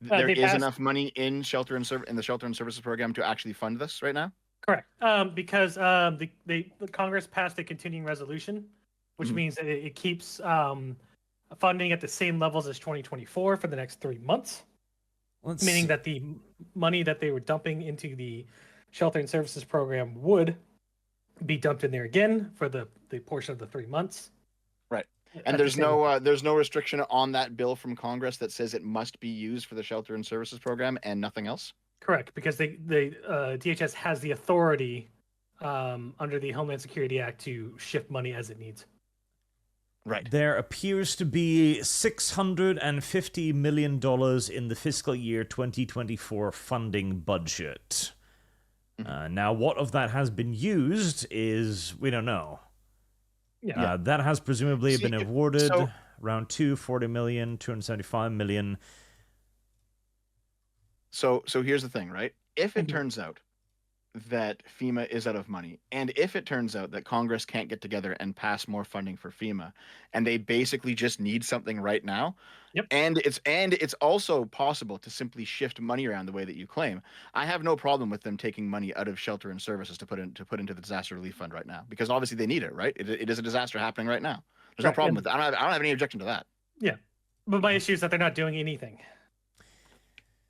there is enough money in the shelter and services program to actually fund this right now? Correct. Because the Congress passed a continuing resolution, which means that it keeps funding at the same levels as 2024 for the next 3 months. Meaning that the money that they were dumping into the shelter and services program would be dumped in there again for the portion of the 3 months. Right. And there's no restriction on that bill from Congress that says it must be used for the shelter and services program and nothing else? Correct, because DHS has the authority under the Homeland Security Act to shift money as it needs. Right. There appears to be $650 million in the fiscal year 2024 funding budget. Now, what of that has been used is, we don't know. Yeah. That has presumably been awarded around $240 million, $275 million. So here's the thing, right? If it turns out that FEMA is out of money, and if it turns out that Congress can't get together and pass more funding for FEMA, and they basically just need something right now, and it's also possible to simply shift money around the way that you claim, I have no problem with them taking money out of shelter and services to put into the disaster relief fund right now, because obviously they need it, right? It is a disaster happening right now. There's no problem with that. I don't have any objection to that. Yeah, but my issue is that they're not doing anything.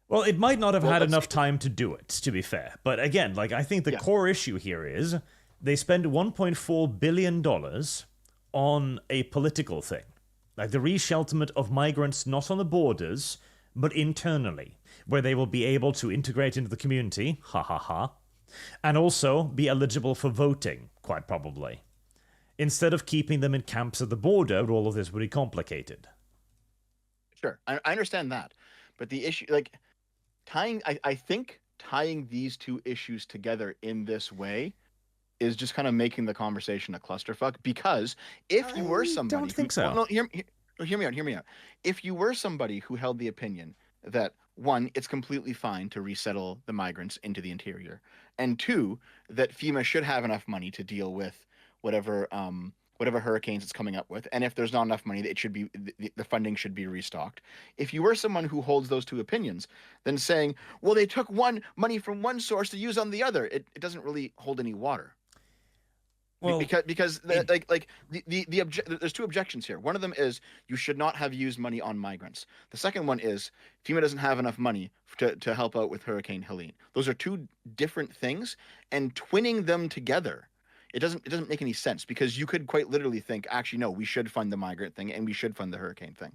Well, it might not have had enough time to do it, to be fair. But again, I think the core issue here is they spend $1.4 billion on a political thing. Like the reshelterment of migrants not on the borders, but internally, where they will be able to integrate into the community, and also be eligible for voting, quite probably. Instead of keeping them in camps at the border, all of this would be complicated. Sure, I understand that. But the issue, I think tying these two issues together in this way is just kind of making the conversation a clusterfuck. Because if you were somebody, don't think so. No, hear me out. If you were somebody who held the opinion that, one, it's completely fine to resettle the migrants into the interior, and two, that FEMA should have enough money to deal with whatever hurricanes it's coming up with, and if there's not enough money, it should be the funding should be restocked. If you were someone who holds those two opinions, then saying, well, they took money from one source to use on the other, it doesn't really hold any water. Well, because there's two objections here. One of them is you should not have used money on migrants. The second one is FEMA doesn't have enough money to help out with Hurricane Helene. Those are two different things, and twinning them together, it doesn't make any sense, because you could quite literally think, actually, no, we should fund the migrant thing and we should fund the hurricane thing.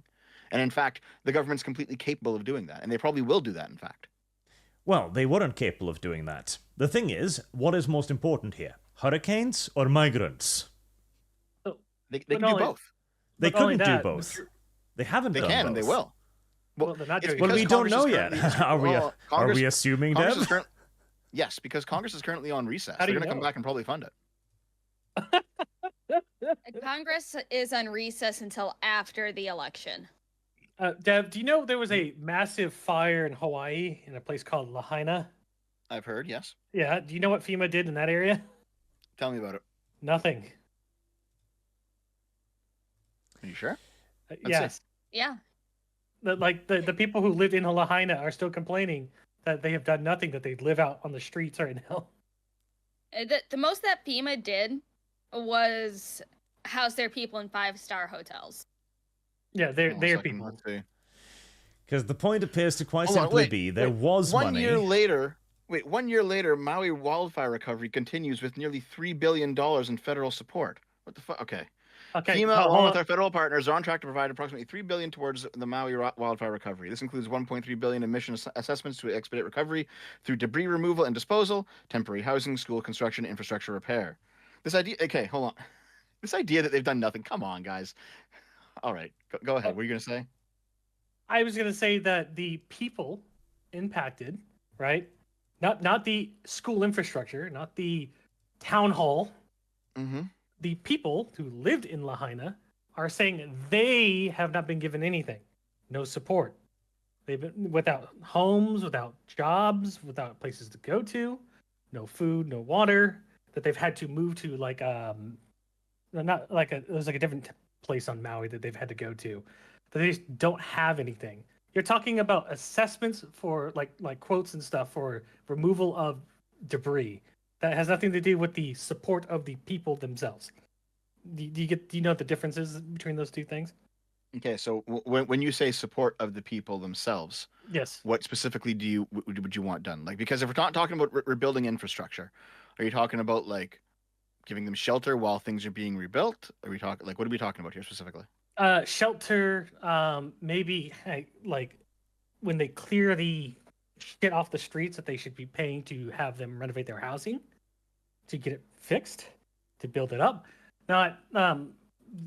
And in fact, the government's completely capable of doing that, and they probably will do that, in fact. Well, they weren't capable of doing that. The thing is, what is most important here? Hurricanes or migrants? They can do both. They couldn't do both. They haven't done both. They can, and they will. Well, they're not doing well, we don't know yet. Are we assuming that? Yes, because Congress is currently on recess. They're going to come back and probably fund it. Congress is on recess until after the election. Dev, do you know there was a massive fire in Hawaii in a place called Lahaina? I've heard, yes. Yeah. Do you know what FEMA did in that area? Tell me about it. Nothing. Are you sure? Yes. Yeah. The people who lived in Lahaina are still complaining that they have done nothing, that they live out on the streets right now. The most that FEMA did was house their people in 5-star hotels. Yeah, they're people. Because the point appears to quite simply be there was money. 1 year later, Maui wildfire recovery continues with nearly $3 billion in federal support. What the fuck? Okay. Okay, FEMA, hold along with on. our federal partners, are on track to provide approximately $3 billion towards the Maui wildfire recovery. This includes $1.3 billion in mission assessments to expedite recovery through debris removal and disposal, temporary housing, school construction, infrastructure repair. This idea, okay, hold on. This idea that they've done nothing. Come on, guys. All right, go ahead. What are you gonna say? I was going to say that the people impacted, right? Not the school infrastructure, not the town hall. Mm-hmm. The people who lived in Lahaina are saying they have not been given anything, no support. They've been without homes, without jobs, without places to go to, no food, no water. That they've had to move to not like it was like a different place on Maui that they've had to go to. That they just don't have anything. You're talking about assessments for like quotes and stuff for removal of debris. That has nothing to do with the support of the people themselves. Do you know what the differences between those two things? Okay, so when you say support of the people themselves, Yes. what specifically would you want done? Like, because if we're not talking about rebuilding infrastructure, are you talking about like giving them shelter while things are being rebuilt? Are we talking like what are we talking about here specifically? Shelter, maybe like when they clear the shit off the streets that they should be paying to have them renovate their housing, to get it fixed, to build it up. Not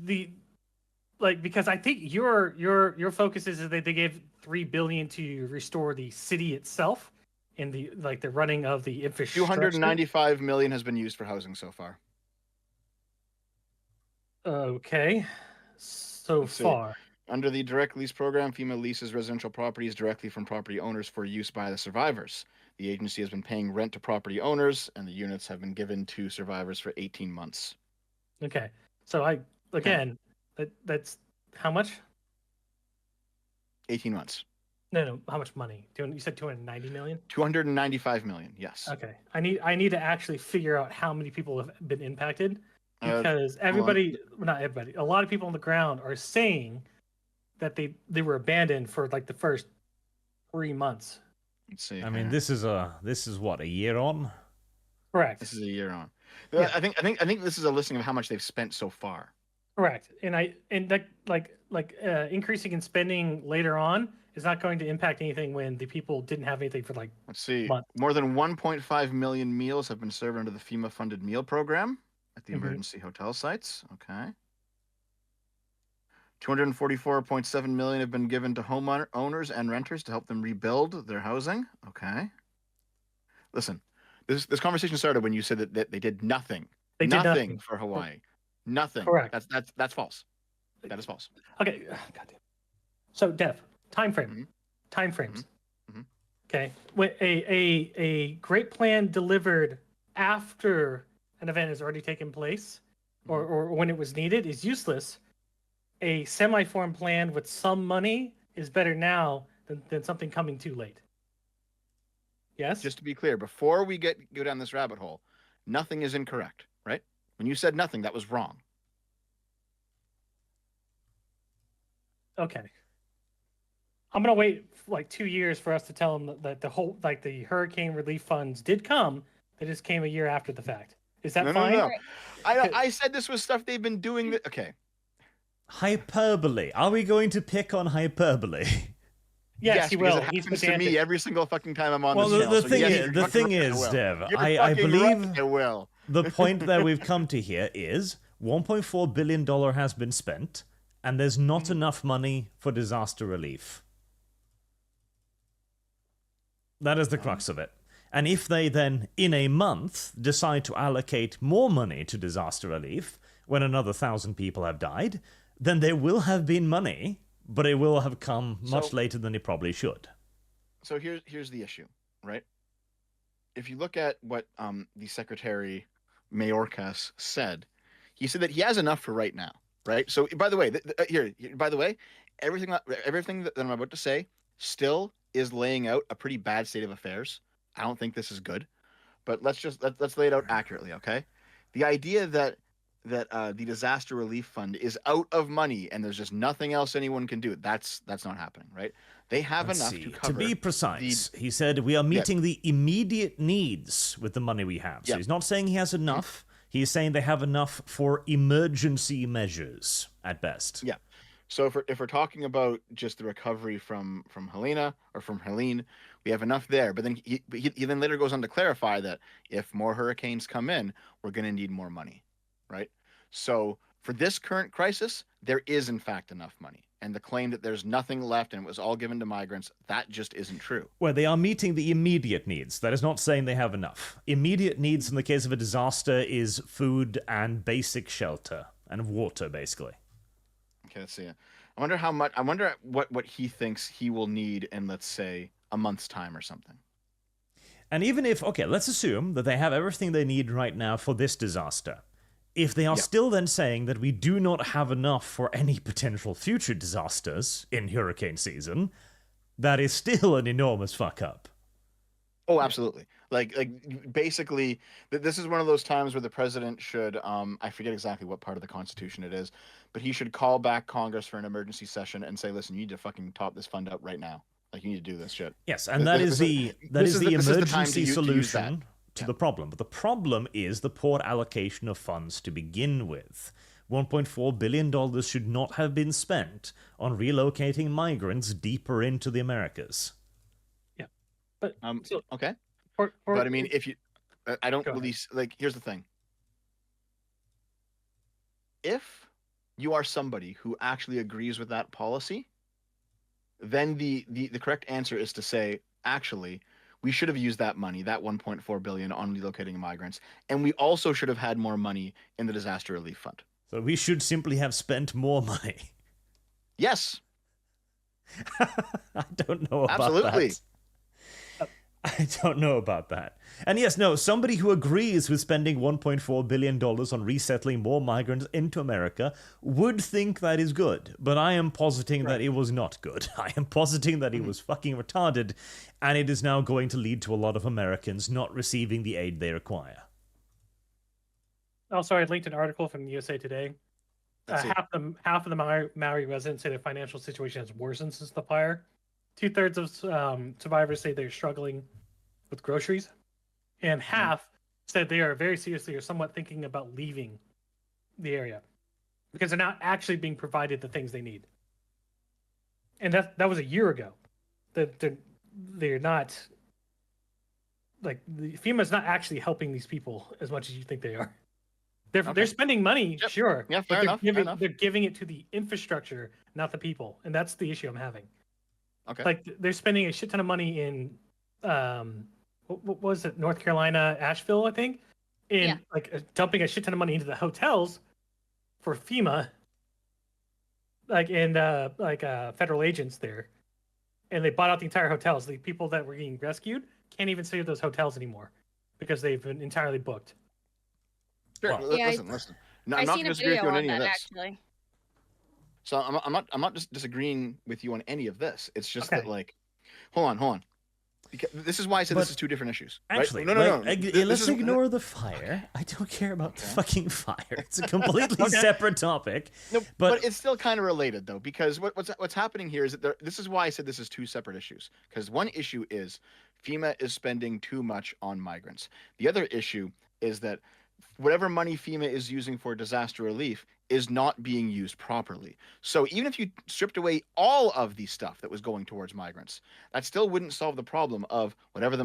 because I think your focus is that they gave $3 billion to restore the city itself and the running of the infrastructure. $295 million has been used for housing so far. Okay, so far. Under the direct lease program, FEMA leases residential properties directly from property owners for use by the survivors. The agency has been paying rent to property owners, and the units have been given to survivors for 18 months. Okay, so that's how much? 18 months. No, how much money? You said 290 million? 295 million, yes. Okay. I need to actually figure out how many people have been impacted because not everybody, a lot of people on the ground are saying that they were abandoned for like the first 3 months. Let's see. I mean, this is what, a year on? Correct. This is a year on. Yeah. I think this is a listing of how much they've spent so far. Correct. And increasing in spending later on is not going to impact anything when the people didn't have anything for like Let's see. months. More than 1.5 million meals have been served under the FEMA funded meal program at the Mhm. emergency hotel sites. Okay. 244.7 million have been given to homeowners and renters to help them rebuild their housing. Okay. Listen, this conversation started when you said that they did nothing. They did nothing for Hawaii. Nothing. Correct. That's false. That is false. Okay. Goddamn. So, Dev, time frames. Mhm. Okay. When a great plan delivered after an event has already taken place, or when it was needed, is useless. A semi-formed plan with some money is better now than something coming too late. Yes. Just to be clear, before we go down this rabbit hole, nothing is incorrect, right? When you said nothing, that was wrong. Okay. I'm gonna wait like 2 years for us to tell them that the hurricane relief funds did come. They just came a year after the fact. Is that fine? No. I said this was stuff they've been doing. Okay. Hyperbole. Are we going to pick on hyperbole? Yes, he will. Because it happens to me every single fucking time I'm on well, the show. The thing is, Dev, I believe the point that we've come to here is $1.4 billion has been spent, and there's not enough money for disaster relief. That is the crux of it. And if they then, in a month, decide to allocate more money to disaster relief, when another 1,000 people have died, then there will have been money, but it will have come much later than it probably should. So here's the issue, right? If you look at what the Secretary Mayorkas said, he said that he has enough for right now, right? So by the way, everything that I'm about to say still is laying out a pretty bad state of affairs. I don't think this is good, but let's lay it out accurately, okay? The idea that the disaster relief fund is out of money and there's just nothing else anyone can do. That's not happening, right? They have enough to cover. To be precise, he said we are meeting the immediate needs with the money we have. So he's not saying he has enough. He's saying they have enough for emergency measures at best. Yeah. So if we're talking about just the recovery from Helena or from Helene, we have enough there. But then he then later goes on to clarify that if more hurricanes come in, we're going to need more money, right? So for this current crisis, there is in fact enough money. And the claim that there's nothing left and it was all given to migrants, that just isn't true. Well, they are meeting the immediate needs. That is not saying they have enough. Immediate needs in the case of a disaster is food and basic shelter and water, basically. Okay, let's see. I wonder how much. I wonder what he thinks he will need in, let's say, a month's time or something. And even if, okay, let's assume that they have everything they need right now for this disaster. If they are still then saying that we do not have enough for any potential future disasters in hurricane season, that is still an enormous fuck up. Oh, absolutely. Like basically, this is one of those times where the president should, I forget exactly what part of the Constitution it is, but he should call back Congress for an emergency session and say, listen, you need to fucking top this fund up right now. Like, you need to do this shit. Yes, and that is the emergency solution to the problem. But the problem is the poor allocation of funds to begin with. $1.4 billion should not have been spent on relocating migrants deeper into the Americas. Yeah. But okay. But I mean, if you, I don't really like. Here's the thing: if you are somebody who actually agrees with that policy, then the correct answer is to say, actually, we should have used that money, that 1.4 billion, on relocating migrants, and we also should have had more money in the disaster relief fund. So we should simply have spent more money. Yes. I don't know about Absolutely. that. I don't know about that. And yes, no, somebody who agrees with spending $1.4 billion on resettling more migrants into America would think that is good. But I am positing that it was not good. I am positing that it was fucking retarded, and it is now going to lead to a lot of Americans not receiving the aid they require. Also, I linked an article from USA Today. Half of the Maori residents say their financial situation has worsened since the fire. 2/3 of survivors say they're struggling with groceries, and half said they are very seriously or somewhat thinking about leaving the area because they're not actually being provided the things they need. And that was a year ago. They're not, like, the FEMA's not actually helping these people as much as you think they are. They're spending money, sure. Yeah, but fair enough. They're giving it to the infrastructure, not the people, and that's the issue I'm having. Okay. Like, they're spending a shit ton of money in, what was it, North Carolina, Asheville, I think, dumping a shit ton of money into the hotels for FEMA, federal agents there, and they bought out the entire hotels. The people that were getting rescued can't even stay at those hotels anymore because they've been entirely booked. Sure. Well, listen. No, I'm not going to disagree with you on any of this. Actually. So I'm not just disagreeing with you on any of this. It's just that, like, hold on. Because this is why I said this is two different issues. Actually, right? No. Let's ignore the fire. I don't care about the fucking fire. It's a completely separate topic. No, but it's still kind of related, though, because what's happening here is that this is why I said this is two separate issues. Because one issue is FEMA is spending too much on migrants. The other issue is that whatever money FEMA is using for disaster relief is not being used properly. So even if you stripped away all of the stuff that was going towards migrants, that still wouldn't solve the problem of whatever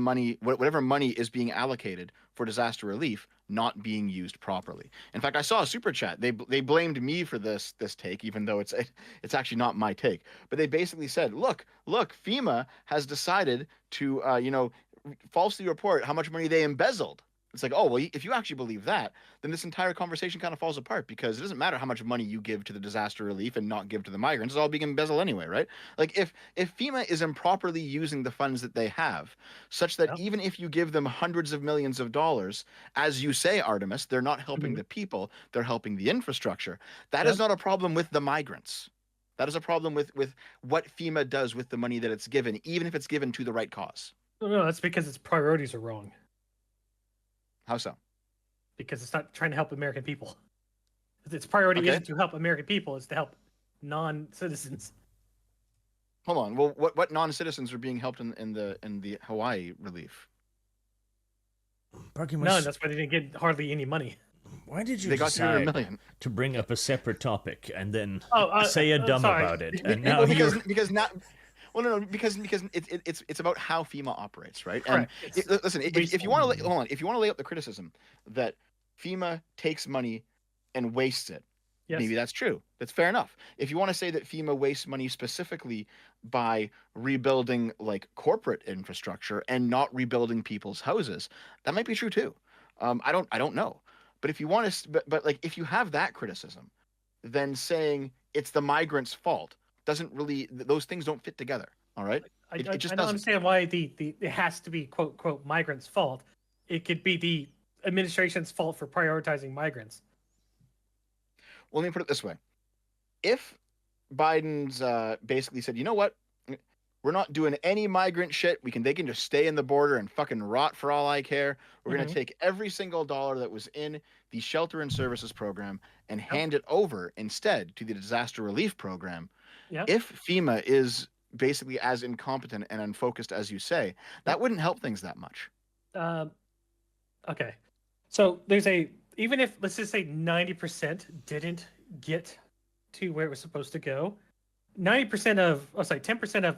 money is being allocated for disaster relief not being used properly. In fact, I saw a super chat. They blamed me for this take, even though it's actually not my take. But they basically said, look, FEMA has decided to falsely report how much money they embezzled. It's like, oh, well, if you actually believe that, then this entire conversation kind of falls apart, because it doesn't matter how much money you give to the disaster relief and not give to the migrants. It's all being embezzled anyway, right? Like, if FEMA is improperly using the funds that they have, such that even if you give them hundreds of millions of dollars, as you say, Artemis, they're not helping the people, they're helping the infrastructure. That is not a problem with the migrants. That is a problem with what FEMA does with the money that it's given, even if it's given to the right cause. No, that's because its priorities are wrong. How so? Because it's not trying to help American people. Its priority isn't to help American people; it's to help non-citizens. Hold on. Well, what non-citizens are being helped in the Hawaii relief? None. That's why they didn't get hardly any money. Why did you They got 200 decide million. to bring up a separate topic and then Oh, say a dumb sorry. about it? And now because not. Well, no, because it's about how FEMA operates, right? Correct. And listen, if you want to hold on, if you want to lay out the criticism that FEMA takes money and wastes it, Yes. maybe that's true. That's fair enough. If you want to say that FEMA wastes money specifically by rebuilding like corporate infrastructure and not rebuilding people's houses, that might be true too. I don't know. But if you want to, but like if you have that criticism, then saying it's the migrants' fault doesn't really, those things don't fit together. All right. It just I don't doesn't. understand why it has to be quote migrants' fault. It could be the administration's fault for prioritizing migrants. Well, let me put it this way: if Biden's basically said, you know what, we're not doing any migrant shit. They can just stay in the border and fucking rot for all I care. We're gonna take every single dollar that was in the shelter and services program and hand it over instead to the disaster relief program. Yep. If FEMA is basically as incompetent and unfocused as you say, that wouldn't help things that much. Okay. So even if, let's just say 90% didn't get to where it was supposed to go, 10% of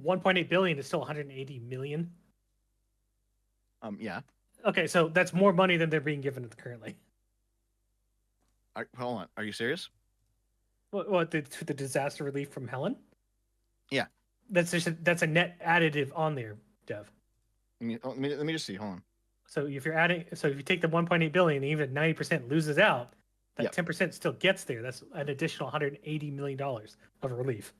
1.8 billion is still 180 million. Yeah. Okay, so that's more money than they're being given currently. Hold on. Are you serious? What the disaster relief from Helen? Yeah. That's a net additive on there, Dev. Let me just see. Hold on. So if you take the 1.8 billion, even 90% loses out, that 10% still gets there. That's an additional 180 million dollars of relief.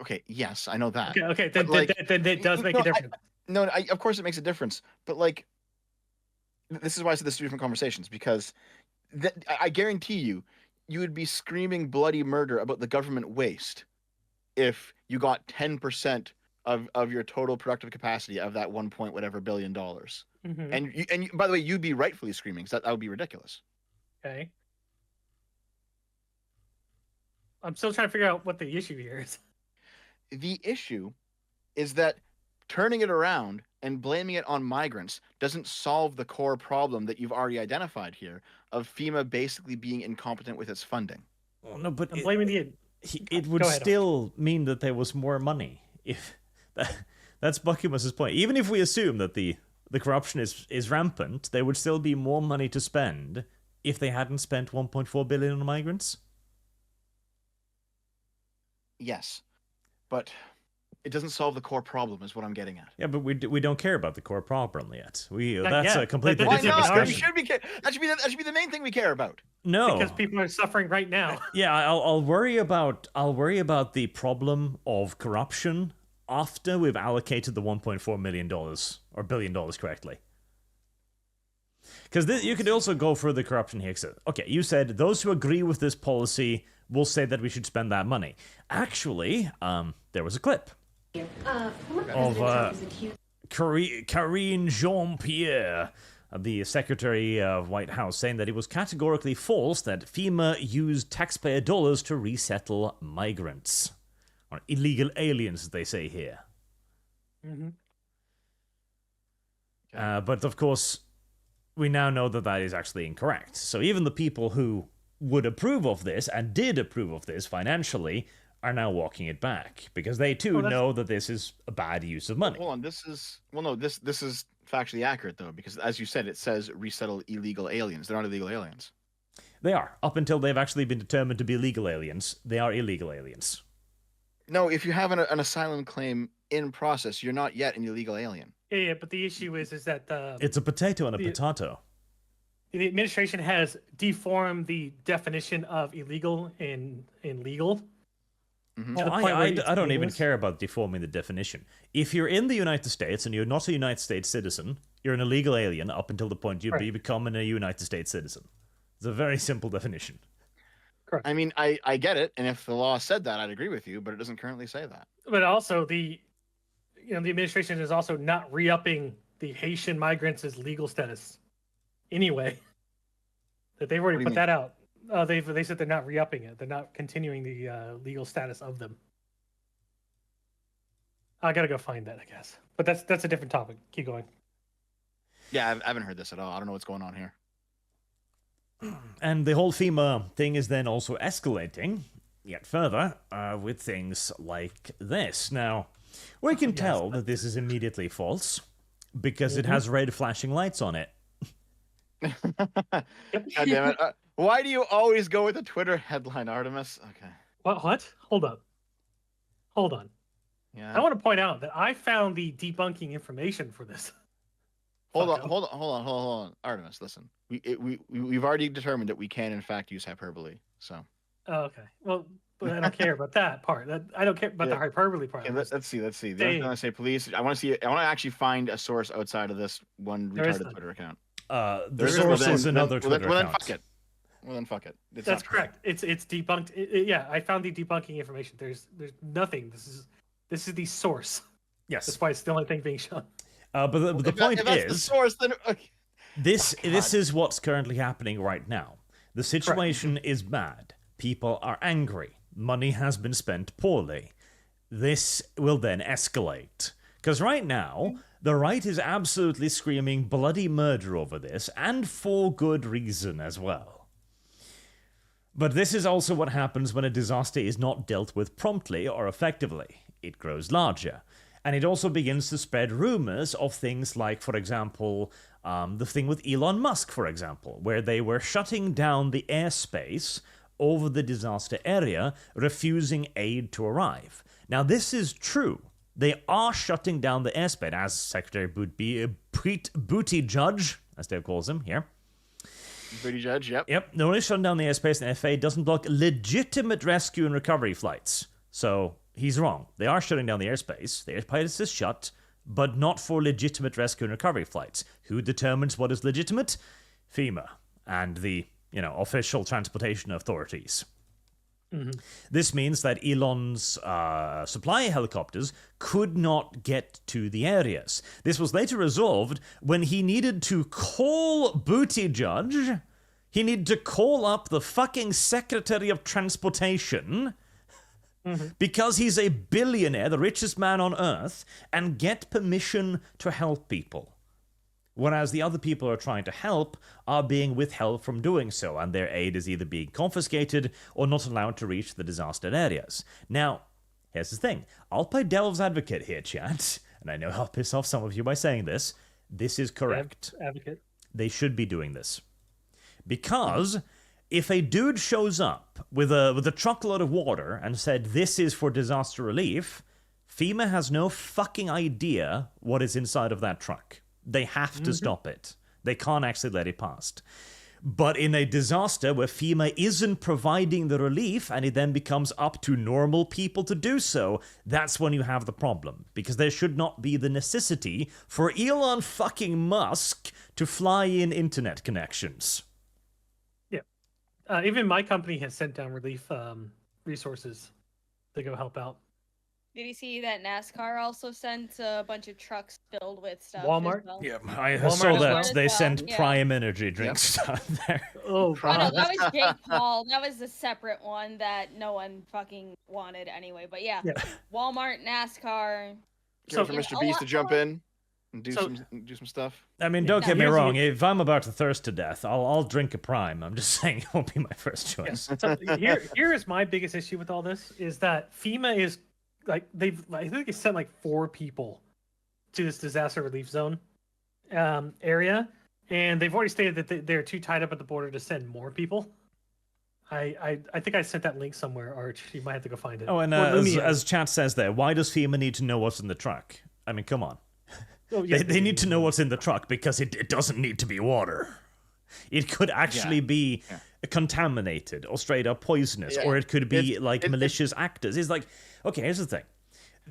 Okay. Yes, I know that. Okay. Then it does make a difference. Of course it makes a difference. But like, this is why I said this is different conversations, because I guarantee you would be screaming bloody murder about the government waste if you got 10% of your total productive capacity of that 1 point whatever billion dollars. Mm-hmm. And by the way, you'd be rightfully screaming, because that would be ridiculous. Okay. I'm still trying to figure out what the issue here is. The issue is that turning it around and blaming it on migrants doesn't solve the core problem that you've already identified here of FEMA basically being incompetent with its funding. Well, no, but it would still mean that there was more money. If that's Buckymus's point. Even if we assume that the corruption is rampant, there would still be more money to spend if they hadn't spent 1.4 billion on migrants. Yes, but it doesn't solve the core problem, is what I'm getting at. Yeah, but we don't care about the core problem yet. That's a completely Why different not? discussion. That should be the main thing we care about. No, because people are suffering right now. Yeah, I'll worry about the problem of corruption after we've allocated the $1.4 million or billion dollars correctly. Because you could also go for the corruption here. Okay, you said those who agree with this policy will say that we should spend that money. Actually, there was a clip of Karine Jean-Pierre, the Secretary of White House, saying that it was categorically false that FEMA used taxpayer dollars to resettle migrants. Or illegal aliens, as they say here. Mm-hmm. But of course, we now know that is actually incorrect. So even the people who would approve of this, and did approve of this financially, are now walking it back. Because they too know that this is a bad use of money. Hold on, this is factually accurate, though, because as you said, it says resettle illegal aliens. They're not illegal aliens. They are. Up until they've actually been determined to be legal aliens, they are illegal aliens. No, if you have an asylum claim in process, you're not yet an illegal alien. Yeah, but the issue is that it's a potato and a potato. The administration has deformed the definition of illegal in legal. Mm-hmm. I don't even care about deforming the definition. If you're in the United States and you're not a United States citizen, you're an illegal alien up until the point you become a United States citizen. It's a very simple definition. Correct. I mean, I get it, and if the law said that, I'd agree with you, but it doesn't currently say that. But also, the administration is also not re-upping the Haitian migrants' legal status anyway. That they've already put that out. They said they're not re-upping it. They're not continuing the legal status of them. I gotta go find that, I guess. But that's a different topic. Keep going. Yeah, I haven't heard this at all. I don't know what's going on here. And the whole FEMA thing is then also escalating yet further with things like this. Now, we can tell that this is immediately false because it has red flashing lights on it. God damn it. Why do you always go with a Twitter headline, Artemis? Okay. What? Hold on. Yeah. I want to point out that I found the debunking information for this. Hold on, Artemis. Listen, we've already determined that we can in fact use hyperbole. So. Oh, okay. Well, but I don't care about that part. I don't care about the hyperbole part. Okay, let's see. The only thing I say, police. I want to actually find a source outside of this one retarded Twitter account. The source is another Twitter account. Then fuck it. Well, then fuck it. That's correct. It's debunked. Yeah, I found the debunking information. There's nothing. This is the source. Yes. That's why it's the only thing being shown. But the point if that's is, the source, then this is what's currently happening right now. The situation is bad. People are angry. Money has been spent poorly. This will then escalate. Because right now, the right is absolutely screaming bloody murder over this, and for good reason as well. But this is also what happens when a disaster is not dealt with promptly or effectively. It grows larger. And it also begins to spread rumors of things like, for example, the thing with Elon Musk, for example, where they were shutting down the airspace over the disaster area, refusing aid to arrive. Now, this is true. They are shutting down the airspace, as Secretary Buttigieg, as Dave calls him here. Buttigieg, yep. Yep, they're only shutting down the airspace, and the FAA doesn't block legitimate rescue and recovery flights. So, he's wrong. They are shutting down the airspace. The airspace is shut, but not for legitimate rescue and recovery flights. Who determines what is legitimate? FEMA and the official transportation authorities. Mm-hmm. This means that Elon's supply helicopters could not get to the areas. This was later resolved when he needed to call Buttigieg. He needed to call up the fucking Secretary of Transportation because he's a billionaire, the richest man on earth, and get permission to help people. Whereas the other people who are trying to help are being withheld from doing so, and their aid is either being confiscated or not allowed to reach the disaster areas. Now, here's the thing. I'll play devil's advocate here, chat, and I know I'll piss off some of you by saying this. This is correct. Advocate. They should be doing this. Because if a dude shows up with a truckload of water and said, this is for disaster relief, FEMA has no fucking idea what is inside of that truck. They have to stop it. They can't actually let it past. But in a disaster where FEMA isn't providing the relief and it then becomes up to normal people to do so, that's when you have the problem. Because there should not be the necessity for Elon fucking Musk to fly in internet connections. Yeah. Even my company has sent down relief resources to go help out. Did you see that NASCAR also sent a bunch of trucks filled with stuff? Walmart? As well? Yeah, I Walmart saw as that. well? They sent Yeah. Prime Energy drinks down there. Oh, Oh, no, God. that was Jake Paul. That was the separate one that no one fucking wanted anyway. But yeah, Walmart, NASCAR. So for Mr. Beast to jump in and do some stuff. I mean, don't get me wrong. If I'm about to thirst to death, I'll drink a Prime. I'm just saying it won't be my first choice. So here is my biggest issue with all this is that FEMA is I think they sent like 4 people to this disaster relief zone area, and they've already stated that they're too tied up at the border to send more people. I think I sent that link somewhere, Arch. You might have to go find it. Oh, and as chat says there, why does FEMA need to know what's in the truck? I mean, come on. Oh, yeah, they need to know what's in the truck because it doesn't need to be water. It could actually be contaminated or straight up poisonous, or it could be malicious actors. It's like, okay, here's the thing.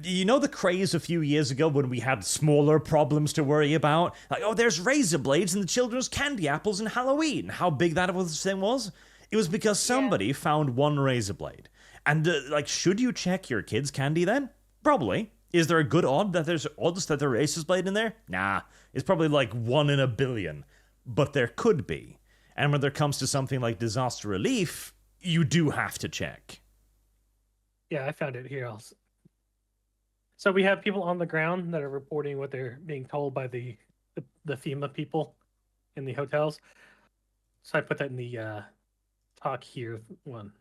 You know the craze a few years ago when we had smaller problems to worry about? Like, oh, there's razor blades in the children's candy apples in Halloween. How big that thing was? It was because somebody found one razor blade. And, should you check your kid's candy then? Probably. Is there a good odds that there's a razor blade in there? Nah. It's probably like 1 in a billion. But there could be. And when there comes to something like disaster relief, you do have to check. Yeah, I found it here also. So we have people on the ground that are reporting what they're being told by the FEMA people in the hotels. So I put that in the talk here one.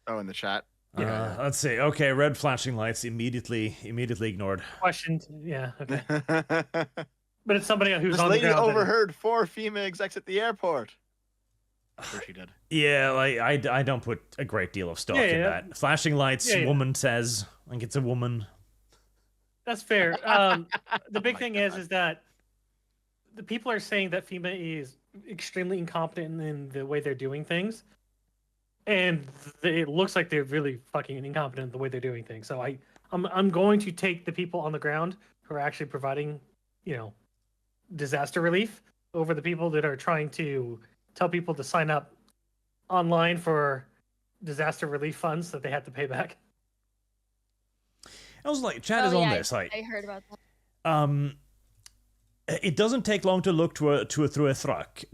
Oh, in the chat. Let's see. Okay, red flashing lights immediately ignored. Questioned. Yeah. Okay. But it's somebody who's This on the lady ground. overheard 4 FEMA execs at the airport. I'm sure she did. Yeah, like I don't put a great deal of stock in that. Flashing lights, woman says. I think it's a woman. That's fair. The big thing is that the people are saying that FEMA is extremely incompetent in the way they're doing things. And it looks like they're really fucking incompetent in the way they're doing things. So I'm going to take the people on the ground who are actually providing, disaster relief over the people that are trying to tell people to sign up online for disaster relief funds that they have to pay back. I was like, Chad is on this. Like, I heard about that. It doesn't take long to look through a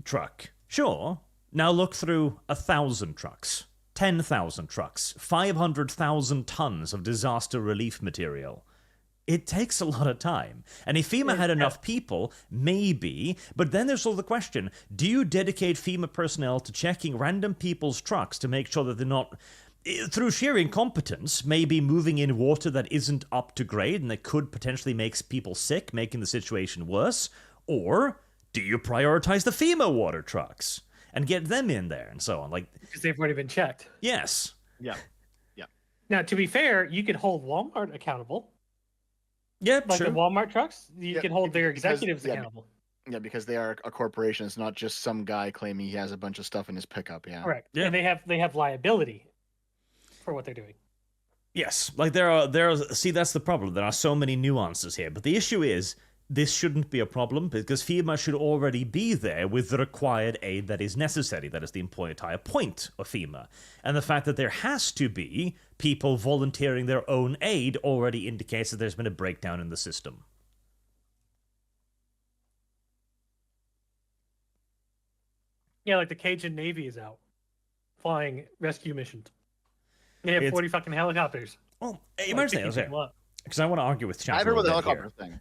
truck. Sure. Now look through 1,000 trucks, 10,000 trucks, 500,000 tons of disaster relief material. It takes a lot of time. And if FEMA had enough people, maybe. But then there's all the question, do you dedicate FEMA personnel to checking random people's trucks to make sure that they're not, through sheer incompetence, maybe moving in water that isn't up to grade and that could potentially make people sick, making the situation worse? Or do you prioritize the FEMA water trucks and get them in there and so on? Like, because they've already been checked. Yes. Yeah. Now, to be fair, you could hold Walmart accountable. Yeah, like sure. the Walmart trucks, you can hold their executives accountable. Yeah, because they are a corporation. It's not just some guy claiming he has a bunch of stuff in his pickup. Yeah. Correct. Yeah. And they have liability for what they're doing. Yes, like there are. See, that's the problem. There are so many nuances here, but the issue is this shouldn't be a problem because FEMA should already be there with the required aid that is necessary. That is the entire point of FEMA. And the fact that there has to be people volunteering their own aid already indicates that there's been a breakdown in the system. Yeah, like the Cajun Navy is out flying rescue missions. They have 40 fucking helicopters. Well, imagine that, because I want to argue with Chad. I heard about the helicopter thing.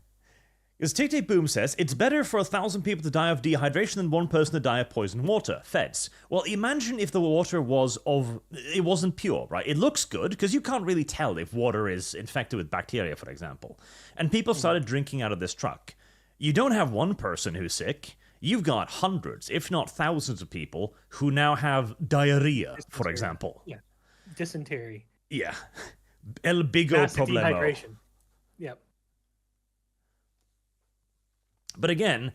Because Tick Tick Boom says, it's better for 1,000 people to die of dehydration than one person to die of poisoned water. Feds. Well, imagine if the water it wasn't pure, right? It looks good, because you can't really tell if water is infected with bacteria, for example. And people started drinking out of this truck. You don't have one person who's sick. You've got hundreds, if not thousands of people who now have diarrhea, for example. Yeah. Dysentery. Yeah. El bigo Massive problemo. Dehydration. Yep. But again,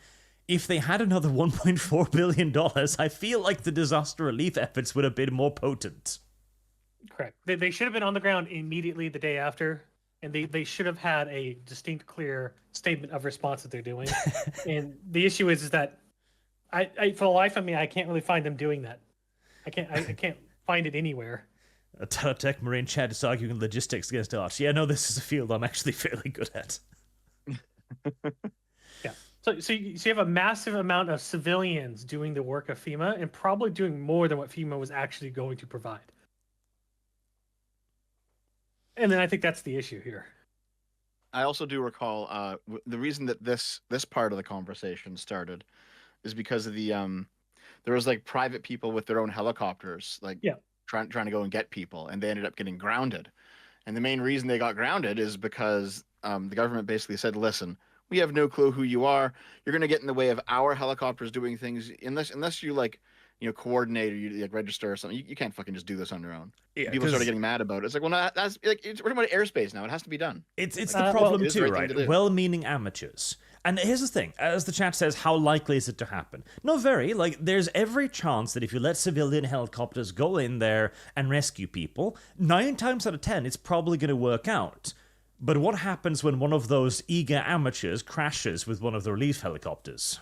if they had another $1.4 billion, I feel like the disaster relief efforts would have been more potent. Correct. They should have been on the ground immediately the day after, and they should have had a distinct, clear statement of response that they're doing. And the issue is that I for the life of me, I can't really find them doing that. I can't find it anywhere. Teletech Marine Chad is arguing logistics against Arch. Yeah, no, this is a field I'm actually fairly good at. Yeah. So you have a massive amount of civilians doing the work of FEMA and probably doing more than what FEMA was actually going to provide. And then I think that's the issue here. I also do recall the reason that this part of the conversation started is because of the there was like private people with their own helicopters, like trying to go and get people, and they ended up getting grounded. And the main reason they got grounded is because the government basically said, listen, we have no clue who you are. You're going to get in the way of our helicopters doing things unless you coordinate or you register or something. You can't fucking just do this on your own. Yeah, people started getting mad about it. It's like, well, that's like we're talking about airspace now. It has to be done. It's the problem too, right? Well-meaning amateurs. And here's the thing, as the chat says, how likely is it to happen? Not very. Like, there's every chance that if you let civilian helicopters go in there and rescue people, 9 times out of 10, it's probably going to work out. But what happens when one of those eager amateurs crashes with one of the relief helicopters?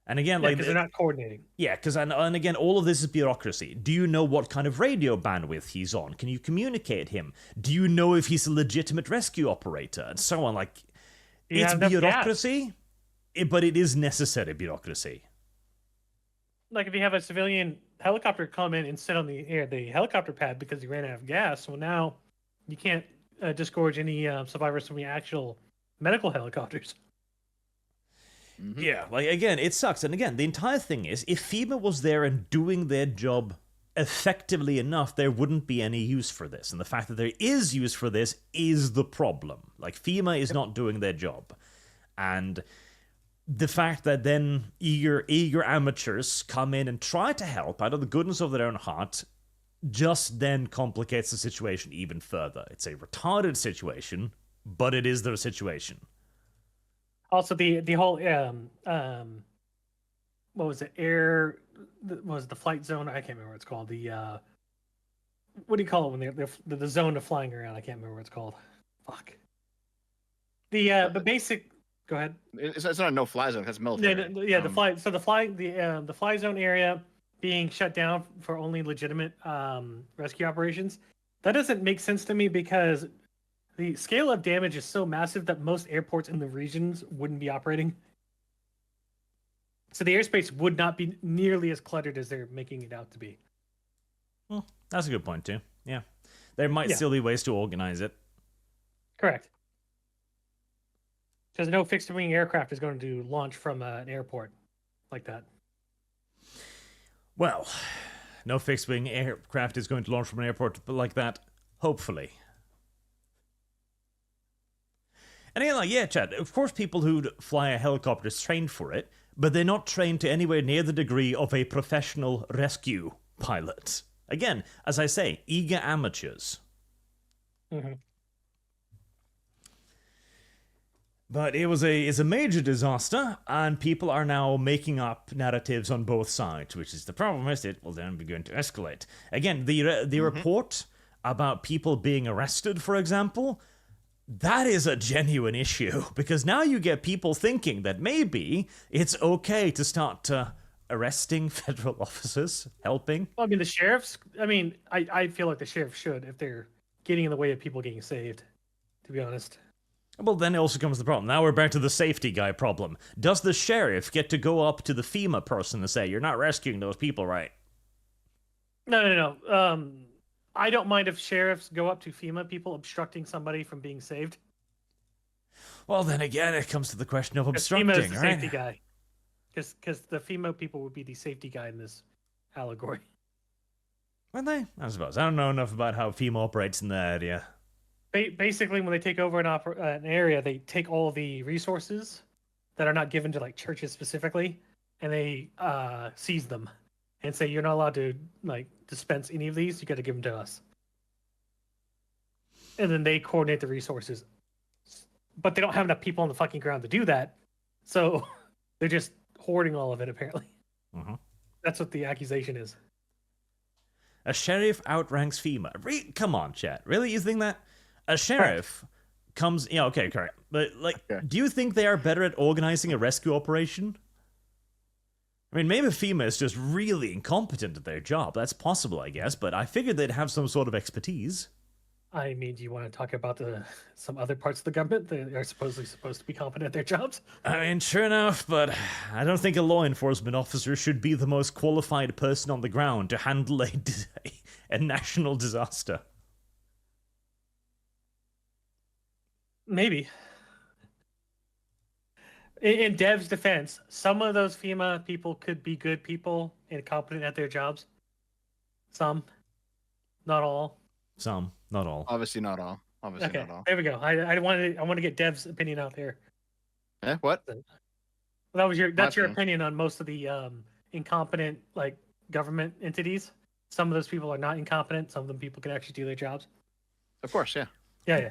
And again, because they're not coordinating. Yeah, because and again, all of this is bureaucracy. Do you know what kind of radio bandwidth he's on? Can you communicate him? Do you know if he's a legitimate rescue operator? And so on. Like, it's bureaucracy, but it is necessary bureaucracy. Like if you have a civilian helicopter come in and sit on the helicopter pad because he ran out of gas, well now you can't disgorge any survivors from the actual medical helicopters. Mm-hmm. Yeah, like, again, it sucks. And again, the entire thing is, if FEMA was there and doing their job effectively enough, there wouldn't be any use for this. And the fact that there is use for this is the problem. Like, FEMA is not doing their job. And the fact that then eager amateurs come in and try to help out of the goodness of their own heart just then complicates the situation even further. It's a retarded situation, but it is their situation. Also, the whole what was it? Was the flight zone? I can't remember what it's called. The what do you call it when the zone of flying around? I can't remember what it's called. Fuck. The basic. Go ahead. It's not a no-fly zone. That's military. Yeah, the fly. So the fly zone area being shut down for only legitimate rescue operations. That doesn't make sense to me because the scale of damage is so massive that most airports in the regions wouldn't be operating. So the airspace would not be nearly as cluttered as they're making it out to be. Well, that's a good point too. Yeah, there might still be ways to organize it. Correct. Because no fixed-wing aircraft is going to launch from an airport like that. Well, no fixed-wing aircraft is going to launch from an airport like that, hopefully. And again, like, yeah, Chad, of course people who fly a helicopter is trained for it, but they're not trained to anywhere near the degree of a professional rescue pilot. Again, as I say, eager amateurs. Mm-hmm. But it's a major disaster, and people are now making up narratives on both sides, which is the problem, is it will then begin to escalate. Again, the report about people being arrested, for example, that is a genuine issue, because now you get people thinking that maybe it's okay to start arresting federal officers, helping. Well, I mean, the sheriffs, I feel like the sheriff should, if they're getting in the way of people getting saved, to be honest. Well, then it also comes the problem. Now we're back to the safety guy problem. Does the sheriff get to go up to the FEMA person and say, you're not rescuing those people, right? No. I don't mind if sheriffs go up to FEMA people obstructing somebody from being saved. Well, then again, it comes to the question of obstructing, FEMA is the right? safety guy. Because the FEMA people would be the safety guy in this allegory. Would they? I suppose. I don't know enough about how FEMA operates in that area. Basically, when they take over an area, they take all the resources that are not given to like churches specifically, and they seize them and say you're not allowed to like dispense any of these. You got to give them to us, and then they coordinate the resources. But they don't have enough people on the fucking ground to do that, so they're just hoarding all of it. Apparently, that's what the accusation is. A sheriff outranks FEMA. Come on, chat. Really, you think that? A sheriff comes... Yeah, okay, correct. But, do you think they are better at organizing a rescue operation? I mean, maybe FEMA is just really incompetent at their job. That's possible, I guess, but I figured they'd have some sort of expertise. I mean, do you want to talk about some other parts of the government that are supposed to be competent at their jobs? I mean, sure enough, but I don't think a law enforcement officer should be the most qualified person on the ground to handle a national disaster. Maybe. In Dev's defense, some of those FEMA people could be good people and competent at their jobs. Some. Not all. Some. Not all. Obviously not all. Okay, there we go. I want to get Dev's opinion out there. What? Well, that's your opinion on most of the incompetent like government entities. Some of those people are not incompetent. Some of them people can actually do their jobs. Of course, yeah. Yeah.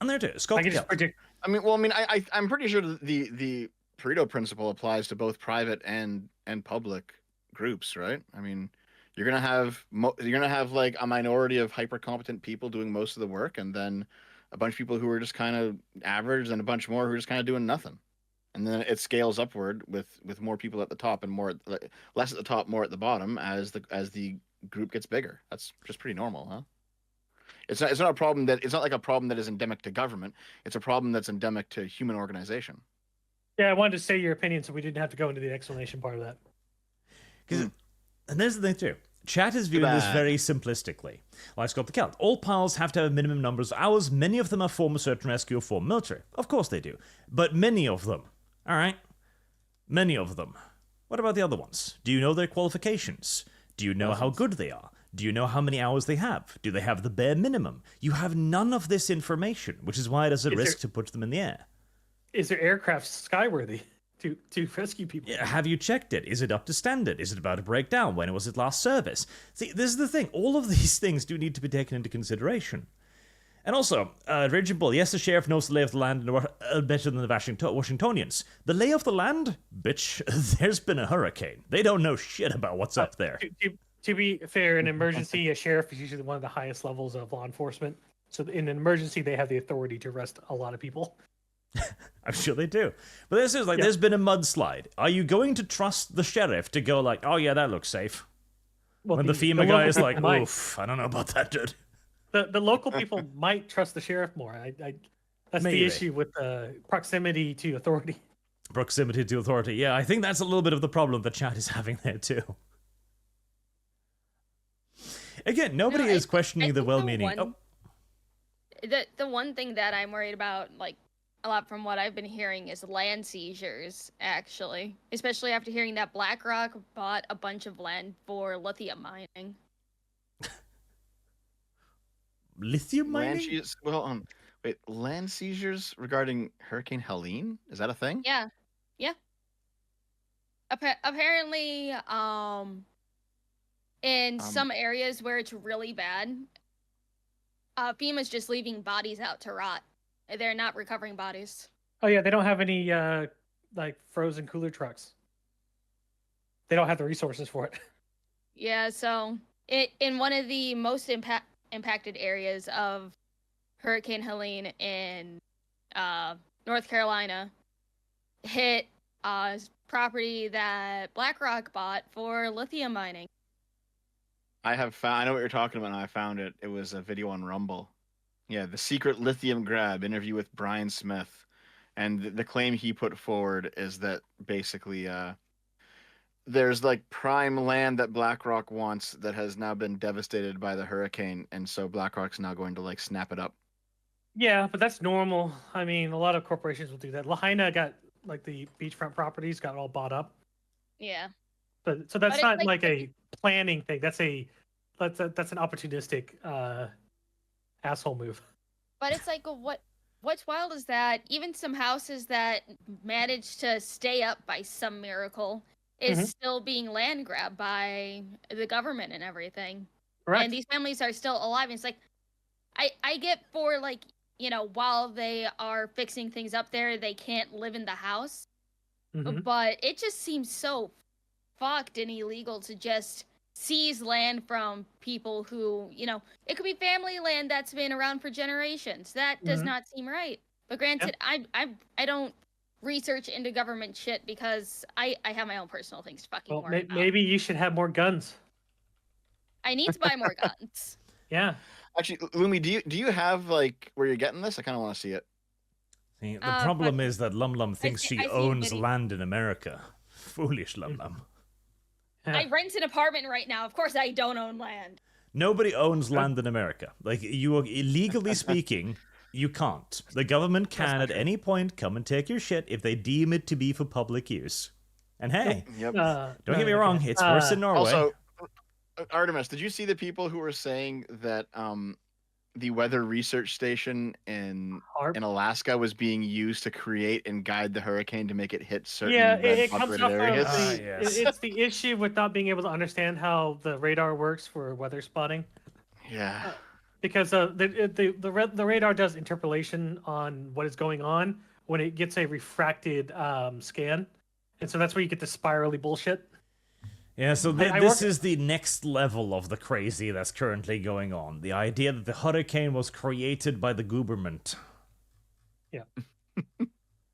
And there too. I can just predict. I'm pretty sure the Pareto principle applies to both private and public groups, right? I mean, you're gonna have like a minority of hyper competent people doing most of the work, and then a bunch of people who are just kind of average, and a bunch more who are just kind of doing nothing. And then it scales upward with more people at the top and less at the top, more at the bottom as the group gets bigger. That's just pretty normal, huh? It's not a problem it's not like a problem that is endemic to government. It's a problem that's endemic to human organization. Yeah, I wanted to say your opinion so we didn't have to go into the explanation part of that. And there's the thing too. Chat is viewing this very simplistically. Like Scott the Celt. All piles have to have minimum numbers of hours. Many of them are former search and rescue or former military. Of course they do. But many of them. Alright? Many of them. What about the other ones? Do you know their qualifications? Do you know how good they are? Do you know how many hours they have? Do they have the bare minimum? You have none of this information, which is why it is a risk to put them in the air. Is their aircraft skyworthy to rescue people? Yeah, have you checked it? Is it up to standard? Is it about to break down? When was it last service? See, this is the thing. All of these things do need to be taken into consideration. And also, Raging Bull, yes, the sheriff knows the lay of the land better than the Washingtonians. The lay of the land? Bitch, there's been a hurricane. They don't know shit about what's up there. To be fair, in an emergency, a sheriff is usually one of the highest levels of law enforcement. So in an emergency, they have the authority to arrest a lot of people. I'm sure they do. But this is like, there's been a mudslide. Are you going to trust the sheriff to go like, oh yeah, that looks safe? Well, when the FEMA guy is like, oof, I don't know about that, dude. The local people might trust the sheriff more. That's Maybe. the issue with proximity to authority. Proximity to authority. Yeah, I think that's a little bit of the problem that chat is having there too. Again, nobody is questioning the well-meaning. The one thing that I'm worried about, like a lot from what I've been hearing, is land seizures. Actually, especially after hearing that BlackRock bought a bunch of land for lithium mining. Lithium mining? Wait, land seizures regarding Hurricane Helene? Is that a thing? Yeah. Apparently, in some areas where it's really bad, FEMA's just leaving bodies out to rot. They're not recovering bodies. Oh yeah, they don't have any like frozen cooler trucks. They don't have the resources for it. Yeah, so in one of the most impacted areas of Hurricane Helene in North Carolina, hit property that BlackRock bought for lithium mining. I know what you're talking about, and I found it. It was a video on Rumble. Yeah, the secret lithium grab interview with Brian Smith. And the claim he put forward is that basically there's like prime land that BlackRock wants that has now been devastated by the hurricane, and so BlackRock's now going to like snap it up. Yeah, but that's normal. I mean, a lot of corporations will do that. Lahaina got like the beachfront properties got all bought up. Yeah. So that's not like a planning thing. That's an opportunistic asshole move. But it's like what's wild is that even some houses that managed to stay up by some miracle is still being land grabbed by the government and everything. Right. And these families are still alive. And it's like, I get for like, you know, while they are fixing things up there, they can't live in the house. But it just seems so fucked and illegal to just seize land from people who, you know, it could be family land that's been around for generations. That does not seem right. But granted, I don't research into government shit because I have my own personal things to fucking worry about. Maybe you should have more guns. I need to buy more guns. Yeah. Actually, Lumi, do you have like where you're getting this? I kind of want to see it. See, the problem is that Lum Lum thinks she owns land in America. Foolish Lum Lum. I rent an apartment right now. Of course I don't own land. Nobody owns land in America. Like, you are, legally speaking, you can't. The government can at any point come and take your shit if they deem it to be for public use. And hey, don't get me wrong, it's worse in Norway. Also, Artemis, did you see the people who were saying that the weather research station in Alaska was being used to create and guide the hurricane to make it hit certain it comes off areas? It's the issue with not being able to understand how the radar works for weather spotting. Yeah. Because the radar does interpolation on what is going on when it gets a refracted scan. And so that's where you get the spirally bullshit. Yeah, so this is the next level of the crazy that's currently going on. The idea that the hurricane was created by the government. Yeah.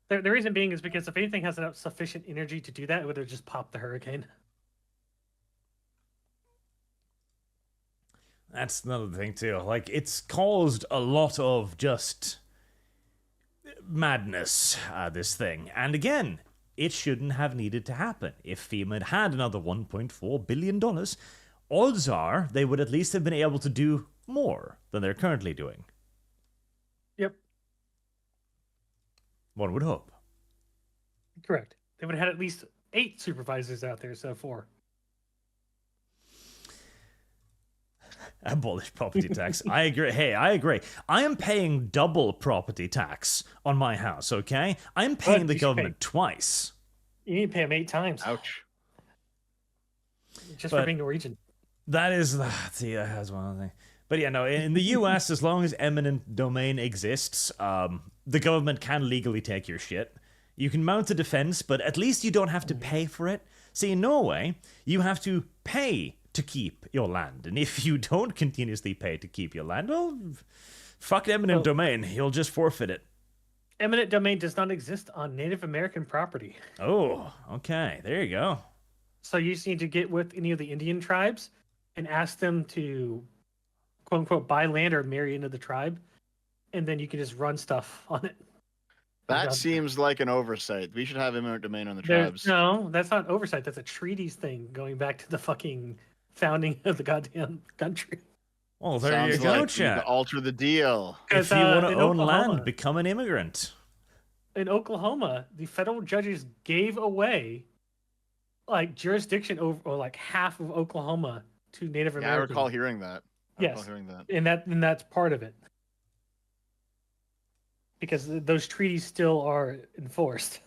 The reason being is because if anything has enough sufficient energy to do that, it would have just popped the hurricane. That's another thing, too. Like, it's caused a lot of just madness, this thing. And again, it shouldn't have needed to happen. If FEMA had another $1.4 billion, odds are they would at least have been able to do more than they're currently doing. Yep. One would hope. Correct. They would have had at least 8 supervisors out there, so 4. Abolish property tax. I agree. Hey, I agree. I am paying double property tax on my house, okay? I'm paying the government twice. You need to pay them 8 times. Ouch. Just for being Norwegian. That is, see, that's one thing. But yeah, no, in the US, as long as eminent domain exists, the government can legally take your shit. You can mount a defense, but at least you don't have to pay for it. See, in Norway, you have to pay to keep your land. And if you don't continuously pay to keep your land, well, fuck eminent domain. You'll just forfeit it. Eminent domain does not exist on Native American property. Oh, okay. There you go. So you just need to get with any of the Indian tribes and ask them to, quote unquote, buy land or marry into the tribe. And then you can just run stuff on it. That seems like an oversight. We should have eminent domain on the tribes. No, that's not oversight. That's a treaties thing going back to the fucking founding of the goddamn country. Well, there you go, chat. Alter the deal. If you want to own land, become an immigrant. In Oklahoma, the federal judges gave away like jurisdiction over, or like half of Oklahoma to Native Americans. I recall hearing that. And that's part of it. Because those treaties still are enforced.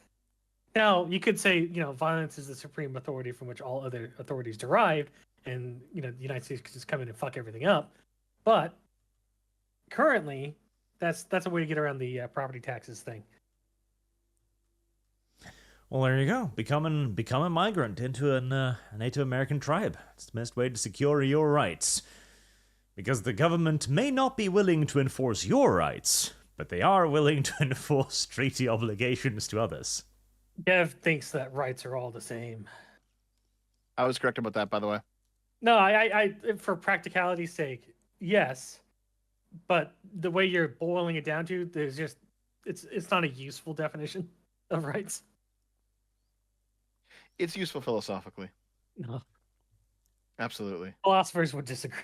Now, you could say, violence is the supreme authority from which all other authorities derived, and, the United States could just come in and fuck everything up. But currently, that's a way to get around the property taxes thing. Well, there you go. Become a migrant into a Native American tribe. It's the best way to secure your rights. Because the government may not be willing to enforce your rights, but they are willing to enforce treaty obligations to others. Dev thinks that rights are all the same. I was correct about that, by the way. No, I for practicality's sake, yes. But the way you're boiling it down to, there's just it's not a useful definition of rights. It's useful philosophically. No. Absolutely. Philosophers would disagree.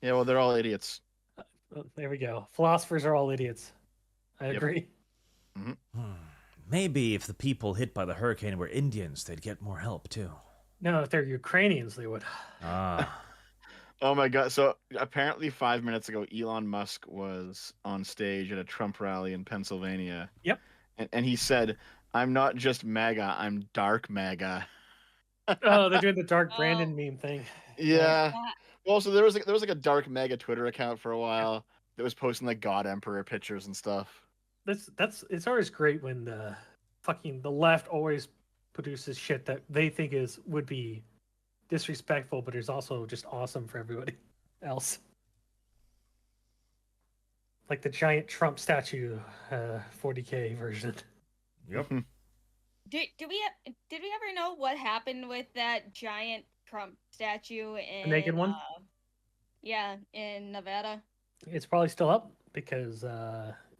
Yeah, well, they're all idiots. Well, there we go. Philosophers are all idiots. I agree. Mm-hmm. Maybe if the people hit by the hurricane were Indians, they'd get more help too. No, if they're Ukrainians, they would. Ah. Oh my God. So apparently 5 minutes ago, Elon Musk was on stage at a Trump rally in Pennsylvania. Yep. And he said, "I'm not just MAGA, I'm dark MAGA." Oh, they're doing the dark Brandon meme thing. Yeah. Well, so there was like a dark MAGA Twitter account for a while that was posting like God Emperor pictures and stuff. It's always great when the left always produces shit that they think would be disrespectful, but is also just awesome for everybody else. Like the giant Trump statue, 40K version. Yep. Did we ever know what happened with that giant Trump statue in the naked one? Yeah, in Nevada. It's probably still up because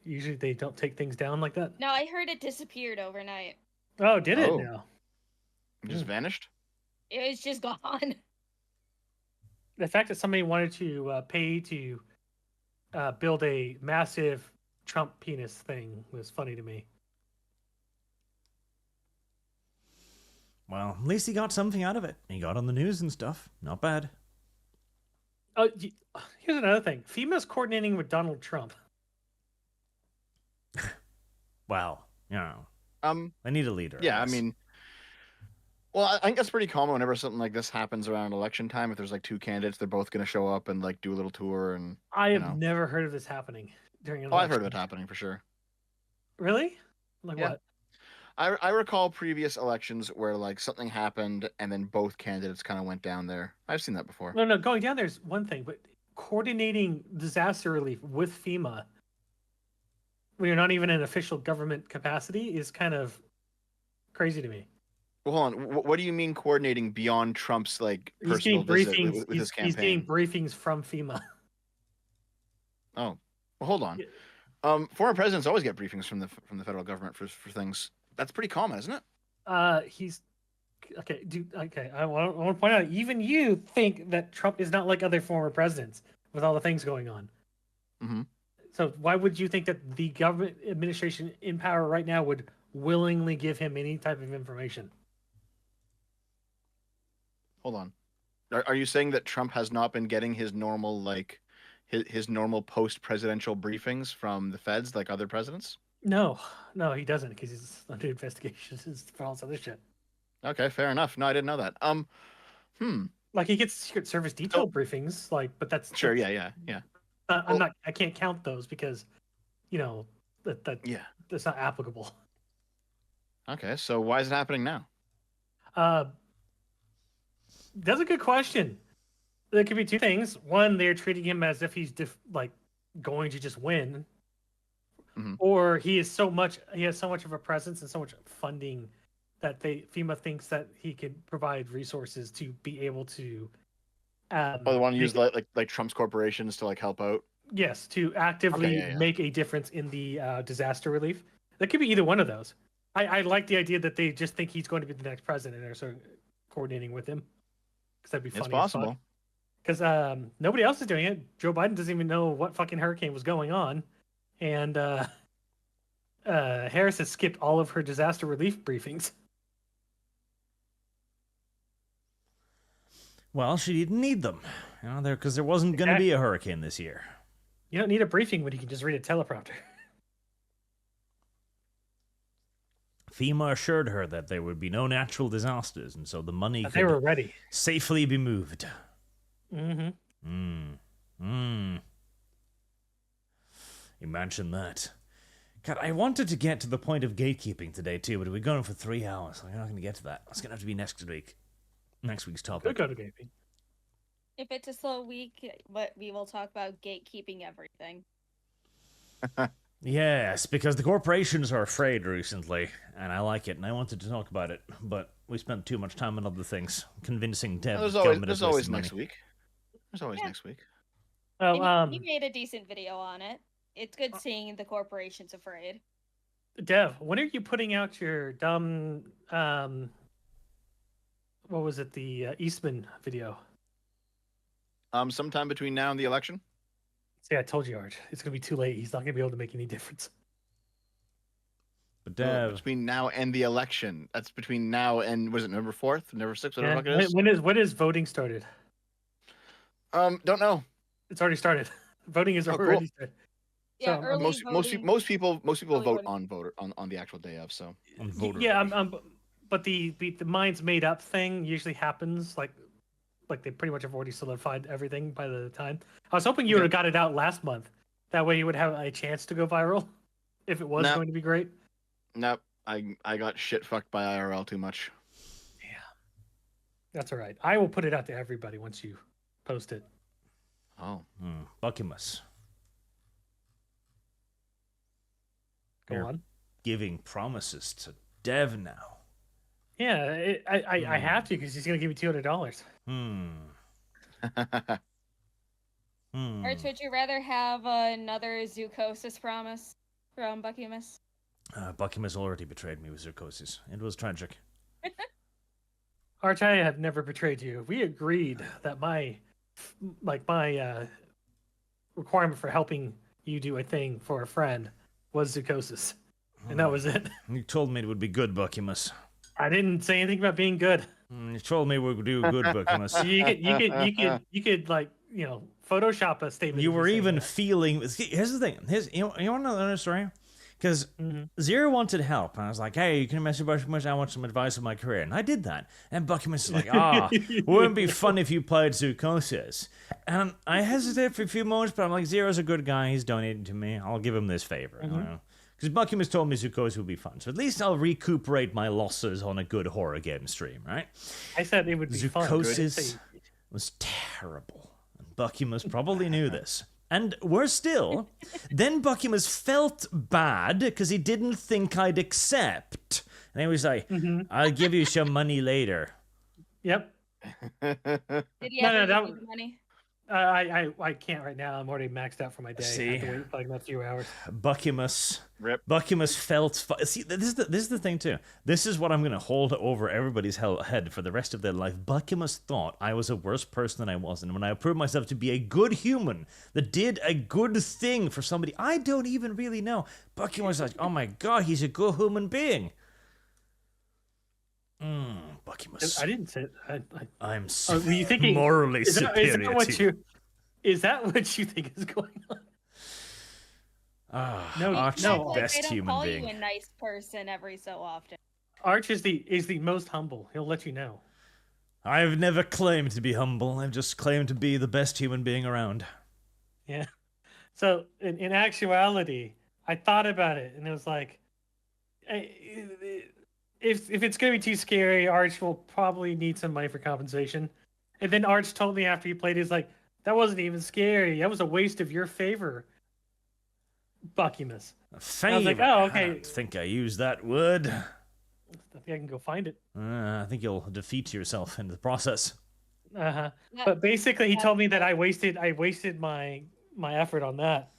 usually they don't take things down like that. No, I heard it disappeared overnight. Oh, did it now? It just vanished? It was just gone. The fact that somebody wanted to pay to build a massive Trump penis thing was funny to me. Well, at least he got something out of it. He got on the news and stuff. Not bad. Oh, here's another thing. FEMA's coordinating with Donald Trump. Well, I need a leader. Yeah, I mean, well, I think that's pretty common whenever something like this happens around election time. If there's like 2 candidates, they're both going to show up and like do a little tour. And I have never heard of this happening during an election. I've heard of it happening for sure. Really? Like what? I recall previous elections where like something happened and then both candidates kind of went down there. I've seen that before. No, going down there is one thing, but coordinating disaster relief with FEMA when you're not even in official government capacity is kind of crazy to me. Well, hold on. What do you mean coordinating beyond Trump's like personal visit with his campaign? He's getting briefings from FEMA. Oh, well, hold on. Yeah. Former presidents always get briefings from the federal government for things. That's pretty common, isn't it? He's okay. I want to point out, even you think that Trump is not like other former presidents with all the things going on. Mm-hmm. So why would you think that the government administration in power right now would willingly give him any type of information. Hold on. Are you saying that Trump has not been getting his normal his normal post-presidential briefings from the feds like other presidents? No, he doesn't, because he's under investigations for all this other shit. Okay, fair enough. No, I didn't know that. Like, he gets Secret Service detailed briefings, but that's sure, that's, yeah. I can't count those because, that's not applicable. Okay, so why is it happening now? That's a good question. There could be two things. One, they're treating him as if he's going to just win, or he has so much of a presence and so much funding that FEMA thinks that he can provide resources to be able to. They want to use like Trump's corporations to help out. Yes, to actively make a difference in the disaster relief. That could be either one of those. I like the idea that they just think he's going to be the next president and are sort of coordinating with him. Because that'd be funny. It's possible. Because nobody else is doing it. Joe Biden doesn't even know what fucking hurricane was going on. And Harris has skipped all of her disaster relief briefings. Well, she didn't need them, because there wasn't going to be a hurricane this year. You don't need a briefing when you can just read a teleprompter. FEMA assured her that there would be no natural disasters, and so the money they were ready. Safely be moved. Mm-hmm. Imagine that. God, I wanted to get to the point of gatekeeping today, too, but we're going for 3 hours. I'm not going to get to that. It's going to have to be next week. Next week's topic. Could go to gatekeeping. If it's a slow week, we will talk about gatekeeping everything. Yes, because the corporations are afraid recently, and I like it, and I wanted to talk about it, but we spent too much time on other things, convincing There's always next week. There's always next week. Oh, you made a decent video on it. It's good seeing the corporations afraid. Dev, when are you putting out your dumb, what was it, the Eastman video? Sometime between now and the election. See, I told you, Arch. It's going to be too late. He's not going to be able to make any difference. But Dev... between now and the election. That's between now and, was it November 4th? November 6th? Whatever the fuck it is? When is voting started? Don't know. It's already started. Voting is already started. Yeah, so, early most people vote voting. on the actual day of, so. Yeah, but the mind's made up thing usually happens like they pretty much have already solidified everything by the time. I was hoping you would have got it out last month. That way you would have a chance to go viral if it was going to be great. Nope. I got shit fucked by IRL too much. Yeah. That's all right. I will put it out to everybody once you post it. Oh. Buckimus. Go on. Giving promises to Dev now. Yeah, I have to because he's going to give me $200. Arch, would you rather have another Zoocosis promise from Buckimus? Buckimus already betrayed me with Zoocosis. It was tragic. Arch, I have never betrayed you. We agreed that my requirement for helping you do a thing for a friend was Zoocosis. And that was it. You told me it would be good, Buckimus. I didn't say anything about being good. You told me we would do good, Buckimus. you could Photoshop a statement. You were even feeling. Here's the thing. You want to know another story? Because Zero wanted help, and I was like, "Hey, you can message Buckimus. I want some advice on my career," and I did that. And Buckimus is like, wouldn't it be fun if you played Zoocosis? And I hesitated for a few moments, but I'm like, Zero's a good guy. He's donating to me. I'll give him this favor. Because Buckimus told me Zoocosis would be fun. So at least I'll recuperate my losses on a good horror game stream, right? I said it would be fun. Zoocosis was terrible. And Buckimus probably knew this. And worse still, then Buckimus felt bad because he didn't think I'd accept. And he was like, I'll give you some money later. Yep. Did he ever give you money? I can't right now. I'm already maxed out for my day. See? I have to wait for like a few hours. Buckymus felt. See, this is the thing too. This is what I'm gonna hold over everybody's head for the rest of their life. Buckymus thought I was a worse person than I was, and when I proved myself to be a good human that did a good thing for somebody I don't even really know, Buckymus was like, "Oh my god, he's a good human being." Buckymus. I didn't say it. I'm were you thinking morally superior is that what to you. Is that what you think is going on? No, Arch, no. best they don't human call being. you a nice person every so often. Arch is the most humble. He'll let you know. I've never claimed to be humble. I've just claimed to be the best human being around. Yeah. So in actuality, I thought about it, and it was like, if it's gonna be too scary, Arch will probably need some money for compensation. And then Arch told me after he played, he's like, "That wasn't even scary. That was a waste of your favor, Buckymus." Favor. I was like, "Oh, okay." I don't think I used that word. I think I can go find it. I think you'll defeat yourself in the process. But basically, he told me that I wasted my effort on that,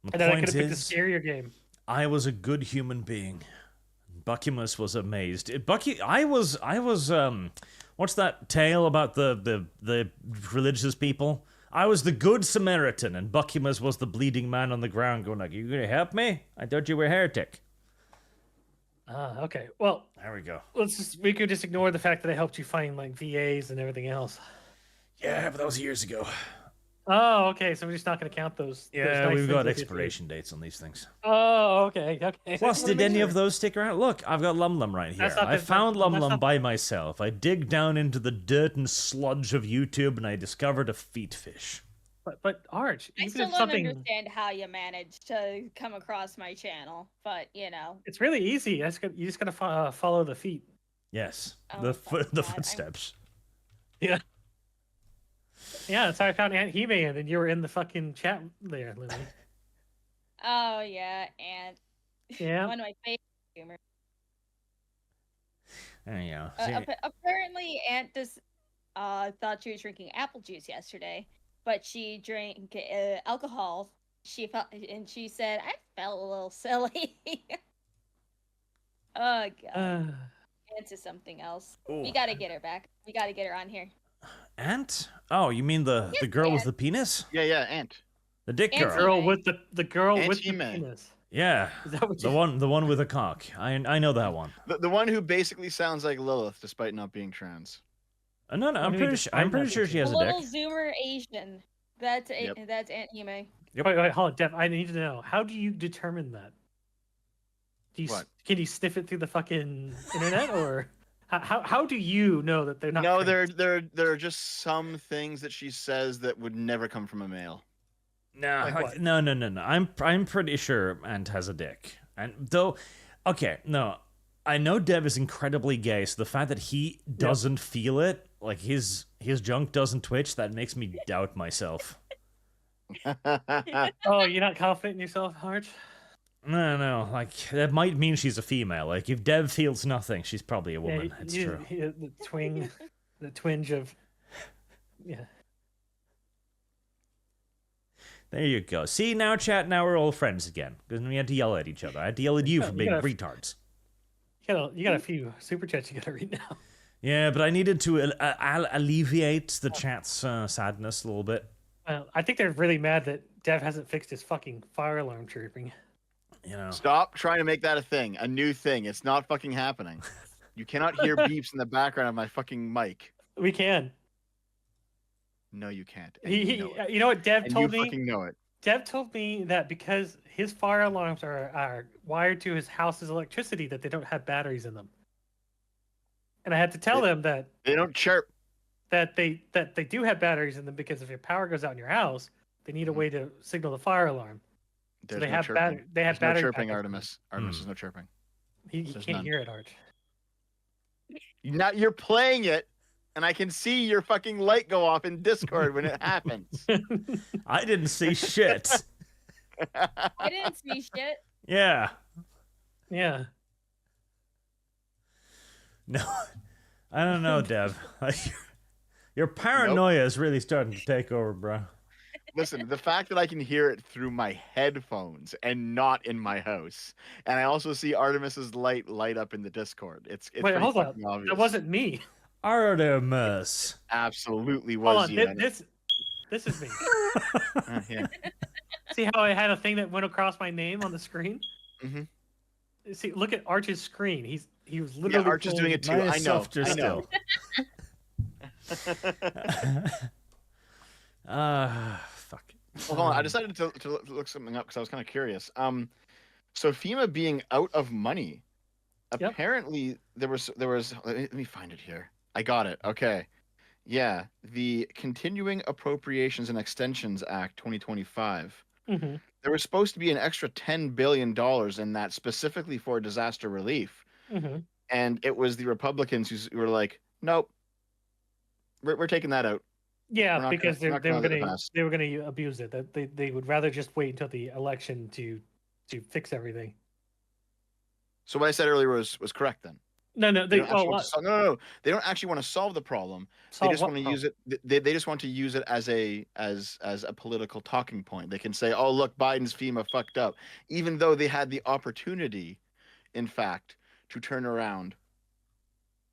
The and that I point could have picked a is, scarier game. I was a good human being. Buckymus was amazed. I was what's that tale about the religious people? I was the good Samaritan, and Buckymus was the bleeding man on the ground going like, "You gonna help me? I thought you were a heretic." Okay. Well, There we go. we could just ignore the fact that I helped you find like VAs and everything else. Yeah, but that was years ago. Oh, okay. So we're just not going to count those. Yeah, nice we've things got I did for you. expiration dates on these things. Oh, okay. Okay. Plus, did any of those stick around? Look, I've got Lum Lum right here. That's not I the- found that's Lum Lum not- by myself. I dig down into the dirt and sludge of YouTube, and I discovered a feet fish. But Arch, I even still if don't something, understand how you managed to come across my channel, but you know. it's really easy. You just got to follow the feet. Yes, Oh, the thank the God. footsteps. Yeah. Yeah, that's how I found Aunt He-Man, and you were in the fucking chat there, Lily. Oh yeah, and Yeah. one of my favorite humor. There you go. See, Apparently, Aunt just thought she was drinking apple juice yesterday, but she drank alcohol. She felt, and she said, "I felt a little silly." Oh god, Aunt is something else. We Ooh. gotta get her back. We gotta get her on here. Ant? Oh, you mean the girl with the penis? Yeah, Ant. The dick Aunt girl. Girl with the girl Aunt with the He-Man. penis. Yeah, Is that what the one with a cock. I know that one. The one who basically sounds like Lilith despite not being trans. No, What I'm do you mean I'm define pretty that sure she has a Little dick. Zoomer Asian. That's Yep. that's Aunt Yume. Wait, hold on, Dev. I need to know. How do you determine that? What? Can you sniff it through the fucking internet, or how do you know that they're not? No, trans? there are just some things that she says that would never come from a male. No, Like what? no. I'm pretty sure Ant has a dick. And though, okay, no, I know Dev is incredibly gay, so the fact that he doesn't feel it, like his junk doesn't twitch, that makes me doubt myself. Oh, you're not confident in yourself, Arch? No, like that might mean she's a female. Like if Dev feels nothing, she's probably a woman. It's true. The twinge of, yeah. There you go. See, now chat, now we're all friends again. Because we had to yell at each other. I had to yell at you for You being gotta- retards. You got a few super chats you got to read now. Yeah, but I needed to alleviate the chat's sadness a little bit. Well, I think they're really mad that Dev hasn't fixed his fucking fire alarm chirping. You know. Stop trying to make that a new thing. It's not fucking happening. You cannot hear beeps in the background of my fucking mic. We can. No, you can't. And you know it. You know what Dev And told you me? fucking know it. Dev told me that because his fire alarms are wired to his house's electricity, that they don't have batteries in them. And I had to tell them that They don't chirp. they do have batteries in them, because if your power goes out in your house, they need a way to signal the fire alarm. There's they no have chirping. they have There's no battery chirping, backup. Artemis. Artemis, there's no chirping. He There's can't none. hear it, Arch. Now you're playing it, and I can see your fucking light go off in Discord when it happens. I didn't see shit. I didn't see shit. Yeah. Yeah. No. I don't know, Dev. Your paranoia is really starting to take over, bro. Listen, the fact that I can hear it through my headphones and not in my house, and I also see Artemis's light up in the Discord. It's Wait, pretty hold on. fucking obvious. That wasn't me. Artemis. Absolutely was Hold on. you. This is me. Yeah. See how I had a thing that went across my name on the screen? Mm-hmm. See, look at Arch's screen. He was Yeah, literally. Arch is doing it too. Nice I know. softer I know. Fuck. Well, hold on. I decided to look something up because I was kind of curious. So FEMA being out of money, Yep. apparently there was. Let me find it here. I got it. Okay. Yeah, the Continuing Appropriations and Extensions Act 2025. Mm-hmm. There was supposed to be an extra $10 billion in that specifically for disaster relief. Mm-hmm. And it was the Republicans who were like, nope, we're taking that out. Yeah, because they were let it going pass. to abuse it. That they would rather just wait until the election to fix everything. So what I said earlier was correct then. No, They don't actually want to no. They don't actually want to solve the problem. They just want to use it. They just want to use it as a political talking point. They can say, "Oh, look, Biden's FEMA fucked up," even though they had the opportunity, in fact, to turn around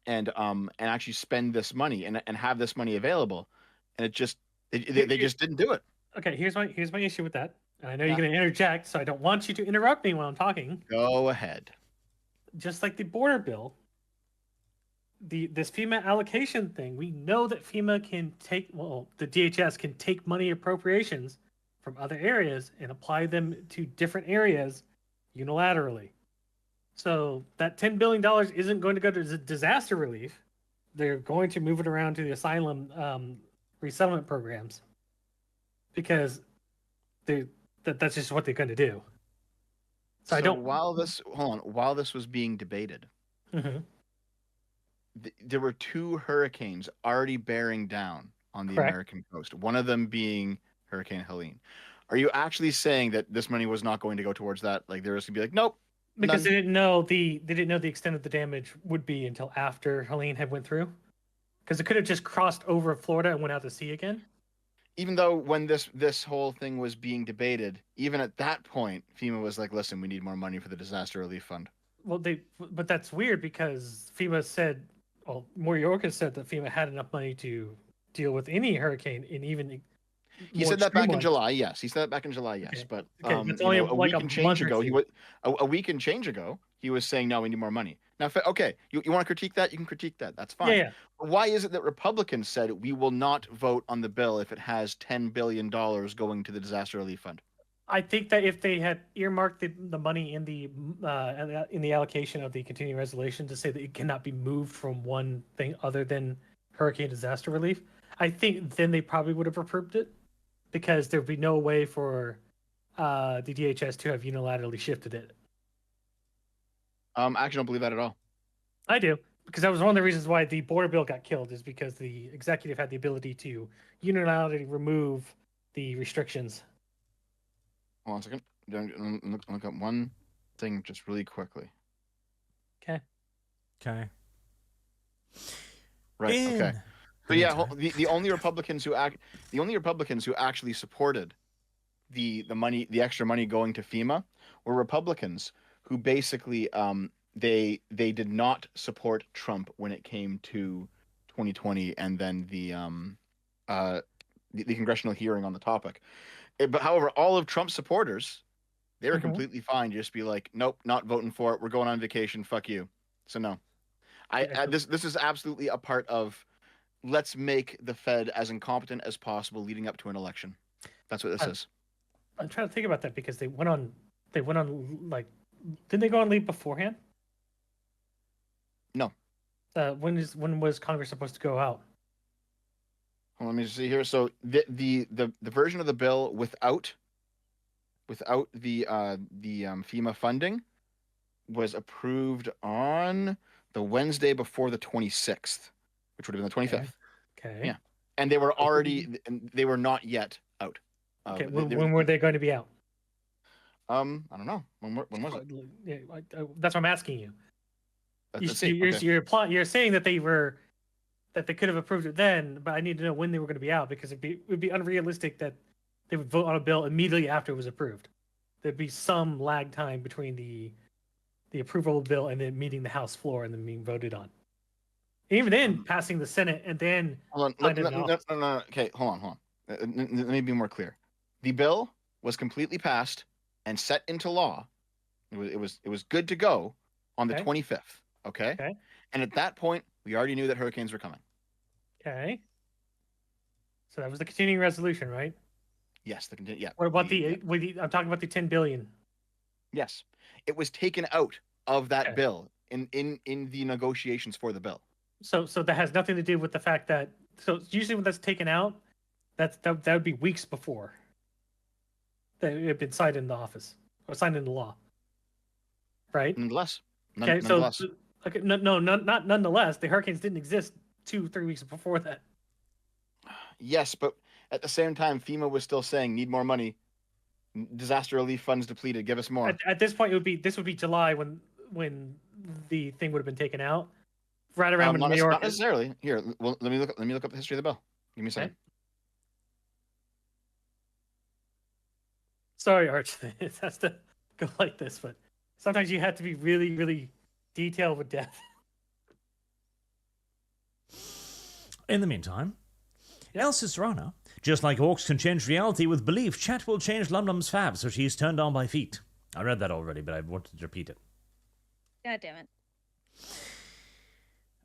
and actually spend this money and have this money available, and they just didn't do it. Okay, here's my issue with that. And I know you're going to interject, so I don't want you to interrupt me when I'm talking. Go ahead. Just like the border bill, this FEMA allocation thing, we know that FEMA can the DHS can take money appropriations from other areas and apply them to different areas unilaterally. So that $10 billion isn't going to go to disaster relief. They're going to move it around to the asylum resettlement programs because that's just what they're going to do. So I don't. While this was being debated, Mm-hmm. There were 2 hurricanes already bearing down on the Correct. American coast. One of them being Hurricane Helene. Are you actually saying that this money was not going to go towards that? Like there was going to be like, nope. Because none. they didn't know the extent of the damage would be until after Helene had went through. Because it could have just crossed over Florida and went out to sea again. Even though when this whole thing was being debated, even at that point, FEMA was like, listen, we need more money for the disaster relief fund. Well, but that's weird because FEMA said, Mayorkas said that FEMA had enough money to deal with any hurricane and even. He said that back in July. Yes, he said that back in July. Yes, Okay. but It's only a like week and change ago, a week and change ago, he was saying no, we need more money. Now, okay, you want to critique that? You can critique that. That's fine. Yeah. But why is it that Republicans said we will not vote on the bill if it has $10 billion going to the disaster relief fund? I think that if they had earmarked the money in the allocation of the continuing resolution to say that it cannot be moved from one thing other than hurricane disaster relief, I think then they probably would have approved it because there'd be no way for the DHS to have unilaterally shifted it. I actually don't believe that at all. I do, because that was one of the reasons why the border bill got killed, is because the executive had the ability to unilaterally remove the restrictions. Hold on a second. Look up one thing just really quickly. Okay. Right. Okay. So yeah, the only Republicans who actually supported the extra money going to FEMA were Republicans who basically they did not support Trump when it came to 2020 and then the congressional hearing on the topic. But however, all of Trump's supporters, they were completely fine to just be like, nope, not voting for it. We're going on vacation. Fuck you. So no, this is absolutely a part of let's make the Fed as incompetent as possible leading up to an election. That's what this is. I'm trying to think about that because they went on like, didn't they go on leave beforehand? No. When was Congress supposed to go out? Well, let me see here. So the version of the bill without the FEMA funding was approved on the Wednesday before the 26th, which would have been the 25th. Okay. Yeah, and they were not yet out. Okay. When were they going to be out? I don't know. When was it? Yeah, that's what I'm asking you. Okay. You're saying that they could have approved it then, but I need to know when they were going to be out because it would be unrealistic that they would vote on a bill immediately after it was approved. There'd be some lag time between the approval of the bill and then meeting the House floor and then being voted on. Even then, passing the Senate and then Hold on. No. Okay, hold on. Let me be more clear. The bill was completely passed and set into law. It was good to go on the 25th. Okay. And at that point, we already knew that hurricanes were coming. Okay. So that was the continuing resolution, right? Yes, yeah. What about I'm talking about the 10 billion. Yes, it was taken out of that bill in the negotiations for the bill. So that has nothing to do with the fact that usually when that's taken out, that would be weeks before that it had been signed in the office or signed into law, right? Nonetheless. Nonetheless. Not nonetheless. The hurricanes didn't exist 2-3 weeks before that. Yes, but at the same time, FEMA was still saying, need more money. Disaster relief funds depleted. Give us more. At this point, this would be July when the thing would have been taken out. Right around when New York. Not necessarily. Here, well, let me look up the history of the bill. Give me a second. Sorry, Arch. It has to go like this, but sometimes you have to be really, really detailed with death. In the meantime, El Cicerone, just like orcs can change reality with belief, chat will change Lumlum's fab, so she's turned on by feet. I read that already, but I wanted to repeat it. God damn it.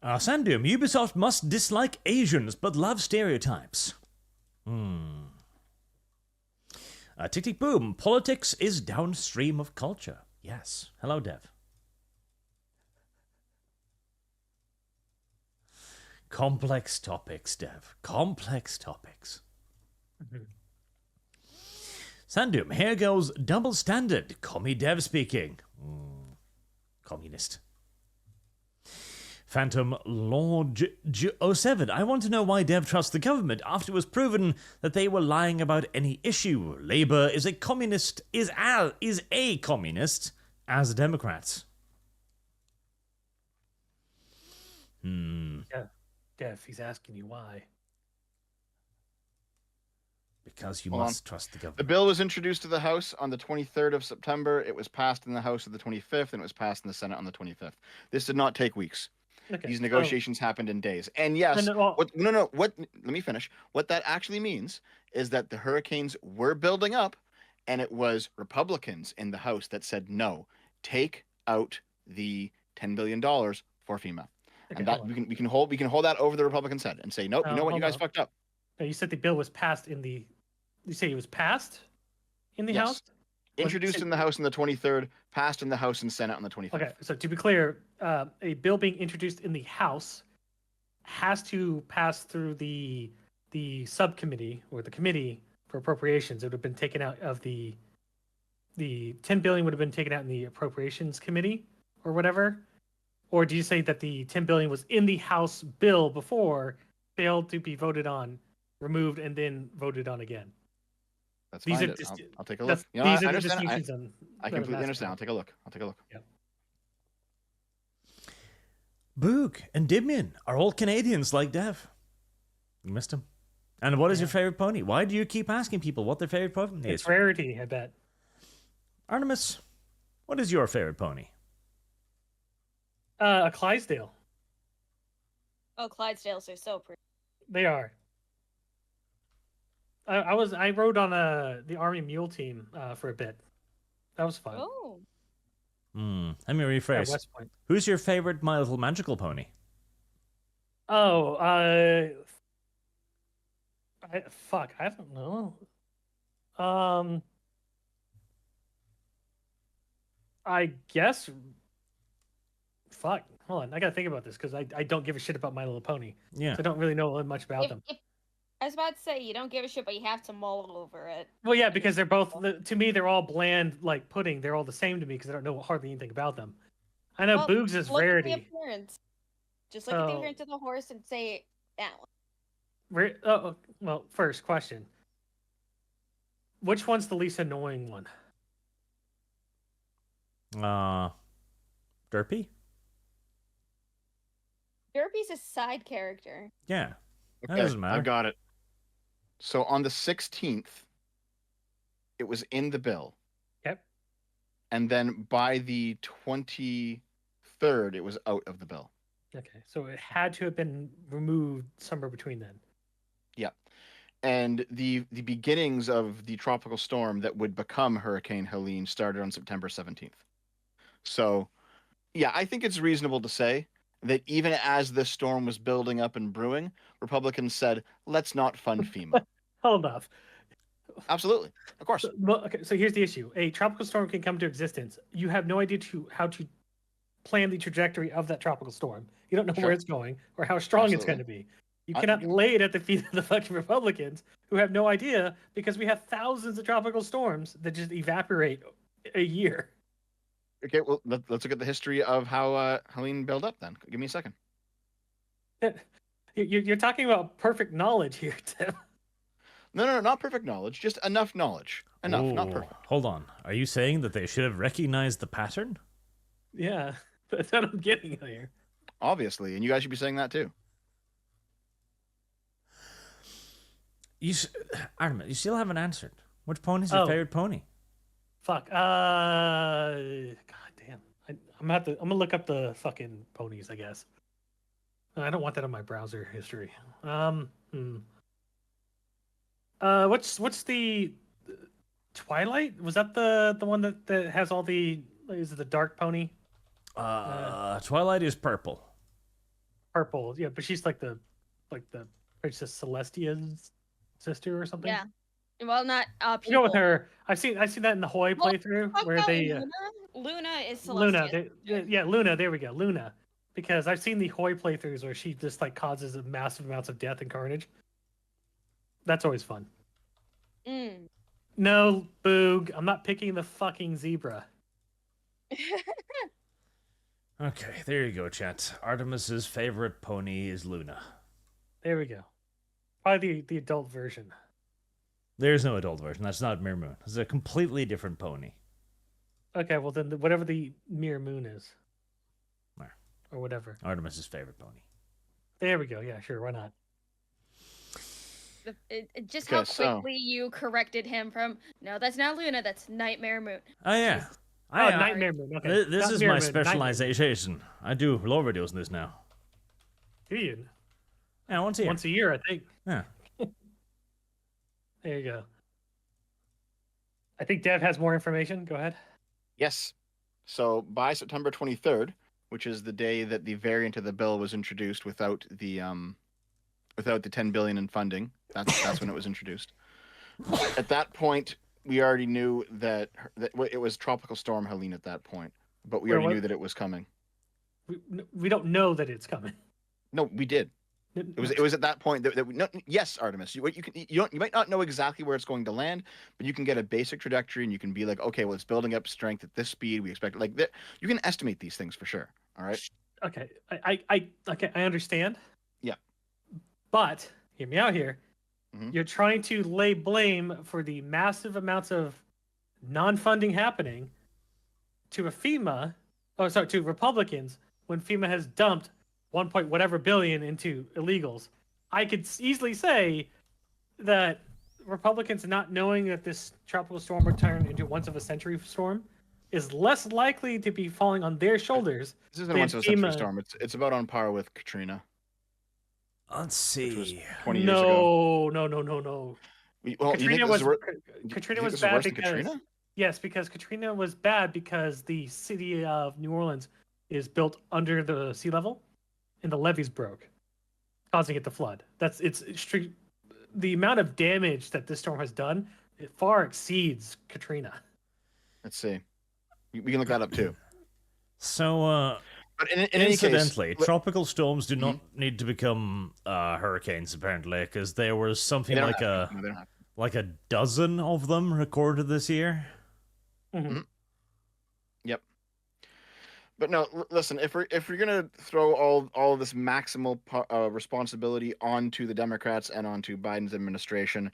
Sandum, Ubisoft must dislike Asians, but love stereotypes. Tick Tick Boom, politics is downstream of culture. Yes. Hello, Dev. Complex topics, Dev. Complex topics. Sandum, here goes double standard. Commie Dev speaking. Communist. Phantom Lord 07. I want to know why Dev trusts the government after it was proven that they were lying about any issue. Labour is a communist, is a communist as Democrats. Yeah, Dev, he's asking you why. Because you must trust the government. The bill was introduced to the House on the 23rd of September. It was passed in the House on the 25th, and it was passed in the Senate on the 25th. This did not take weeks. Okay, these negotiations happened in days. And yes, let me finish. What that actually means is that the hurricanes were building up, and it was Republicans in the House that said, no, take out the $10 billion for FEMA. Okay, and that we can hold that over the Republicans' head and say, nope, you know what, you guys fucked up. No, you said the bill was passed you say it was passed in the House? Introduced in the House on the 23rd, passed in the House and Senate on the 25th. Okay, so to be clear, a bill being introduced in the House has to pass through the subcommittee or the committee for appropriations. It would have been taken out of the $10 billion would have been taken out in the appropriations committee or whatever. Or do you say that the $10 billion was in the House bill before, failed to be voted on, removed, and then voted on again? That's fine. I'll take a look. I understand. I completely understand. I'll take a look. Yep. Boog and Dibmian are all Canadians like Dev. You missed him. And what is your favorite pony? Why do you keep asking people what their favorite pony is? It's rarity, I bet. Artemis, what is your favorite pony? A Clydesdale. Oh, Clydesdales are so pretty. They are. I rode on the Army Mule team for a bit. That was fun. Oh. Let me rephrase. West Point. Who's your favorite My Little Magical Pony? Oh, I don't know. I guess. Fuck. Hold on. I gotta think about this because I don't give a shit about My Little Pony. Yeah. So I don't really know much about them. I was about to say, you don't give a shit, but you have to mull over it. Well, yeah, because they're both, to me, they're all bland like pudding. They're all the same to me because I don't know hardly anything about them. I know Boogs is rarity. At the appearance. Just look at the appearance of the horse and say that one. Well, first question. Which one's the least annoying one? Derpy? Derpy's a side character. Yeah. Okay, I've got it. So on the 16th, it was in the bill. Yep. And then by the 23rd, it was out of the bill. Okay, so it had to have been removed somewhere between then. Yeah. And the beginnings of the tropical storm that would become Hurricane Helene started on September 17th. So, yeah, I think it's reasonable to say that even as this storm was building up and brewing, Republicans said, let's not fund FEMA. Hold up. Absolutely. Of course. Well, okay, so here's the issue. A tropical storm can come to existence. You have no idea how to plan the trajectory of that tropical storm. You don't know where it's going or how strong it's going to be. You cannot lay it at the feet of the fucking Republicans who have no idea, because we have thousands of tropical storms that just evaporate a year. Okay, well, let's look at the history of how Helene built up then. Give me a second. You're talking about perfect knowledge here, Tim. No, not perfect knowledge. Just enough knowledge. Enough, not perfect. Hold on. Are you saying that they should have recognized the pattern? Yeah, that's what I'm getting here. Obviously, and you guys should be saying that too. Artemis, you still haven't answered. Which pony's your favorite pony? Fuck. God damn. I'm gonna look up the fucking ponies, I guess. I don't want that in my browser history. What's the Twilight? Was that the one that has all the? Is it the dark pony? Twilight is purple. Purple, yeah, but she's like the Princess Celestia's sister or something. Yeah. Well, not You go with her. I've seen that in the Hoy playthrough where they Luna is Celestia. Luna. There we go, Luna. Because I've seen the Hoy playthroughs where she just like causes massive amounts of death and carnage. That's always fun. No, Boog. I'm not picking the fucking zebra. Okay, there you go, chat. Artemis's favorite pony is Luna. There we go. Probably the adult version. There's no adult version. That's not Mirror Moon. It's a completely different pony. Okay, well then whatever the Mirror Moon is. Where? Or whatever. Artemis's favorite pony. There we go. Yeah, sure. Why not? Just how quickly you corrected him from, no, that's not Luna, that's Nightmare Moon. Oh, yeah. Nightmare Moon. Okay. This is my specialization. I do lore videos in this now. Do you? Yeah, once a year. Once a year, I think. Yeah. There you go. I think Dev has more information. Go ahead. Yes. So by September 23rd, which is the day that the variant of the bill was introduced without the $10 billion in funding, that's when it was introduced. At that point, we already knew that it was Tropical Storm Helene at that point, but we already knew that it was coming. We don't know that it's coming. No, we did. It was at that point that we, no, yes, Artemis. You might not know exactly where it's going to land, but you can get a basic trajectory, and you can be like, okay, well, it's building up strength at this speed. We expect you can estimate these things for sure. All right. Okay, I understand. Yeah. But hear me out here. Mm-hmm. You're trying to lay blame for the massive amounts of non-funding happening to to Republicans when FEMA has dumped 1 point whatever billion into illegals. I could easily say that Republicans not knowing that this tropical storm would turn into once of a century storm is less likely to be falling on their shoulders. This isn't a once of a century storm. It's about on par with Katrina. Let's see. 20 years ago. No. Well, Katrina was bad because Katrina? Yes, because Katrina was bad because the city of New Orleans is built under the sea level, and the levees broke, causing it to flood. The amount of damage that this storm has done, it far exceeds Katrina. Let's see. We can look that up too. So, but in incidentally, any case, tropical storms do not need to become hurricanes, apparently, because there was something like a dozen of them recorded this year. Mm-hmm. Yep. But no, listen. If we're gonna throw all of this maximal responsibility onto the Democrats and onto Biden's administration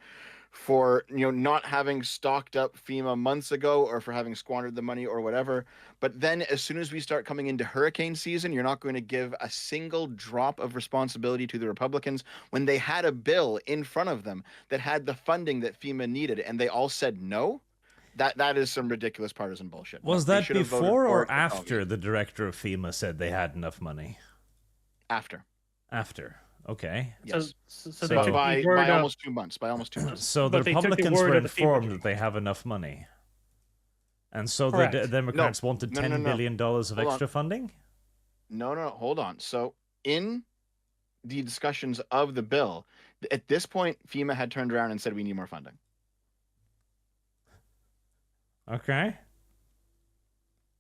for not having stocked up FEMA months ago, or for having squandered the money or whatever, but then as soon as we start coming into hurricane season, you're not going to give a single drop of responsibility to the Republicans when they had a bill in front of them that had the funding that FEMA needed, and they all said no. That is some ridiculous partisan bullshit. Was No, they that should have voted before for or it for after COVID. the director of FEMA said they had enough money? After. After. Okay. Yes. So they took the by word of, almost 2 months. By almost 2 months. So the But they took the Republicans word were of the FEMA informed chief. that they have enough money. And so the Correct. Democrats wanted No, $10 billion of Hold on. extra funding? No, hold on. So in the discussions of the bill, at this point, FEMA had turned around and said we need more funding. Okay.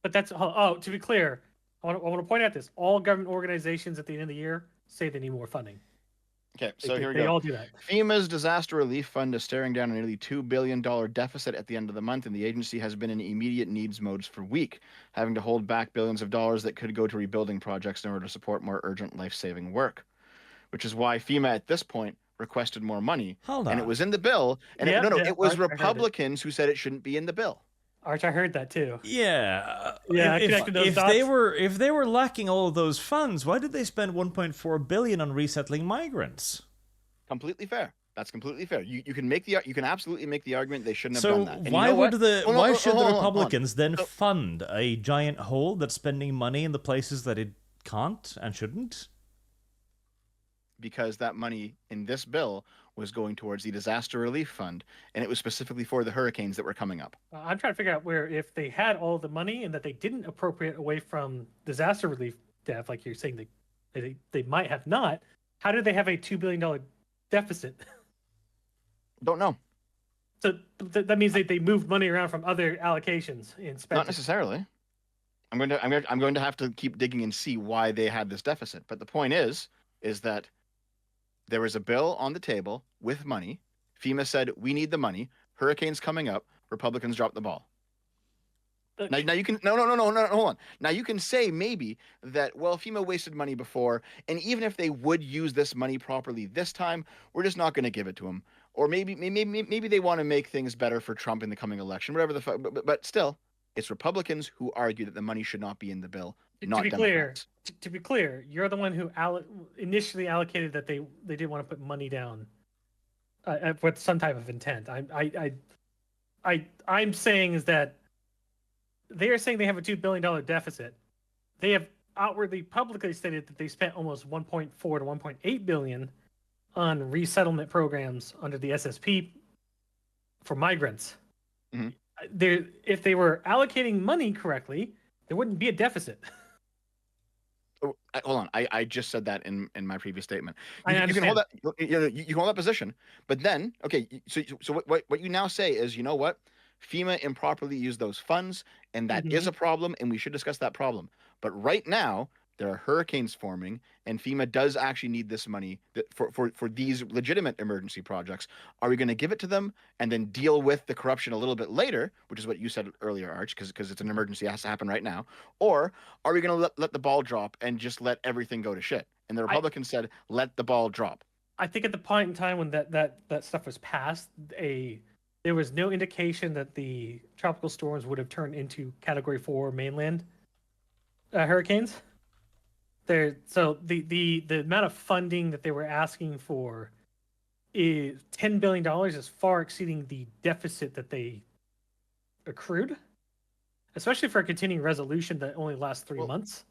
But that's to be clear, I want to point out this: all government organizations at the end of the year say they need more funding. Okay, so here we They go. all do that. FEMA's disaster relief fund is staring down a nearly $2 billion deficit at the end of the month, and the agency has been in immediate needs modes for weeks, having to hold back billions of dollars that could go to rebuilding projects in order to support more urgent life-saving work. Which is why FEMA at this point requested more money. Hold and on. it was in the bill. And Yeah, it was I heard it. Republicans who said it shouldn't be in the bill. Arch, I heard that too. Yeah. Yeah, I connected those dots. If they were lacking all of those funds, why did they spend $1.4 billion on resettling migrants? Completely fair. That's completely fair. You can absolutely make the argument they shouldn't have So done that. And why you know would what? why should the hold on. Republicans then So- fund a giant hole that's spending money in the places that it can't and shouldn't? Because that money in this bill was going towards the disaster relief fund, and it was specifically for the hurricanes that were coming up. I'm trying to figure out where, if they had all the money and that they didn't appropriate away from disaster relief debt, like you're saying they might have not, how did they have a $2 billion deficit? Don't know. So that means that they moved money around from other allocations and spent Not necessarily. I'm going to have to keep digging and see why they had this deficit. But the point is that there was a bill on the table with money. FEMA said, we need the money. Hurricanes coming up. Republicans dropped the ball. Now you can no, hold on. Now you can say maybe that, well, FEMA wasted money before, and even if they would use this money properly this time, we're just not going to give it to them. Or maybe they want to make things better for Trump in the coming election, whatever the fuck. But still, it's Republicans who argue that the money should not be in the bill, not Democrats. To be clear, you're the one who initially allocated that they didn't want to put money down with some type of intent. I'm saying is that they are saying they have a $2 billion deficit. They have outwardly publicly stated that they spent almost 1.4 to 1.8 billion on resettlement programs under the SSP for migrants. Mm-hmm. If they were allocating money correctly, there wouldn't be a deficit. Oh, hold on. I just said that in my previous statement. I You can hold that. You can hold that position, but then okay. So what you now say is, you know what? FEMA improperly used those funds, and that is a problem, and we should discuss that problem. But right now, there are hurricanes forming, and FEMA does actually need this money for these legitimate emergency projects. Are we going to give it to them and then deal with the corruption a little bit later, which is what you said earlier, Arch, because it's an emergency, it has to happen right now? Or are we going to let the ball drop and just let everything go to shit? And the Republicans said, let the ball drop. I think at the point in time when that stuff was passed, there was no indication that the tropical storms would have turned into Category 4 mainland hurricanes. So the amount of funding that they were asking for is $10 billion, is far exceeding the deficit that they accrued, especially for a continuing resolution that only lasts 3 months.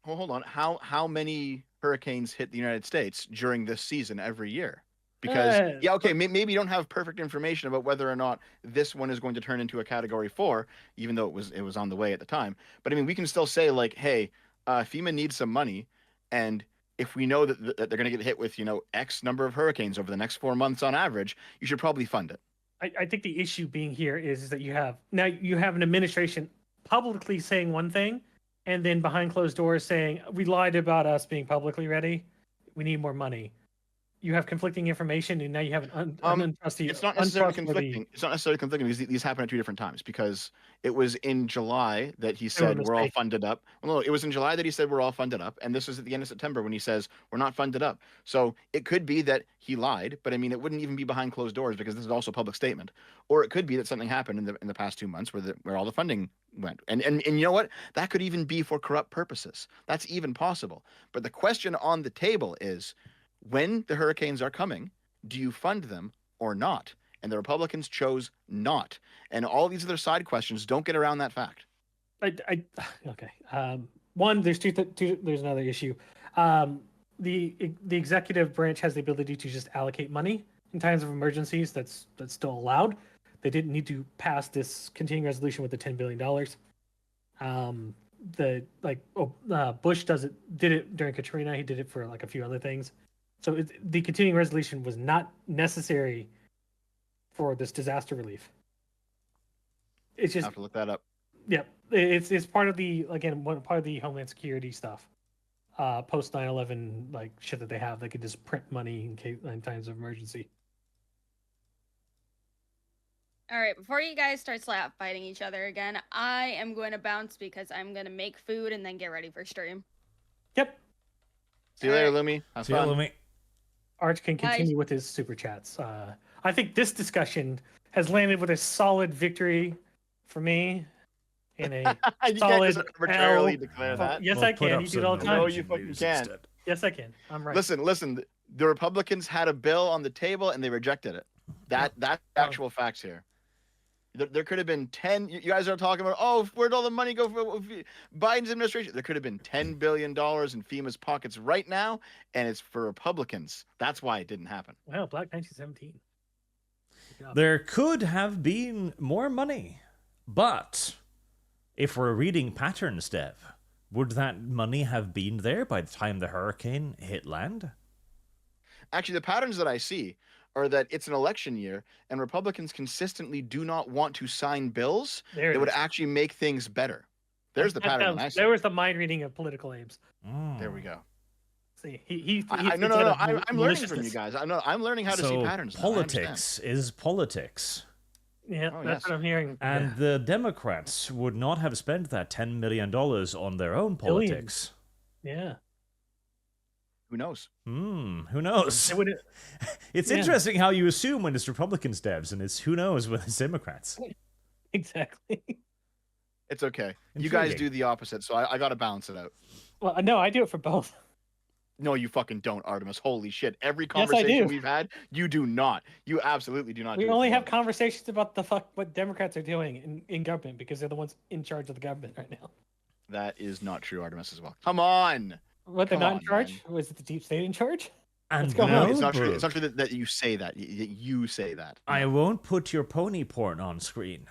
Well, hold on. How many hurricanes hit the United States during this season every year? Because maybe you don't have perfect information about whether or not this one is going to turn into a Category 4, even though it was on the way at the time. But I mean, we can still say like, hey, FEMA needs some money, and if we know that they're going to get hit with X number of hurricanes over the next 4 months on average, you should probably fund it. I think the issue being here is that you have an administration publicly saying one thing, and then behind closed doors saying we lied about us being publicly ready. We need more money. You have conflicting information, and now you have an untrustworthy. It's not necessarily conflicting. It's not necessarily conflicting because these happen at two different times. Because it was in July that he said we're all funded up. Well, no, it was in July that he said we're all funded up, and this was at the end of September when he says we're not funded up. So it could be that he lied, but I mean, it wouldn't even be behind closed doors because this is also a public statement. Or it could be that something happened in the past 2 months where all the funding went. And you know what? That could even be for corrupt purposes. That's even possible. But the question on the table is, when the hurricanes are coming, do you fund them or not? and the Republicans chose not. And all these other side questions don't get around that fact. Okay. One, there's two. There's another issue. The executive branch has the ability to just allocate money in times of emergencies. That's still allowed. They didn't need to pass this continuing resolution with the $10 billion. Bush did it during Katrina. He did it for like a few other things. So the continuing resolution was not necessary for this disaster relief. It's just I have to look that up. Yeah, it's part of the part of the Homeland Security stuff. Post 9/11 like shit that they have, they could just print money in times of emergency. All right, before you guys start slap fighting each other again, I am going to bounce because I'm going to make food and then get ready for stream. Yep. See you later, Lumi. See you, Lumi. Arch can continue with his super chats. I think this discussion has landed with a solid victory for me. In a you solid can't just arbitrarily declare that. Yes, I can. You do it all the time. No, you fucking can. Yes, I can. I'm right. Listen. The Republicans had a bill on the table and they rejected it. That's actual facts here. There could have been 10. You guys are talking about, oh, where'd all the money go for Biden's administration? There could have been $10 billion in FEMA's pockets right now, and it's for Republicans. That's why it didn't happen. Well, Black 1917. There could have been more money, but if we're reading patterns, Dev, would that money have been there by the time the hurricane hit land? Actually, the patterns that I see are that it's an election year and Republicans consistently do not want to sign bills that would actually make things better. There's the pattern. There was the mind reading of political aims. There we go. See, no. I'm learning from you guys. I'm learning how to see patterns. Politics is politics. Yeah, that's what I'm hearing. And the Democrats would not have spent that $10 million on their own politics. Yeah. Who knows? Who knows? It's interesting how you assume when it's Republicans, Devs, and it's who knows when it's Democrats. Exactly. It's okay. You guys do the opposite, so I got to balance it out. Well, no, I do it for both. No, you fucking don't, Artemis. Holy shit. Every conversation we've had, you do not. You absolutely do not. We only have conversations about what Democrats are doing in government because they're the ones in charge of the government right now. That is not true, Artemis, as well. Come on. What, they're not in charge? Was it the deep state in charge? And no, it's not true. It's not true that you say that. You say that. I won't put your pony porn on screen.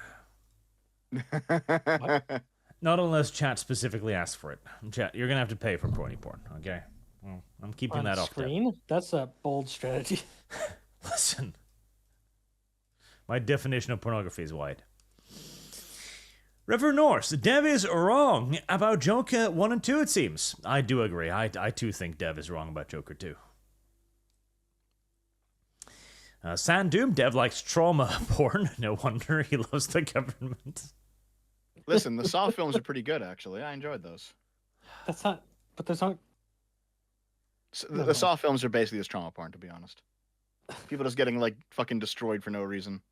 Not unless chat specifically asks for it. Chat, you're gonna have to pay for pony porn, okay? Well, I'm keeping on that off screen. That's a bold strategy. Listen, my definition of pornography is wide. River Norse, Dev is wrong about Joker 1 and 2, it seems. I do agree. I too think Dev is wrong about Joker 2. Sandoom, Dev likes trauma porn. No wonder he loves the government. Listen, the Saw films are pretty good, actually. I enjoyed those. That's not... But there's not... The Saw films are basically just trauma porn, to be honest. People just getting, like, fucking destroyed for no reason.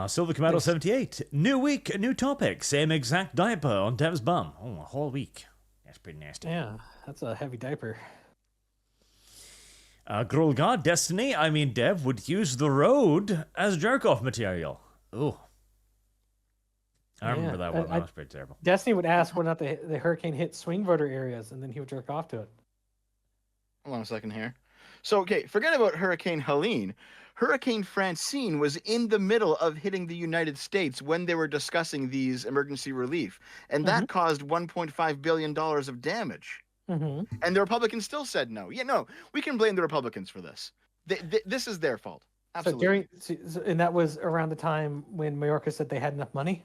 Silver Commando 78. New week, new topic. Same exact diaper on Dev's bum. Oh, a whole week. That's pretty nasty. Yeah, that's a heavy diaper. Grolgard Destiny, I mean Dev, would use the road as jerk-off material. Ooh. I remember that one. That was pretty terrible. Destiny would ask whether or not the hurricane hit swing voter areas, and then he would jerk off to it. Hold on a second here. So, okay, forget about Hurricane Helene. Hurricane Francine was in the middle of hitting the United States when they were discussing these emergency relief, and that caused $1.5 billion of damage. And the Republicans still said no. Yeah, no, we can blame the Republicans for this. This is their fault. Absolutely. And that was around the time when Mayorkas said they had enough money?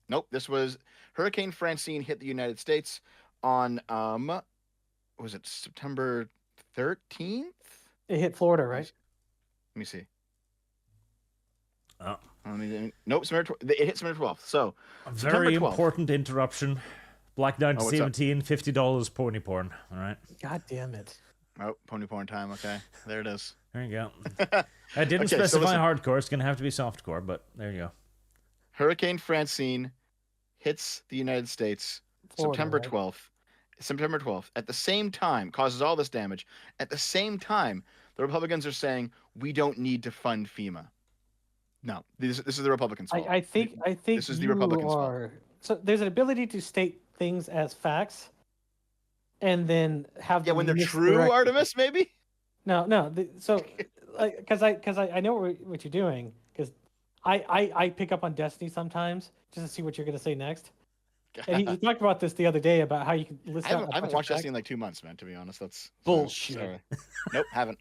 Nope. This was Hurricane Francine hit the United States on, was it September 13th? It hit Florida, right? Let me see. Oh. Nope, it hit September 12th. So, a very important interruption. Black 1917, $50 pony porn. All right. God damn it. Oh, pony porn time. Okay, there it is. There you go. I didn't specify hardcore. It's going to have to be softcore, but there you go. Hurricane Francine hits the United States September 12th. September 12th. At the same time, causes all this damage. At the same time, The Republicans are saying we don't need to fund FEMA. No, this is the Republicans' fault. I think this is the Republicans' fault. So there's an ability to state things as facts, and then have when they're true, Artemis, maybe. No. So, because I know what you're doing, because I pick up on Destiny sometimes just to see what you're gonna say next. And he talked about this the other day about how you can list out. I haven't watched Destiny in like 2 months, man. To be honest, that's bullshit. Nope, haven't.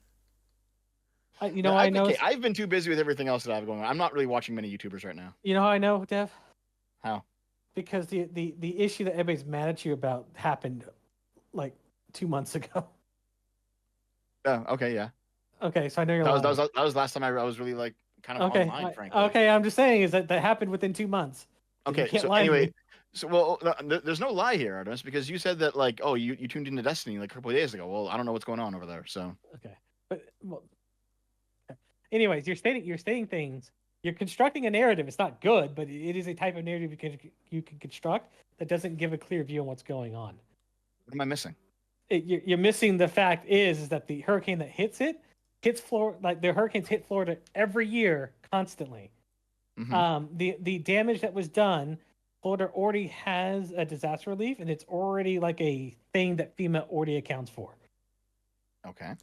I know. I've been too busy with everything else that I have going on. I'm not really watching many YouTubers right now. You know how I know, Dev? How? Because the issue that everybody's mad at you about happened like 2 months ago. Oh, okay, yeah. Okay, so I know you're. That was last time I was really like kind of online, frankly. Okay, I'm just saying is that happened within 2 months. Okay, so anyway, there's no lie here, Artemis, because you said that like, oh, you tuned into Destiny like a couple of days ago. Well, I don't know what's going on over there, so. Okay, but anyways, you're stating things. You're constructing a narrative. It's not good, but it is a type of narrative you can construct that doesn't give a clear view on what's going on. What am I missing? You're missing the fact is that the hurricane that hits Florida, like the hurricanes hit Florida every year constantly. Mm-hmm. The damage that was done, Florida already has a disaster relief, and it's already like a thing that FEMA already accounts for. Okay.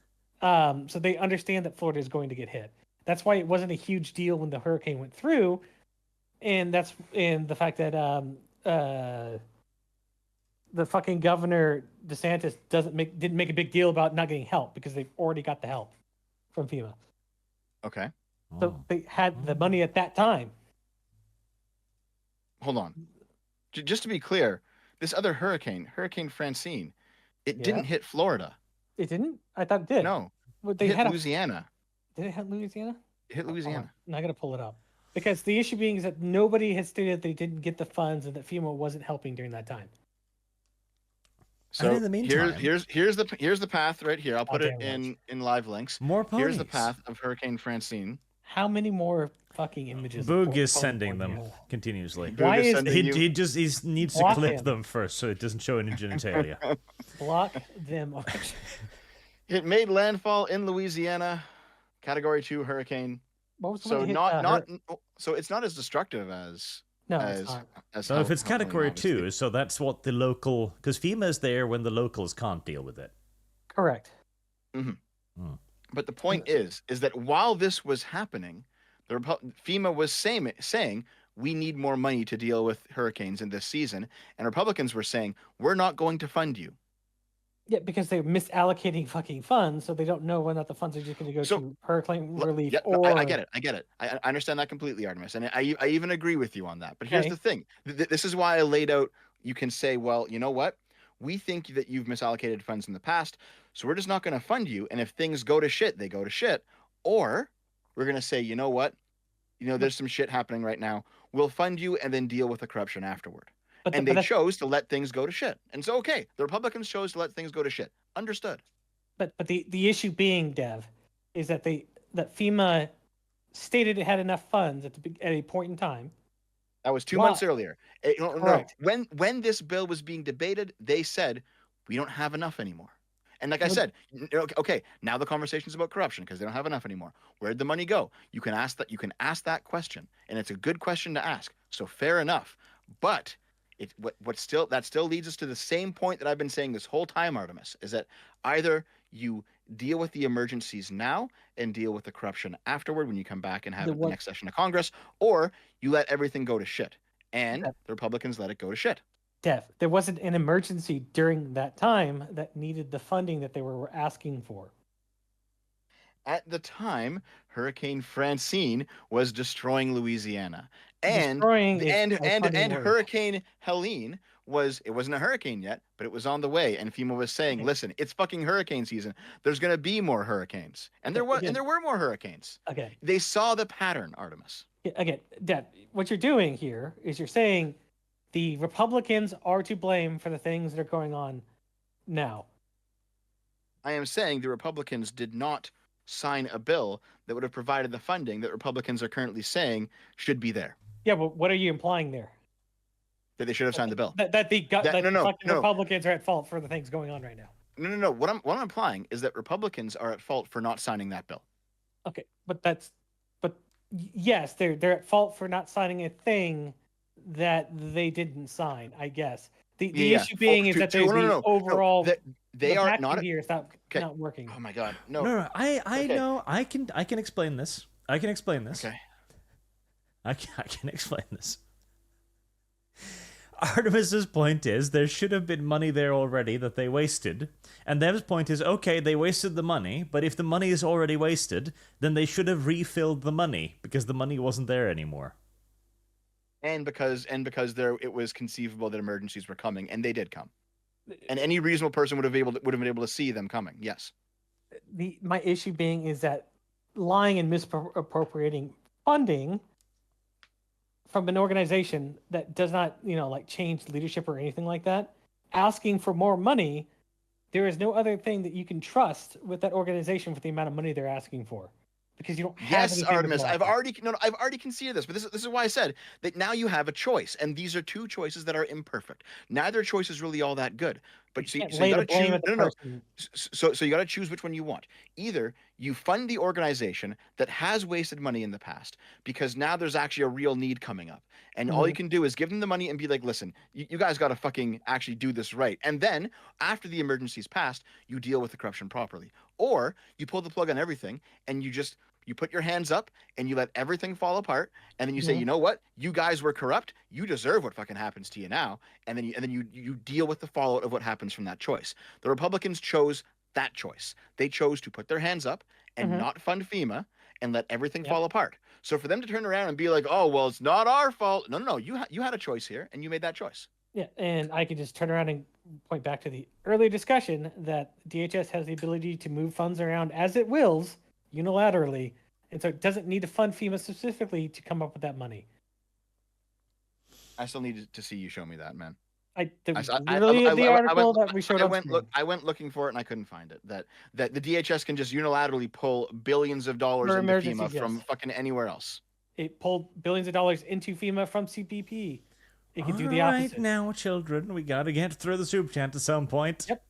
So they understand that Florida is going to get hit. That's why it wasn't a huge deal when the hurricane went through, and the fact that the fucking governor DeSantis didn't make a big deal about not getting help because they've already got the help from FEMA. Okay. So they had the money at that time. Hold on. Just to be clear, this other hurricane, Hurricane Francine, it didn't hit Florida. It didn't? I thought it did. No. Well, it hit Louisiana. Did it hit Louisiana? It hit Louisiana. I got to pull it up. Because the issue being is that nobody has stated they didn't get the funds and that FEMA wasn't helping during that time. So in the meantime, here's the path right here. I'll put it in live links. More ponies. Here's the path of Hurricane Francine. How many more fucking images? Boog is sending them continuously. Why is he needs to clip them first so it doesn't show any genitalia. Block them. It made landfall in Louisiana, Category 2 hurricane. What was the so it's not as destructive as. No, it's not. So if it's Category 2, so that's what the local, because FEMA is there when the locals can't deal with it. Correct. Mm-hmm. But the point is that while this was happening, FEMA was saying we need more money to deal with hurricanes in this season, and Republicans were saying we're not going to fund you. Yeah, because they're misallocating fucking funds, so they don't know whether or not the funds are just going to go to hurricane relief. I get it. I understand that completely, Artemis, and I even agree with you on that. But here's the thing: this is why I laid out. You can say, well, you know what? We think that you've misallocated funds in the past, so we're just not going to fund you. And if things go to shit, they go to shit. Or we're going to say, you know what? There's some shit happening right now. We'll fund you and then deal with the corruption afterward. And they chose to let things go to shit. And so, okay, the Republicans chose to let things go to shit. Understood. But the issue being, Dev, is that FEMA stated it had enough funds at a point in time. That was 2 months earlier. No. When this bill was being debated, they said, we don't have enough anymore. And like I said, okay, now the conversation's about corruption because they don't have enough anymore. Where'd the money go? You can ask that question, and it's a good question to ask. So fair enough. But that still leads us to the same point that I've been saying this whole time, Artemis, is that either you deal with the emergencies now and deal with the corruption afterward when you come back and have the next session of Congress, or you let everything go to shit. And the Republicans let it go to shit. Dev, there wasn't an emergency during that time that needed the funding that they were asking for. At the time, Hurricane Francine was destroying Louisiana. And Hurricane Helene it wasn't a hurricane yet, but it was on the way. And FEMA was saying, listen, it's fucking hurricane season. There's going to be more hurricanes. And there were more hurricanes. Okay. They saw the pattern, Artemis. Again, Dad, what you're doing here is you're saying the Republicans are to blame for the things that are going on now. I am saying the Republicans did not sign a bill that would have provided the funding that Republicans are currently saying should be there. Yeah, but what are you implying there? That they should have signed the bill. That Republicans are at fault for the things going on right now. No. What I'm implying is that Republicans are at fault for not signing that bill. Okay, but yes, they're at fault for not signing a thing that they didn't sign, I guess. The issue being is that the overall they are not here is not working. Oh my god. No. No, I know. I can explain this. Okay. I can explain this. Artemis's point is there should have been money there already that they wasted. And Dev's point is, okay, they wasted the money, but if the money is already wasted, then they should have refilled the money because the money wasn't there anymore. And because it was conceivable that emergencies were coming, and they did come. And any reasonable person would have been able to see them coming. Yes. My issue being is that lying and misappropriating funding from an organization that does not, change leadership or anything like that, asking for more money, there is no other thing that you can trust with that organization for the amount of money they're asking for. Because you don't have Artemis, I've already conceded this, but this is why I said that now you have a choice, and these are two choices that are imperfect. Neither choice is really all that good. But you got to choose. So you got to choose which one you want. Either you fund the organization that has wasted money in the past because now there's actually a real need coming up, and all you can do is give them the money and be like, listen, you guys got to fucking actually do this right. And then after the emergency's passed, you deal with the corruption properly. Or you pull the plug on everything and you put your hands up and you let everything fall apart, and then you say, you know what, you guys were corrupt, you deserve what fucking happens to you now, and then you deal with the fallout of what happens from that choice. The Republicans chose that choice. They chose to put their hands up and not fund FEMA and let everything fall apart. So for them to turn around and be like, oh well, it's not our fault. No, you had a choice here and you made that choice. Yeah, and I could just turn around and point back to the earlier discussion that DHS has the ability to move funds around as it wills unilaterally, and so it doesn't need to fund FEMA specifically to come up with that money. I still need to see you show me that, man. The article that we showed I went looking for it and I couldn't find it. That the DHS can just unilaterally pull billions of dollars into FEMA from fucking anywhere else. It pulled billions of dollars into FEMA from CBP. It can do the opposite. Right now, children, we gotta get through the soup chant at some point. Yep.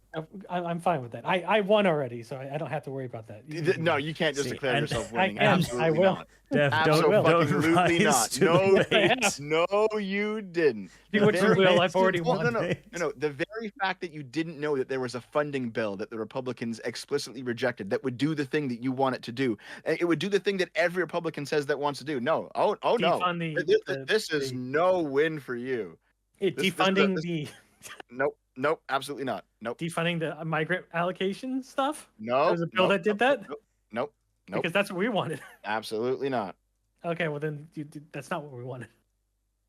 I'm fine with that. I won already, so I don't have to worry about that. No, you can't just declare yourself winning. I will. Not. Dev, Absolutely not. No, you didn't. Do what you will. I've already won. No. The very fact that you didn't know that there was a funding bill that the Republicans explicitly rejected that would do the thing that you want it to do. It would do the thing that every Republican says that wants to do. No. Oh no. This is no win for you. Defunding the. Nope, absolutely not. Nope. Defunding the migrant allocation stuff? No. There was a bill that did that? Nope. Because that's what we wanted. Absolutely not. Okay, well then that's not what we wanted.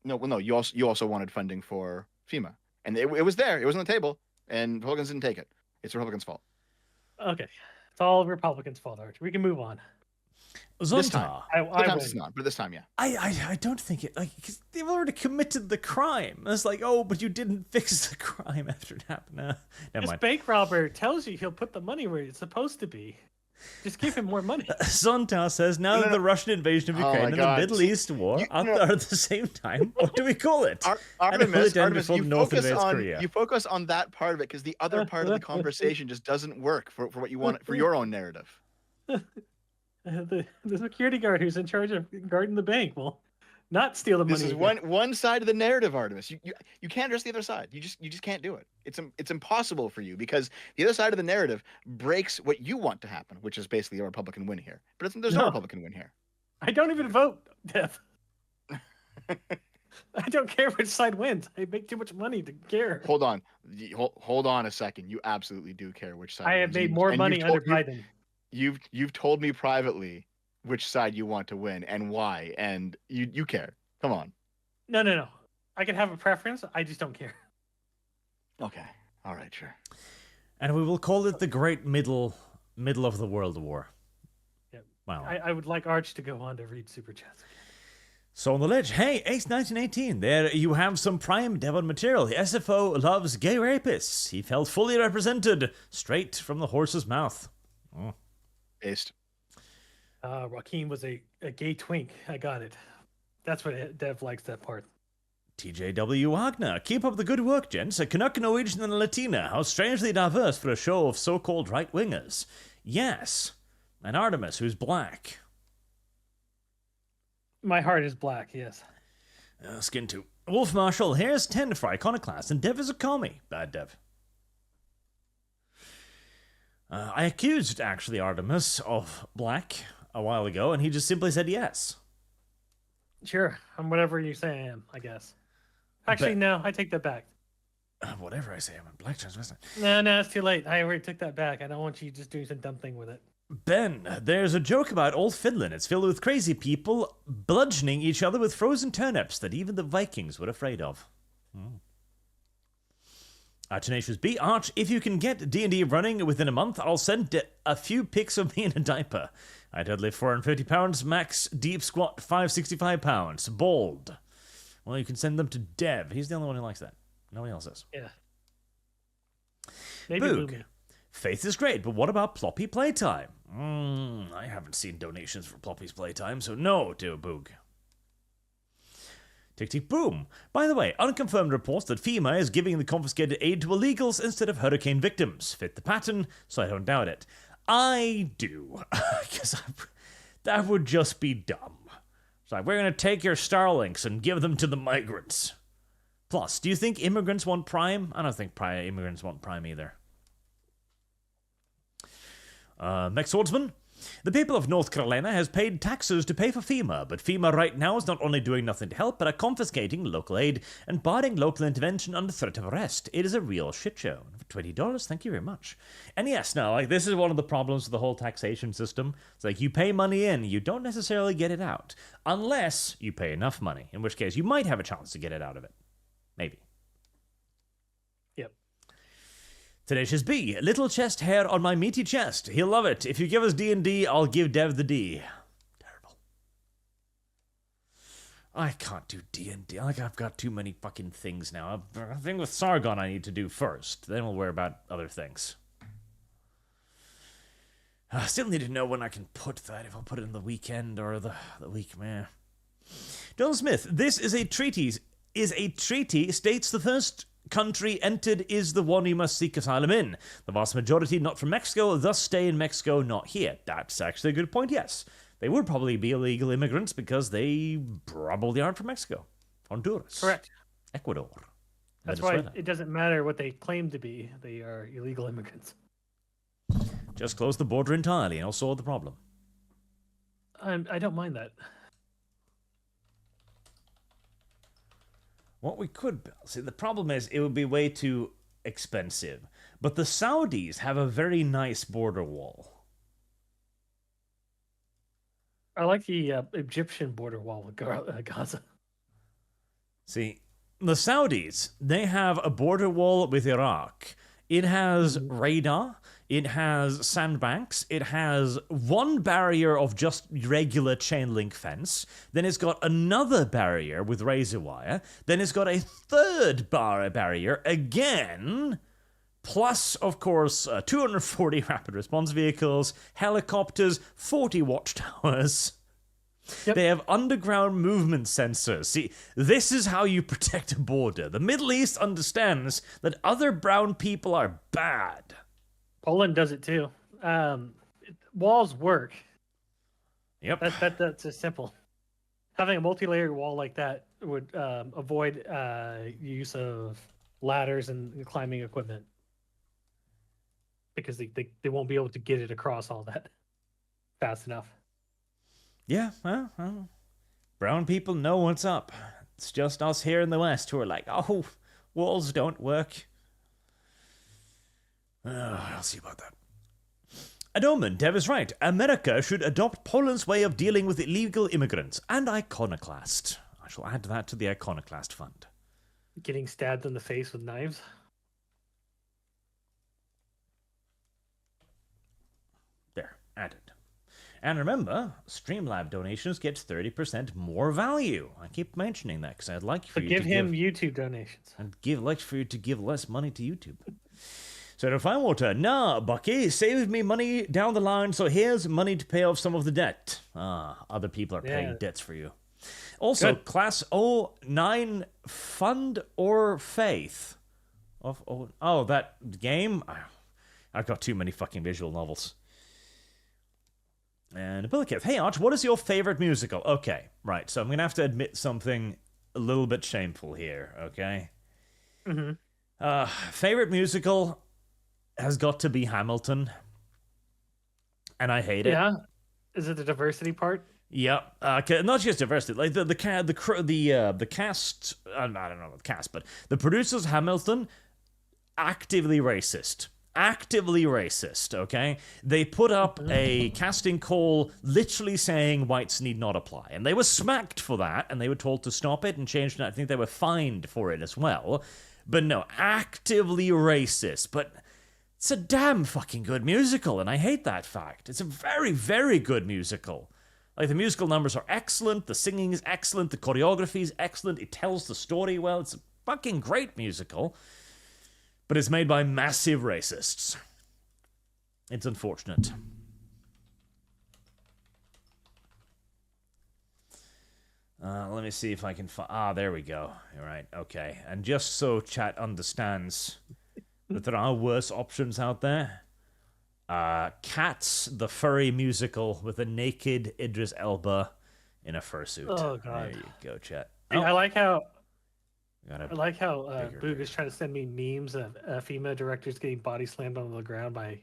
No, you also wanted funding for FEMA, and it was there. It was on the table, and Republicans didn't take it. It's Republicans' fault. Okay, it's all Republicans' fault, Arch. We can move on. This time, it's not, but this time, yeah. I don't think it, cause they've already committed the crime. It's like, oh, but you didn't fix the crime after it happened. Never mind. This bank robber tells you he'll put the money where it's supposed to be. Just give him more money. Zonta says, now that the Russian invasion of Ukraine and the Middle East war are at the same time, what do we call it? Artemis, you focus on that part of it because the other part of the conversation just doesn't work for what you want for your own narrative. The security guard who's in charge of guarding the bank will not steal the money. This is one side of the narrative, Artemis. You can't address the other side. You just can't do it. It's impossible for you because the other side of the narrative breaks what you want to happen, which is basically a Republican win here. But there's no Republican win here. I don't even vote, Dev. I don't care which side wins. I make too much money to care. Hold on a second. You absolutely do care which side. I have made more money under Biden. You've told me privately which side you want to win and why, and you care. Come on. No. I can have a preference. I just don't care. Okay. All right. Sure. And we will call it the Great Middle of the World War. Yep. Wow. I would like Arch to go on to read Super Chats. So on the ledge, hey, Ace 1918, there you have some prime Devon material. The SFO loves gay rapists. He felt fully represented, straight from the horse's mouth. Oh. Based. Joaquin was a gay twink. I got it. That's what Dev likes, that part. TJW Wagner, keep up the good work, gents. A Canuck, Norwegian, and a Latina. How strangely diverse for a show of so-called right-wingers. Yes. And Artemis, who's black. My heart is black, yes. Skin too. Wolf Marshall, here's 10 for Iconoclast, and Dev is a commie. Bad Dev. I accused, actually, Artemis of black a while ago, and he just simply said yes. Sure, I'm whatever you say I am, I guess. Actually, no, I take that back. Whatever I say, I'm a black transvestite. No, it's too late. I already took that back. I don't want you just doing some dumb thing with it. Ben, there's a joke about old Finland. It's filled with crazy people bludgeoning each other with frozen turnips that even the Vikings were afraid of. Tenacious B, Arch, if you can get D&D running within a month, I'll send a few pics of me in a diaper. I deadlift 450 pounds, max deep squat 565 pounds. Bold. Well, you can send them to Dev. He's the only one who likes that. Nobody else does. Yeah. Maybe Boog. Faith is great, but what about Ploppy Playtime? I haven't seen donations for Ploppy's Playtime, so no to Boog. Tick Tick Boom. By the way, unconfirmed reports that FEMA is giving the confiscated aid to illegals instead of hurricane victims. Fit the pattern, so I don't doubt it. I do, because that would just be dumb. It's like, we're going to take your Starlinks and give them to the migrants. Plus, do you think immigrants want Prime? I don't think immigrants want Prime either. Next Swordsman. The people of North Carolina has paid taxes to pay for FEMA, but FEMA right now is not only doing nothing to help, but are confiscating local aid and barring local intervention under threat of arrest. It is a real shit show. For $20, thank you very much. And yes, now, like, this is one of the problems with the whole taxation system. It's like, you pay money in, you don't necessarily get it out. Unless you pay enough money, in which case you might have a chance to get it out of it. Maybe. Tenacious B, little chest hair on my meaty chest. He'll love it. If you give us D&D, I'll give Dev the D. Terrible. I can't do D&D. Like, I've got too many fucking things now. I've got a thing with Sargon I need to do first. Then we'll worry about other things. I still need to know when I can put that. If I'll put it in the weekend or the week, man. Donald Smith, this is a treaty. States the first country entered is the one you must seek asylum in. The vast majority not from Mexico, thus stay in Mexico, not here. That's actually a good point, yes. They would probably be illegal immigrants because they probably aren't from Mexico. Honduras. Correct. Ecuador. That's Venezuela. why it doesn't matter what they claim to be. They are illegal immigrants. Just close the border entirely and I'll solve the problem. I don't mind that. What we could build, see, the problem is it would be way too expensive. But the Saudis have a very nice border wall. I like the Egyptian border wall with Gaza. See, the Saudis, they have a border wall with Iraq. It has radar, it has sandbanks, it has one barrier of just regular chain link fence, then it's got another barrier with razor wire, then it's got a third barrier again, plus, of course, 240 rapid response vehicles, helicopters, 40 watchtowers. Yep. They have underground movement sensors. See, this is how you protect a border. The Middle East understands that other brown people are bad. Poland does it too. Walls work. Yep. That's just simple. Having a multi-layered wall like that would avoid use of ladders and climbing equipment. Because they won't be able to get it across all that fast enough. Yeah, well, brown people know what's up. It's just us here in the West who are like, oh, walls don't work. I'll see about that. Adoman, Dev is right. America should adopt Poland's way of dealing with illegal immigrants and Iconoclast. I shall add that to the Iconoclast fund. Getting stabbed in the face with knives. There, added. And remember, Streamlab donations get 30% more value. I keep mentioning that because I'd like for you to give him YouTube donations. I'd like for you to give less money to YouTube. So to Fine Water, nah, Bucky, saved me money down the line, so here's money to pay off some of the debt. Other people are paying debts for you. Also, Good. Class O9 Fund or Faith. That game? I've got too many fucking visual novels. And Abilikith, hey Arch, what is your favorite musical? Okay, right, so I'm gonna have to admit something a little bit shameful here, okay? Favorite musical has got to be Hamilton. And I hate it. Yeah. Is it the diversity part? Yep, not just diversity. Like the cast. I don't know the cast, but the producers Hamilton actively racist. Actively racist. Okay, they put up a casting call, literally saying whites need not apply, and they were smacked for that, and they were told to stop it and change it. I think they were fined for it as well. But no, actively racist. But it's a damn fucking good musical, and I hate that fact. It's a very, very good musical. Like, the musical numbers are excellent, the singing is excellent, the choreography is excellent, it tells the story well, it's a fucking great musical. But it's made by massive racists. It's unfortunate. Let me see if I can find... there we go. All right, okay. And just so chat understands that there are worse options out there, Cats, the furry musical with a naked Idris Elba in a fursuit. Oh, God. There you go, chat. Yeah, I like how Bigger Boog is trying to send me memes of female directors getting body slammed on the ground by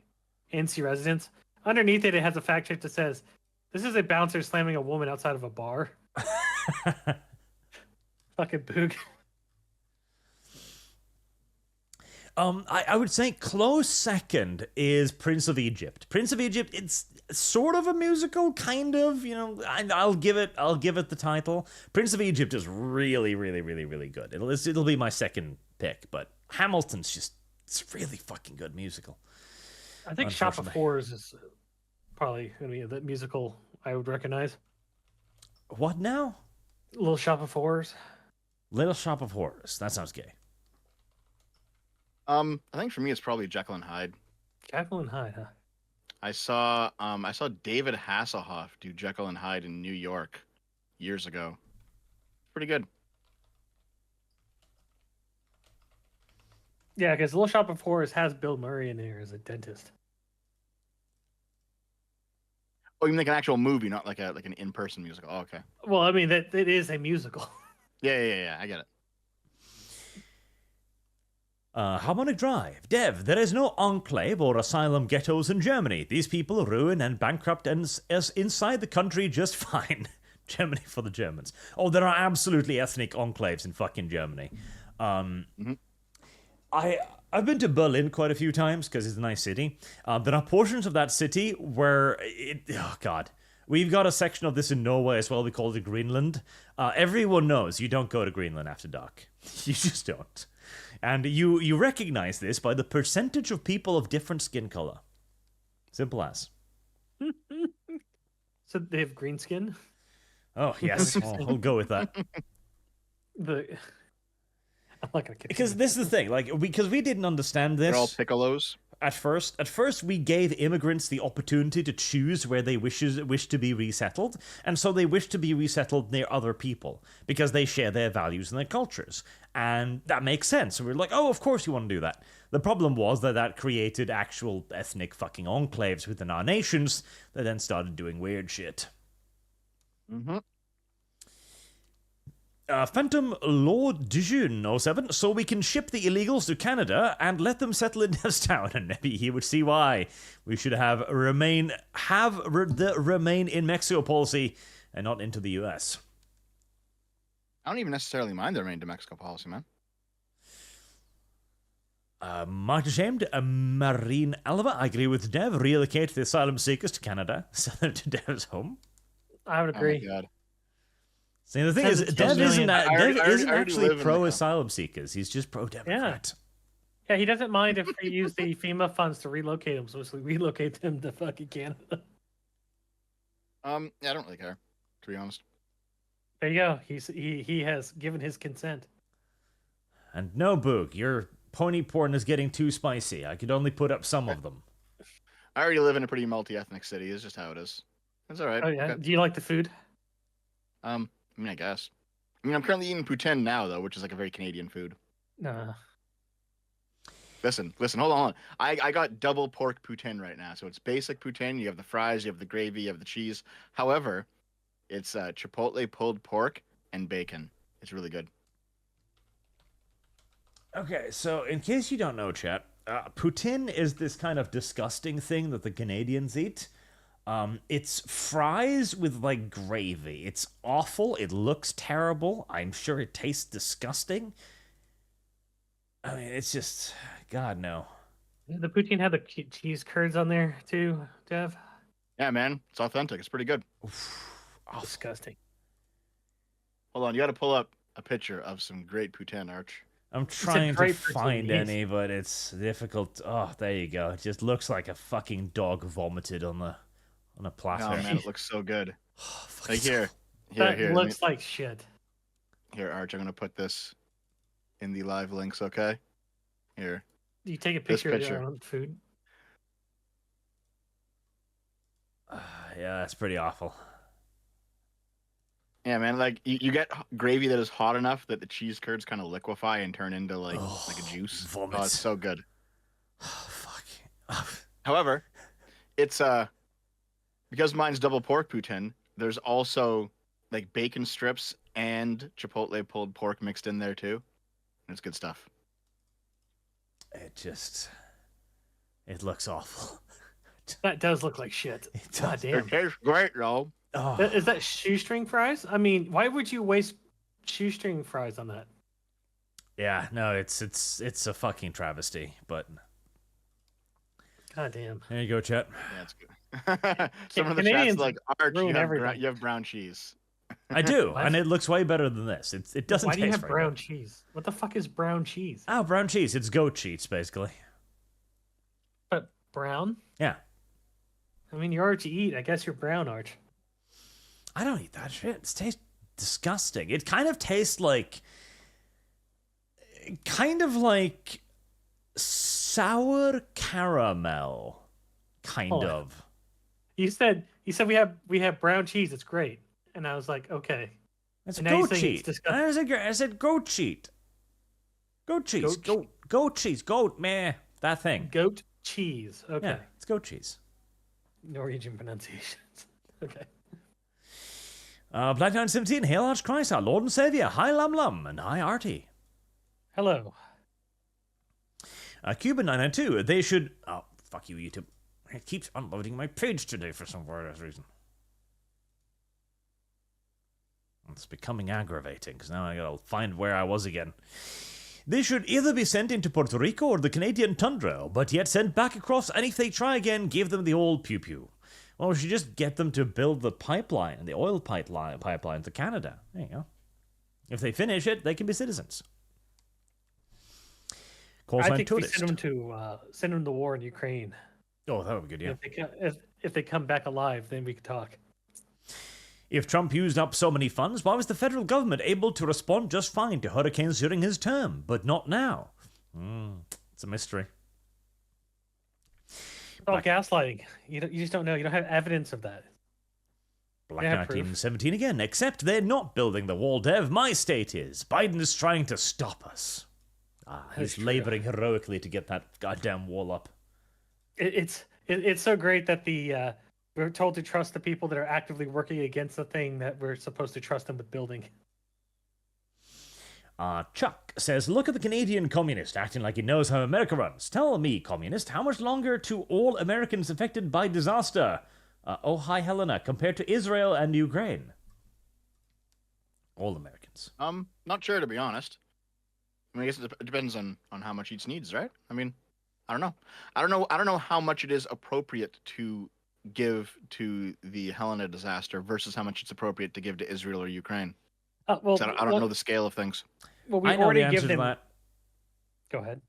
NC residents. Underneath it, it has a fact check that says, "This is a bouncer slamming a woman outside of a bar." Fucking Boog. I would say close second is Prince of Egypt. Prince of Egypt, it's sort of a musical, kind of, you know. I'll give it the title. Prince of Egypt is really, really, really, really good. It'll be my second pick, but Hamilton's it's a really fucking good musical. I think Shop of Horrors is probably going to be the musical I would recognize. What now? Little Shop of Horrors. Little Shop of Horrors. That sounds gay. I think for me it's probably Jekyll and Hyde. Jekyll and Hyde, huh? I saw David Hasselhoff do Jekyll and Hyde in New York years ago. Pretty good. Yeah, because Little Shop of Horrors has Bill Murray in there as a dentist. Oh, you mean like an actual movie, not like an in-person musical. Oh, okay. Well, I mean that it is a musical. Yeah. I get it. Harmonic Drive. Dev, there is no enclave or asylum ghettos in Germany. These people ruin and bankrupt us inside the country just fine. Germany for the Germans. Oh, there are absolutely ethnic enclaves in fucking Germany. I've been to Berlin quite a few times because it's a nice city. There are portions of that city where oh god. We've got a section of this in Norway as well. We call it Greenland. Everyone knows you don't go to Greenland after dark. You just don't. And you recognize this by the percentage of people of different skin color. Simple as. So they have green skin? Oh, yes. I'll go with that. I'm not gonna Because this is the thing, because we didn't understand this. They're all piccolos. At first, we gave immigrants the opportunity to choose where they wish to be resettled, and so they wish to be resettled near other people because they share their values and their cultures, and that makes sense. So we're like, oh, of course you want to do that. The problem was that created actual ethnic fucking enclaves within our nations that then started doing weird shit. Mm-hmm. Phantom Lord Dijun 07, so we can ship the illegals to Canada and let them settle in this town, and maybe he would see why we should have the remain in Mexico policy and not into the US. I don't even necessarily mind the remain to Mexico policy, man. Much ashamed, Marine Alva, I agree with Dev, relocate the asylum seekers to Canada, send them to Dev's home. I would agree. Oh my god. See, the thing is, Dev isn't actually pro-asylum seekers. He's just pro-Democrat. Yeah, he doesn't mind if they use the FEMA funds to relocate them, so we relocate them to fucking Canada. Yeah, I don't really care, to be honest. There you go. He has given his consent. And no, Boog, your pony porn is getting too spicy. I could only put up some of them. I already live in a pretty multi-ethnic city. It's just how it is. It's all right. Oh yeah. Okay. Do you like the food? I mean, I guess. I mean, I'm currently eating poutine now, though, which is like a very Canadian food. Nah. Listen, hold on. I got double pork poutine right now. So it's basic poutine. You have the fries, you have the gravy, you have the cheese. However, it's chipotle pulled pork and bacon. It's really good. Okay, so in case you don't know, chat, poutine is this kind of disgusting thing that the Canadians eat. It's fries with, like, gravy. It's awful. It looks terrible. I'm sure it tastes disgusting. I mean, it's just... God, no. The poutine had the cheese curds on there, too, Dev. Yeah, man. It's authentic. It's pretty good. Disgusting. Hold on. You got to pull up a picture of some great poutine, Arch. I'm trying to great find poutine. any, but it's difficult. Oh, there you go. It just looks like a fucking dog vomited on a platter. Oh, man. It looks so good. Oh, fuck, Like, it's here. That Here. looks like shit. Here, Arch. I'm going to put this in the live links, okay? Here. You take a This picture of picture. your own food. Yeah, that's pretty awful. Yeah, man. Like, you get gravy that is hot enough that the cheese curds kind of liquefy and turn into, like a juice. Vomit. Oh, it's so good. Oh, fuck. However, it's because mine's double pork poutine, there's also like bacon strips and chipotle pulled pork mixed in there too. It's good stuff. It looks awful. That does look like shit. It God does. damn. It tastes great, though. Oh, Is that shoestring fries? I mean, why would you waste shoestring fries on that? yeah, no, it's a fucking travesty, but God damn. there you go, chat. Yeah, it's good. Some of the Canadians chat's like, Arch, ruin you everything. have brown cheese. I do, What? and it looks way better than this. It doesn't Why taste do you have very brown good. cheese? What the fuck is brown cheese? Oh, brown cheese. It's goat cheese, basically. But brown? Yeah. I mean, you're Arch to eat. I guess you're brown, Arch. I don't eat that shit. It tastes disgusting. It kind of tastes like... sour caramel. Kind Hold on. of. You said we have brown cheese. It's great. And I was like, okay. It's And now you're goat saying it's cheese. disgusting. I said goat cheese. Goat cheese. Goat cheese. Goat, meh. That thing. Goat cheese. Okay. Yeah, it's goat cheese. Norwegian pronunciations. Okay. Black 917, Hail Arch Christ, our Lord and Savior. Hi Lum Lum, and hi Artie. Hello. Cuban 992, they should... Oh, fuck you, YouTube. It keeps unloading my page today for some weird reason. It's becoming aggravating, because now I gotta find where I was again. They should either be sent into Puerto Rico or the Canadian tundra, but yet sent back across, and if they try again, give them the old pew-pew. Well, we should just get them to build the pipeline, the oil pipeline to Canada. There you go. If they finish it, they can be citizens. Call I sign think we tourist. send them to war in Ukraine. Oh, that would be good, yeah. If they come back alive, then we could talk. If Trump used up so many funds, why was the federal government able to respond just fine to hurricanes during his term, but not now? It's a mystery. It's all gaslighting. You just don't know. You don't have evidence of that. Black Yeah, proof. 1917 again, except they're not building the wall, Dev. My state is. Biden is trying to stop us. He's true. laboring heroically to get that goddamn wall up. It's so great that we're told to trust the people that are actively working against the thing that we're supposed to trust them with building. Chuck says, look at the Canadian communist acting like he knows how America runs. Tell me, communist, how much longer to all Americans affected by disaster? Oh, hi, Helena, compared to Israel and Ukraine. All Americans. Not sure, to be honest. I mean, I guess it depends on how much each needs, right? I mean, I don't know. I don't know how much it is appropriate to give to the Helena disaster versus how much it's appropriate to give to Israel or Ukraine. I don't know the scale of things. Well, we I know already the answer give to them. that. Go ahead.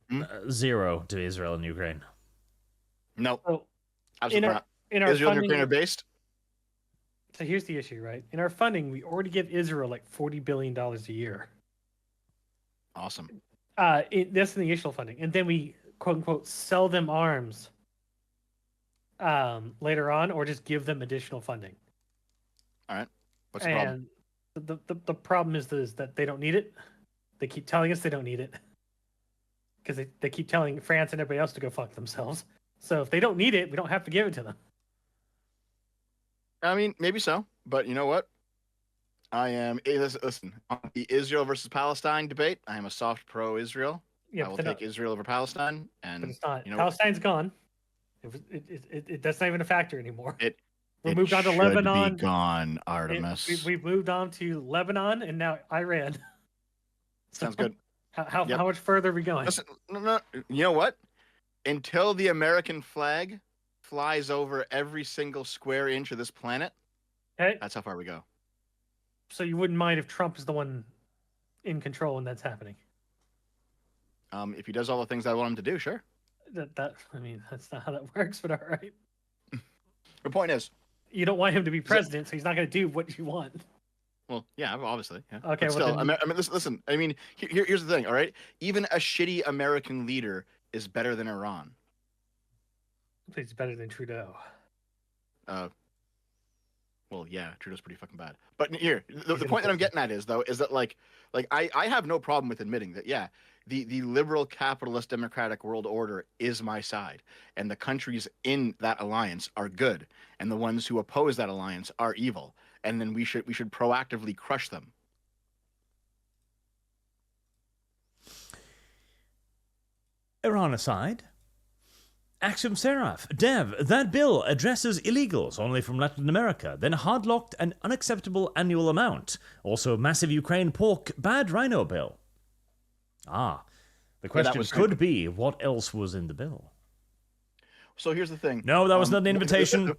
0 to Israel and Ukraine. No, So absolutely not. in our Israel and funding, Ukraine are based. so here's the issue, right? In our funding, we already give Israel like $40 billion a year. Awesome. That's in the initial funding, and then we quote unquote sell them arms later on, or just give them additional funding. All right. What's the problem? And The problem is that they don't need it. They keep telling us they don't need it because they keep telling France and everybody else to go fuck themselves. So if they don't need it, we don't have to give it to them. I mean, maybe so, but you know what? Listen, on the Israel versus Palestine debate, I am a soft pro-Israel. Yeah, I will take Israel over Palestine, and but it's not. You know, Palestine's gone. That's not even a factor anymore. We moved on to should Lebanon. Be gone, Artemis. We've moved on to Lebanon and now Iran. Sounds good. How much further are we going? Listen, no, you know what? Until the American flag flies over every single square inch of this planet, okay, that's how far we go. So you wouldn't mind if Trump is the one in control and that's happening? If he does all the things I want him to do, sure. I mean, that's not how that works, but all right. The point is, you don't want him to be president, so he's not going to do what you want. Well, yeah, obviously. Yeah. Okay, but still, I mean, listen. I mean, here's the thing. All right, even a shitty American leader is better than Iran. He's better than Trudeau. Well, yeah, Trudeau's pretty fucking bad. But here, the point that I'm getting at is that like I have no problem with admitting that, yeah, the liberal capitalist democratic world order is my side, and the countries in that alliance are good, and the ones who oppose that alliance are evil, and then we should proactively crush them. Iran aside, Axiom Seraph, Dev, that bill addresses illegals only from Latin America, then hardlocked an unacceptable annual amount. Also, massive Ukraine pork, bad rhino bill. The question could be, what else was in the bill? So here's the thing. No, that was not an invitation.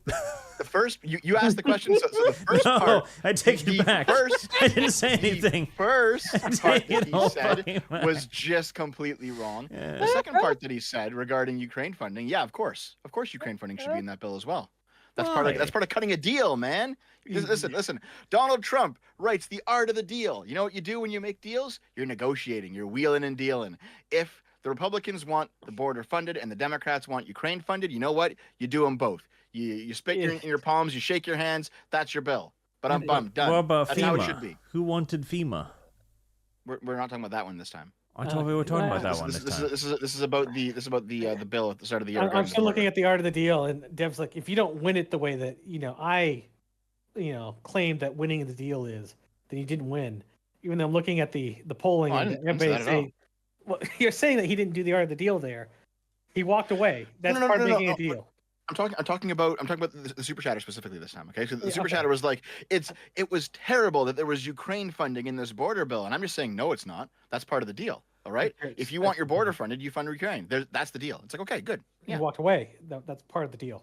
The first, you asked the question, so the first part... I take it back. I didn't say anything. The first part that he said was just completely wrong. Yeah. The second part that he said regarding Ukraine funding, yeah, of course Ukraine funding should be in that bill as well. That's part of cutting a deal, man. Listen. Donald Trump writes The Art of the Deal. You know what you do when you make deals? You're negotiating. You're wheeling and dealing. If the Republicans want the border funded and the Democrats want Ukraine funded, you know what? You do them both. You spit in your palms, you shake your hands. That's your bill. But I'm done. What about That's FEMA? how it should be. Who wanted FEMA? We're not talking about that one this time. I thought we were talking about that one this time. This is about the bill at the start of the year. I'm still looking at The Art of the Deal, and Dev's like, if you don't win it the way that I claimed that winning the deal is, then you didn't win. Even though I'm looking at the polling, and everybody saying, well, you're saying that he didn't do The Art of the Deal there. He walked away. That's part of making a deal. I'm talking about the Super Chatter specifically this time. Okay, so the Super Chatter was like, it was terrible that there was Ukraine funding in this border bill, and I'm just saying, no, it's not. That's part of the deal. All right. If you want your border funded, you fund Ukraine. That's the deal. It's like, okay, good. Yeah. You walked away. That's part of the deal.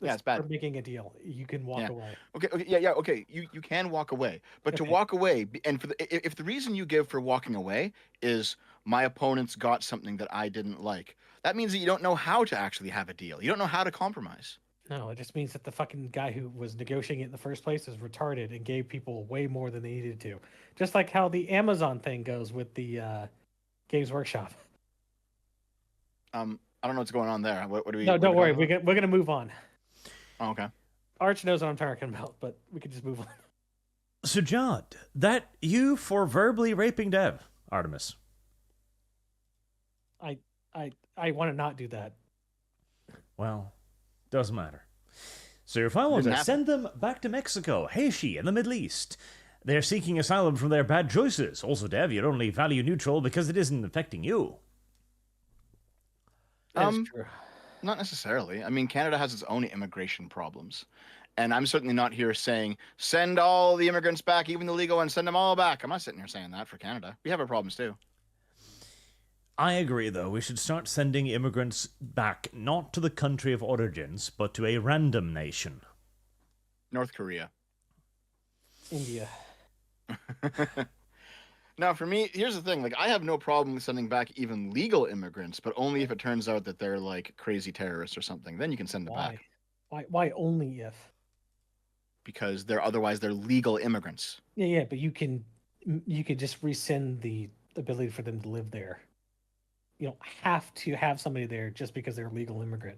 Yeah, it's bad. Part of making a deal. You can walk away. Okay. Yeah. Okay. You can walk away, but to walk away, and if the reason you give for walking away is my opponents got something that I didn't like, that means that you don't know how to actually have a deal. You don't know how to compromise. No, it just means that the fucking guy who was negotiating it in the first place is retarded and gave people way more than they needed to. Just like how the Amazon thing goes with the Games Workshop. I don't know what's going on there. What do we? No, don't worry. We're gonna move on. Oh, okay. Arch knows what I'm talking about, but we could just move on. Sujad, that you for verbally raping Dev, Artemis. I want to not do that. Well, doesn't matter. So if I want to send them back to Mexico, Haiti, in the Middle East, they're seeking asylum from their bad choices. Also, Dev, you're only value neutral because it isn't affecting you. That's true. Not necessarily. I mean, Canada has its own immigration problems. And I'm certainly not here saying, send all the immigrants back, even the legal ones, send them all back. I'm not sitting here saying that for Canada. We have our problems too. I agree, though. We should start sending immigrants back, not to the country of origins, but to a random nation. North Korea. India. Now, for me, here's the thing. Like, I have no problem with sending back even legal immigrants, but only if it turns out that they're, like, crazy terrorists or something. Then you can send them back. Why only if? Because otherwise they're legal immigrants. Yeah, but you can just rescind the ability for them to live there. You don't have to have somebody there just because they're a legal immigrant.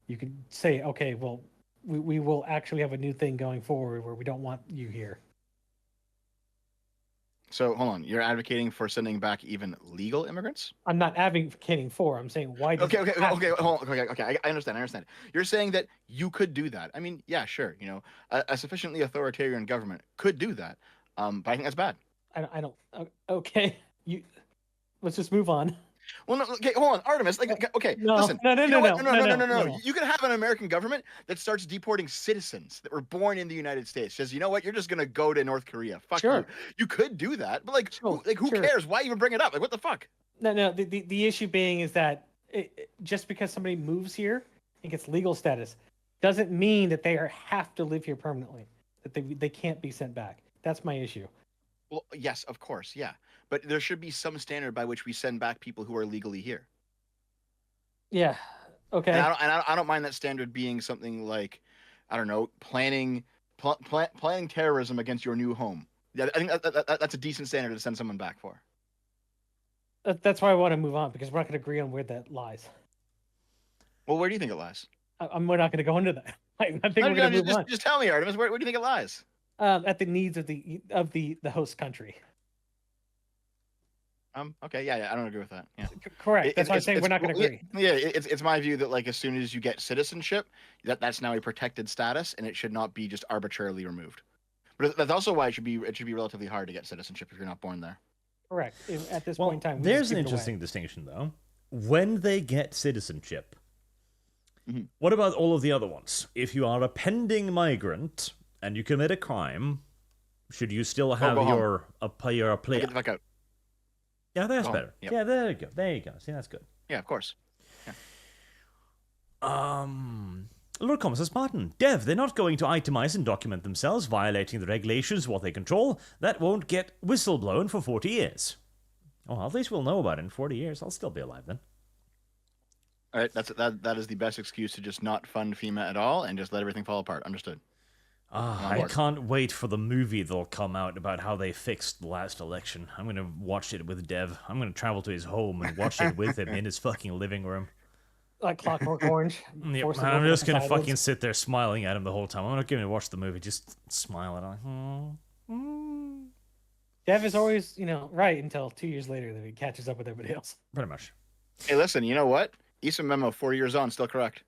You could say, okay, well, we will actually have a new thing going forward where we don't want you here. So hold on, you're advocating for sending back even legal immigrants? I'm not advocating for. I'm saying why. Okay, hold on, okay. I understand. You're saying that you could do that. I mean, yeah, sure. You know, a sufficiently authoritarian government could do that. But I think that's bad. I don't. Okay, you. Let's just move on. Well, no, okay, hold on, Artemis. Like, okay, No, listen. no. No. You can have an American government that starts deporting citizens that were born in the United States. Says, you know what, you're just gonna go to North Korea. Fuck Sure. you. You could do that, but like, Sure, who sure. cares? Why even bring it up? Like, what the fuck? No. The issue being is that just because somebody moves here and gets legal status doesn't mean that they have to live here permanently. That they can't be sent back. That's my issue. Well, yes, of course, yeah, but there should be some standard by which we send back people who are legally here. Yeah. Okay. And I don't mind that standard being something like, I don't know, planning terrorism against your new home. Yeah, I think that's a decent standard to send someone back for. That's why I want to move on, because we're not going to agree on where that lies. Well, where do you think it lies? We're not going to go into that. I think we're going to move on. Just tell me, Artemis. Where do you think it lies? At the needs of the host country. Okay, yeah, I don't agree with that. Yeah, correct. That's why I'm saying we're not going to agree. Yeah, it's my view that like as soon as you get citizenship, that's now a protected status, and it should not be just arbitrarily removed. But that's also why it should be relatively hard to get citizenship if you're not born there. Correct. At this point in time, there's an interesting distinction though. When they get citizenship, what about all of the other ones? If you are a pending migrant and you commit a crime, should you still have your plea? Get the fuck out. Yeah, that's better. Yep. Yeah, there you go. See, that's good. Yeah, of course. Yeah. Lord Common says, Martin, Dev, they're not going to itemize and document themselves, violating the regulations of what they control. That won't get whistleblown for 40 years. Well, at least we'll know about it in 40 years. I'll still be alive then. All right, that is the best excuse to just not fund FEMA at all and just let everything fall apart. Understood. I can't wait for the movie that'll come out about how they fixed the last election. I'm going to watch it with Dev. I'm going to travel to his home and watch it with him in his fucking living room. Like Clockwork Orange. Yep, I'm just going to fucking sit there smiling at him the whole time. I'm not going to watch the movie, just smile at him. Dev is always, right until 2 years later that he catches up with everybody else. Pretty much. Hey, listen, you know what? Issa Memo, 4 years on, still correct.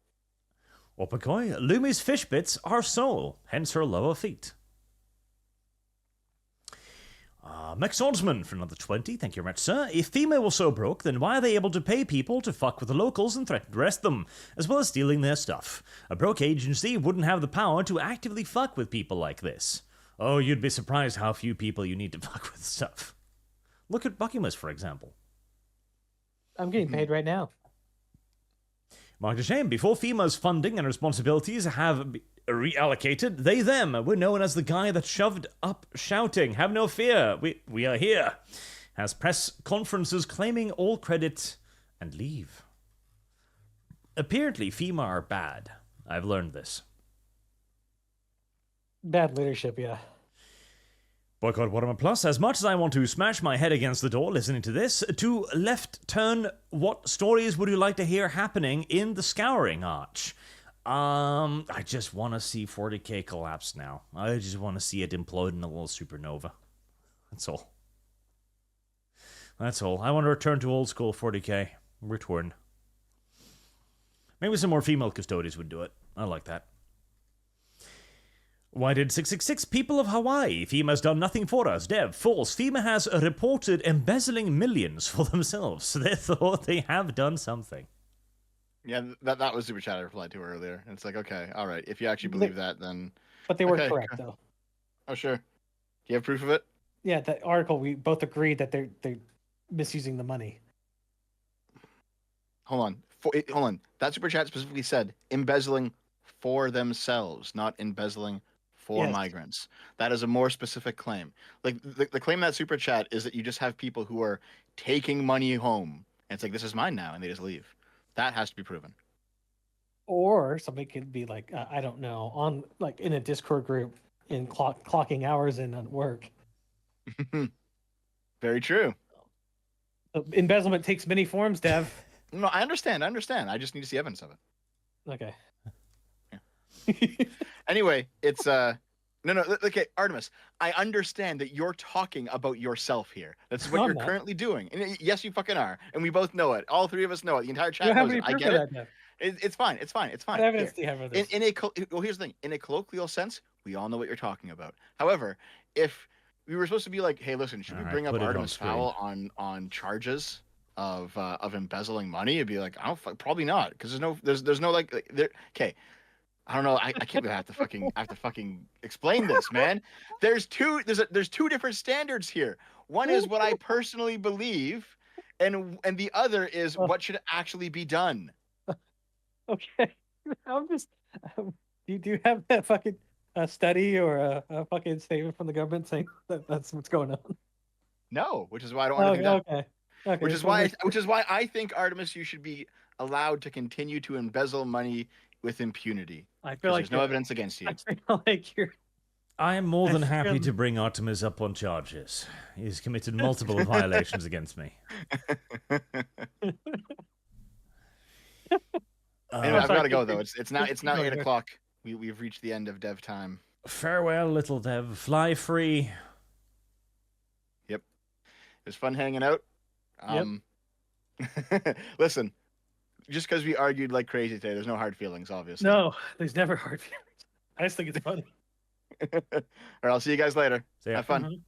Opakoi, Lumi's fish bits are soul, hence her lower feet. Mech Swordsman for another 20, thank you very much, sir. If FEMA was so broke, then why are they able to pay people to fuck with the locals and threaten to arrest them, as well as stealing their stuff? A broke agency wouldn't have the power to actively fuck with people like this. Oh, you'd be surprised how few people you need to fuck with stuff. Look at Buckingham, for example. I'm getting paid right now. Mark de Shame, before FEMA's funding and responsibilities have reallocated, they, them, were known as the guy that shoved up shouting, have no fear, we are here, has press conferences claiming all credit and leave. Apparently, FEMA are bad. I've learned this. Bad leadership, yeah. Boycott Waterman Plus, as much as I want to smash my head against the door listening to this, to left turn, what stories would you like to hear happening in the Scouring Arch? I just want to see 40k collapse now. I just want to see it implode in a little supernova. That's all. That's all. I want to return to old school 40k. Return. Maybe some more female custodians would do it. I like that. Why did 666 people of Hawaii? FEMA's done nothing for us. Dev, false. FEMA has reported embezzling millions for themselves. They thought they have done something. Yeah, that was Super Chat I replied to earlier. It's like, okay, all right. If you actually believe that, then... But they were correct, though. Oh, sure. Do you have proof of it? Yeah, that article, we both agreed that they're misusing the money. Hold on. That Super Chat specifically said embezzling for themselves, not embezzling for migrants. That is a more specific claim. Like the claim that Super Chat is that you just have people who are taking money home and it's like, this is mine now, and they just leave. That has to be proven. Or somebody could be like, I don't know, on like in a Discord group in clocking hours in at work. Very true. Embezzlement takes many forms, Dev. No, I understand. I just need to see evidence of it. Okay. Yeah. Anyway, it's No, okay, Artemis, I understand that you're talking about yourself here. That's what No, I'm you're not. currently doing. And yes, you fucking are. And we both know it. All three of us know it. The entire You chat don't have knows any it. I proof get of it. that, Jeff. It's fine. It's fine. It's fine. What evidence Here. do you have of this? Well, here's the thing. In a colloquial sense, we all know what you're talking about. However, if we were supposed to be like, hey, listen, should we bring up Artemis Fowl on charges of embezzling money? It'd be like, I don't, probably not, because there's no like there. Okay, I don't know. I can't believe I have to fucking explain this, man. There's two different standards here. One is what I personally believe, and the other is what should actually be done. Okay, I'm just. Do you have that fucking study or a fucking statement from the government saying that that's what's going on? No, which is why I don't want anything done. Okay. Which is why I think, Artemis, you should be allowed to continue to embezzle money with impunity. I feel like there's no evidence against you. I feel like you're. I am more than happy to bring Artemis up on charges. He's committed multiple violations against me. Anyway, I've got to go though. It's now 8 o'clock. We've reached the end of dev time. Farewell, little dev. Fly free. Yep. It was fun hanging out. Yep. Listen, just because we argued like crazy today, there's no hard feelings, obviously. No, there's never hard feelings. I just think it's funny. All right, I'll see you guys later. See ya. Have fun. Mhm.